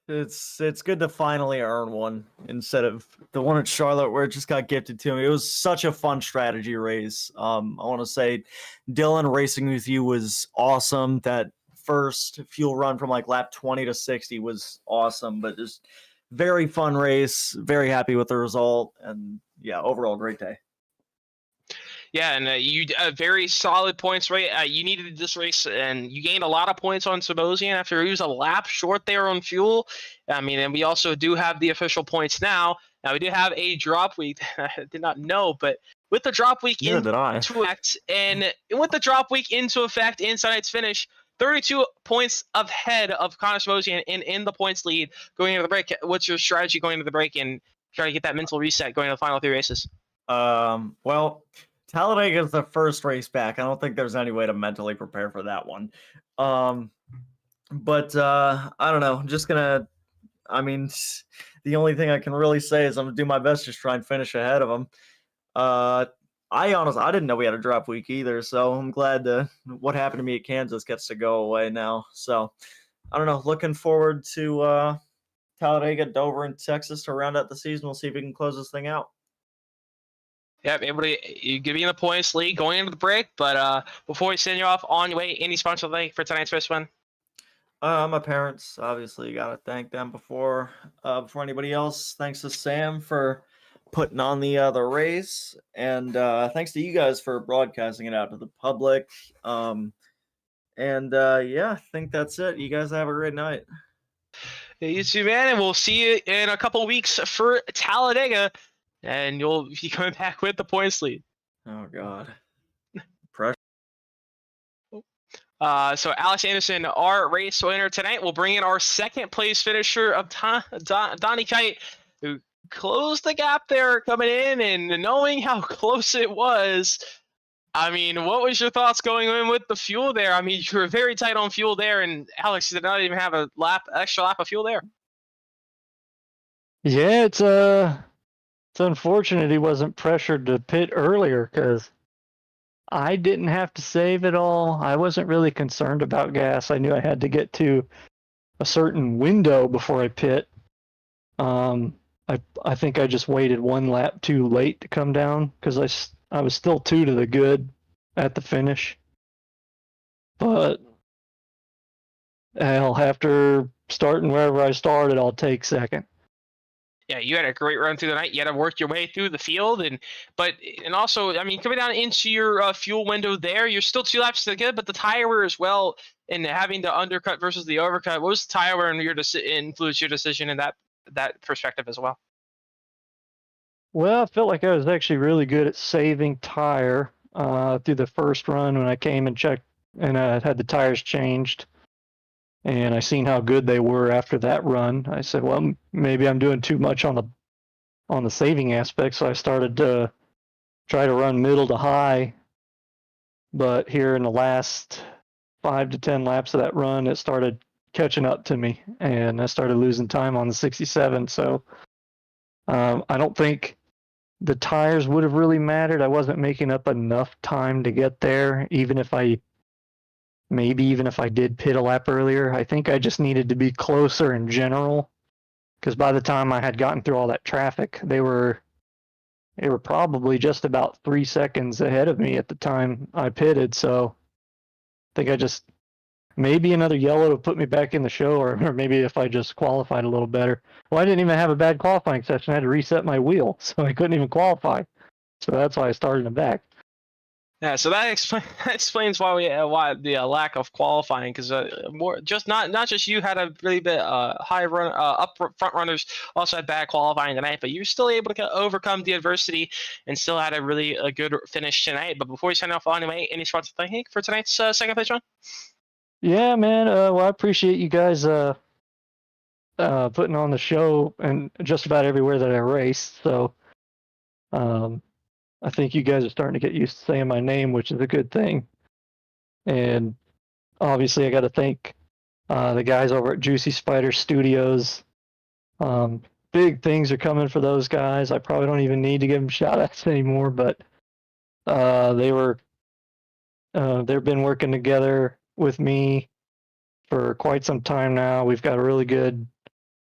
[SPEAKER 3] It's good to finally earn one instead of the one at Charlotte where it just got gifted to me. It was such a fun strategy race. I want to say Dylan, racing with you was awesome. That first fuel run from like lap 20 to 60 was awesome, but just very fun race. Very happy with the result, and yeah, overall great day.
[SPEAKER 1] Yeah, and you very solid points, right? You needed this race, and you gained a lot of points on Sabosian after he was a lap short there on fuel. I mean, and we also do have the official points now. Now, we do have a drop week. I did not know, but with the drop week into effect, and with the drop week into effect in tonight's finish, 32 points ahead of Connor Sabosian in the points lead going into the break. What's your strategy going into the break and try to get that mental reset going to the final 3 races?
[SPEAKER 3] Well, Talladega is the first race back. I don't think there's any way to mentally prepare for that one. But I don't know. I'm just gonna. I mean, the only thing I can really say is I'm gonna do my best to try and finish ahead of them. I didn't know we had a drop week either, so I'm glad what happened to me at Kansas gets to go away now. So I don't know. Looking forward to Talladega, Dover, and Texas to round out the season. We'll see if we can close this thing out.
[SPEAKER 1] Yeah, you give me the points lead going into the break, but before we send you off on your way, any sponsor thank for tonight's first win?
[SPEAKER 3] My parents, obviously, got to thank them before anybody else. Thanks to Sam for putting on the race, and thanks to you guys for broadcasting it out to the public. Yeah, I think that's it. You guys have a great night.
[SPEAKER 1] Yeah, you too, man, and we'll see you in a couple weeks for Talladega. And you'll be coming back with the points lead.
[SPEAKER 3] Oh, God. Pressure.
[SPEAKER 1] So Alex Anderson, our race winner tonight, will bring in our second place finisher of Donnie Kite, who closed the gap there coming in, and knowing how close it was. I mean, what was your thoughts going in with the fuel there? I mean, you were very tight on fuel there, and Alex did not even have a extra lap of fuel there.
[SPEAKER 4] Yeah, it's unfortunate he wasn't pressured to pit earlier because I didn't have to save it all. I wasn't really concerned about gas. I knew I had to get to a certain window before I pit. Um, I think I just waited one lap too late to come down because I was still two to the good at the finish. But hell, after starting wherever I started, I'll take second.
[SPEAKER 1] Yeah, you had a great run through the night. You had to work your way through the field, and also, I mean, coming down into your fuel window there, you're still 2 laps to the good, but the tire wear as well, and having the undercut versus the overcut. What was the tire wear and influence your decision in that perspective as well?
[SPEAKER 4] Well, I felt like I was actually really good at saving tire through the first run when I came and checked and had the tires changed. And I seen how good they were after that run. I said, well, maybe I'm doing too much on the saving aspect, so I started to try to run middle to high. But here in the last 5 to 10 laps of that run, it started catching up to me, and I started losing time on the 67. So I don't think the tires would have really mattered. I wasn't making up enough time to get there, even if I did pit a lap earlier. I think I just needed to be closer in general because by the time I had gotten through all that traffic, they were probably just about 3 seconds ahead of me at the time I pitted. So I think I just maybe another yellow to put me back in the show, or maybe if I just qualified a little better. Well, I didn't even have a bad qualifying session. I had to reset my wheel, so I couldn't even qualify. So that's why I started in the back.
[SPEAKER 1] Yeah, so that explains why the lack of qualifying, because more just not just you had a really bit high run up front runners also had bad qualifying tonight, but you were still able to overcome the adversity and still had a good finish tonight. But before we sign off, anyway, any spots to thank for tonight's second place run?
[SPEAKER 4] Yeah, man. Well, I appreciate you guys putting on the show and just about everywhere that I race. So um, I think you guys are starting to get used to saying my name, which is a good thing. And obviously, I got to thank the guys over at Juicy Spider Studios. Big things are coming for those guys. I probably don't even need to give them shout outs anymore, but they've been working together with me for quite some time now. We've got a really good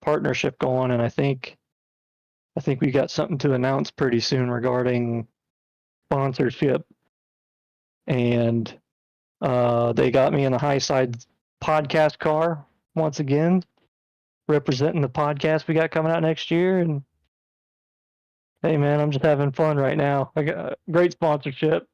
[SPEAKER 4] partnership going, and I think we got something to announce pretty soon regarding sponsorship. And they got me in the High Side podcast car once again, representing the podcast we got coming out next year. And hey, man, I'm just having fun right now. I got a great sponsorship.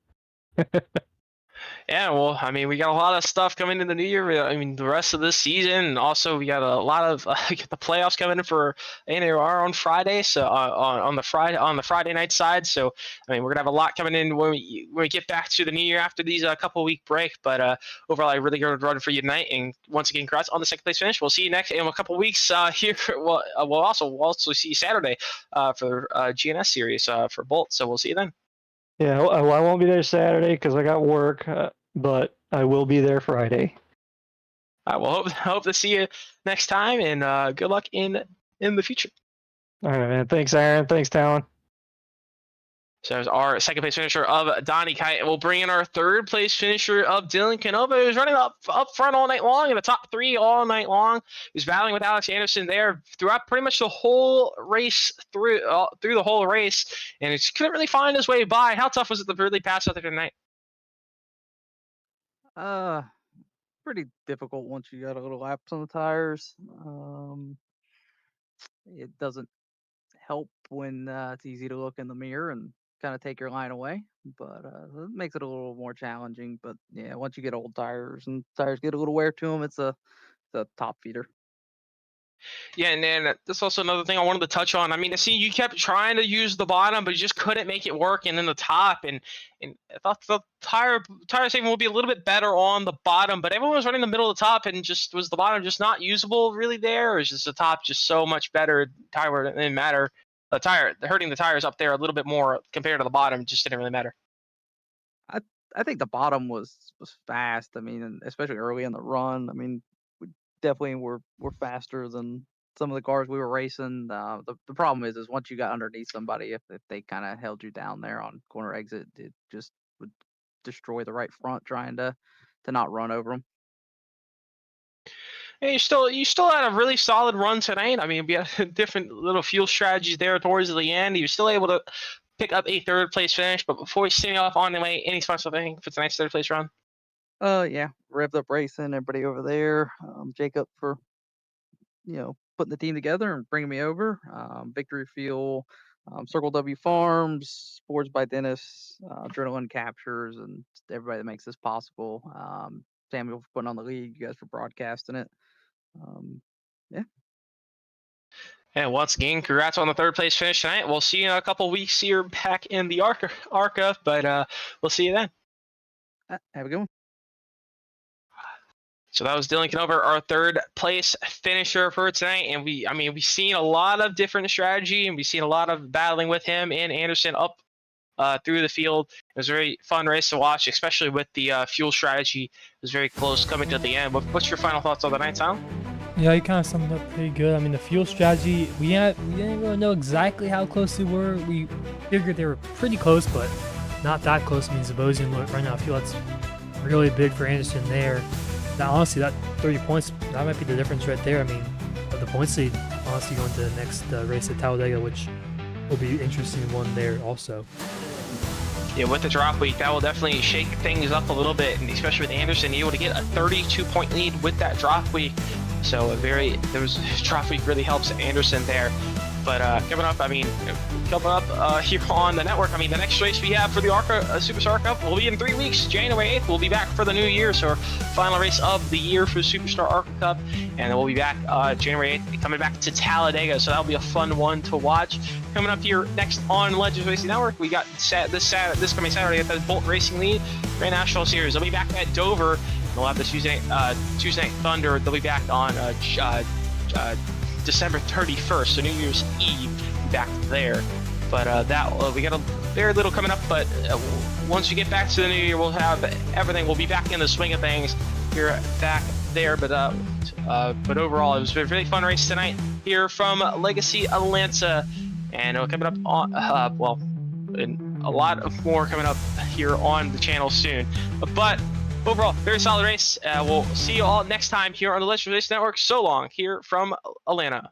[SPEAKER 1] Yeah, well, I mean, we got a lot of stuff coming in the new year. I mean, the rest of this season, and also we got a lot of the playoffs coming in for ARCA on Friday. So on the Friday night side. So I mean, we're gonna have a lot coming in when we get back to the new year after these couple week break. But overall, I really good run for you tonight, and once again, congrats on the second place finish. We'll see you next in a couple weeks here. We'll also see you Saturday for GNS series for Bolt. So we'll see you then.
[SPEAKER 4] Yeah, well, I won't be there Saturday because I got work, but I will be there Friday.
[SPEAKER 1] I will hope to see you next time, and good luck in the future.
[SPEAKER 4] All right, man. Thanks, Aaron. Thanks, Talon.
[SPEAKER 1] So there's our second place finisher of Donnie Kite. We'll bring in our third place finisher of Dylan Canova, who's running up front all night long in the top three all night long. He's battling with Alex Anderson there throughout pretty much the whole race through the whole race, and he just couldn't really find his way by. How tough was it to really pass out there tonight?
[SPEAKER 5] Pretty difficult once you got a little laps on the tires. It doesn't help when it's easy to look in the mirror and kind of take your line away, but it makes it a little more challenging. But yeah, once you get old tires and tires get a little wear to them, it's a top feeder.
[SPEAKER 1] Yeah, and then that's also another thing I wanted to touch on. I mean, I see you kept trying to use the bottom, but you just couldn't make it work. And then the top, and I thought the tire saving would be a little bit better on the bottom, but everyone was running the middle of the top, and just was the bottom just not usable really there, or is just the top just so much better? Tire didn't matter. The tire hurting the tires up there a little bit more compared to the bottom just didn't really matter.
[SPEAKER 5] I think the bottom was fast. I mean, and especially early in the run. I mean, we definitely were faster than some of the cars we were racing. The problem is once you got underneath somebody, if they kind of held you down there on corner exit, it just would destroy the right front trying to not run over them.
[SPEAKER 1] And you still had a really solid run tonight. I mean, we had different little fuel strategies there towards the end. You were still able to pick up a third place finish. But before we send you off on the way, any special thing for tonight's third place run?
[SPEAKER 5] Yeah, revved up racing, everybody over there. Jacob for putting the team together and bringing me over. Victory Fuel, Circle W Farms, Sports by Dennis, Adrenaline Captures, and everybody that makes this possible. Samuel for putting on the lead, you guys for broadcasting it. Yeah.
[SPEAKER 1] And once again, congrats on the third place finish tonight. We'll see you in a couple weeks here back in the ARCA, but we'll see you then.
[SPEAKER 5] Have a good one.
[SPEAKER 1] So that was Dylan Canover, our third place finisher for tonight. And we've seen a lot of different strategy, and we've seen a lot of battling with him and Anderson up through the field. It was a very fun race to watch, especially with the fuel strategy. It was very close coming to the end. What's your final thoughts on the night, Tom?
[SPEAKER 2] Yeah, you kind of summed it up pretty good. I mean, the fuel strategy, we didn't really know exactly how close they were. We figured they were pretty close, but not that close. I mean, Zabosian running out of fuel, that's really big for Anderson there. Now, honestly, that 30 points, that might be the difference right there. I mean, the points lead, honestly, going to the next race at Talladega, which will be interesting one there also.
[SPEAKER 1] Yeah, with the drop week, that will definitely shake things up a little bit, and especially with Anderson, able to get a 32-point lead with that drop week. So drop week really helps Anderson there. But coming up here on the network, the next race we have for the ARCA SuperStar Cup will be in 3 weeks. January 8th, we'll be back for the new year. So our final race of the year for SuperStar ARCA Cup. And then we'll be back January 8th, coming back to Talladega. So that'll be a fun one to watch. Coming up here next on Legends Racing Network, we got this coming Saturday at the Bolt Racing League Grand National Series. They'll be back at Dover. We'll have the Tuesday Night Thunder. They'll be back on December 31st, so New Year's Eve, back there. But we got very little coming up. But once we get back to the new year, we'll have everything. We'll be back in the swing of things here, back there. But overall, it was a really fun race tonight here from Legacy Atlanta, and coming up on and a lot of more coming up here on the channel soon. But overall, very solid race. We'll see you all next time here on the Legends Racing Network. So long here from Atlanta.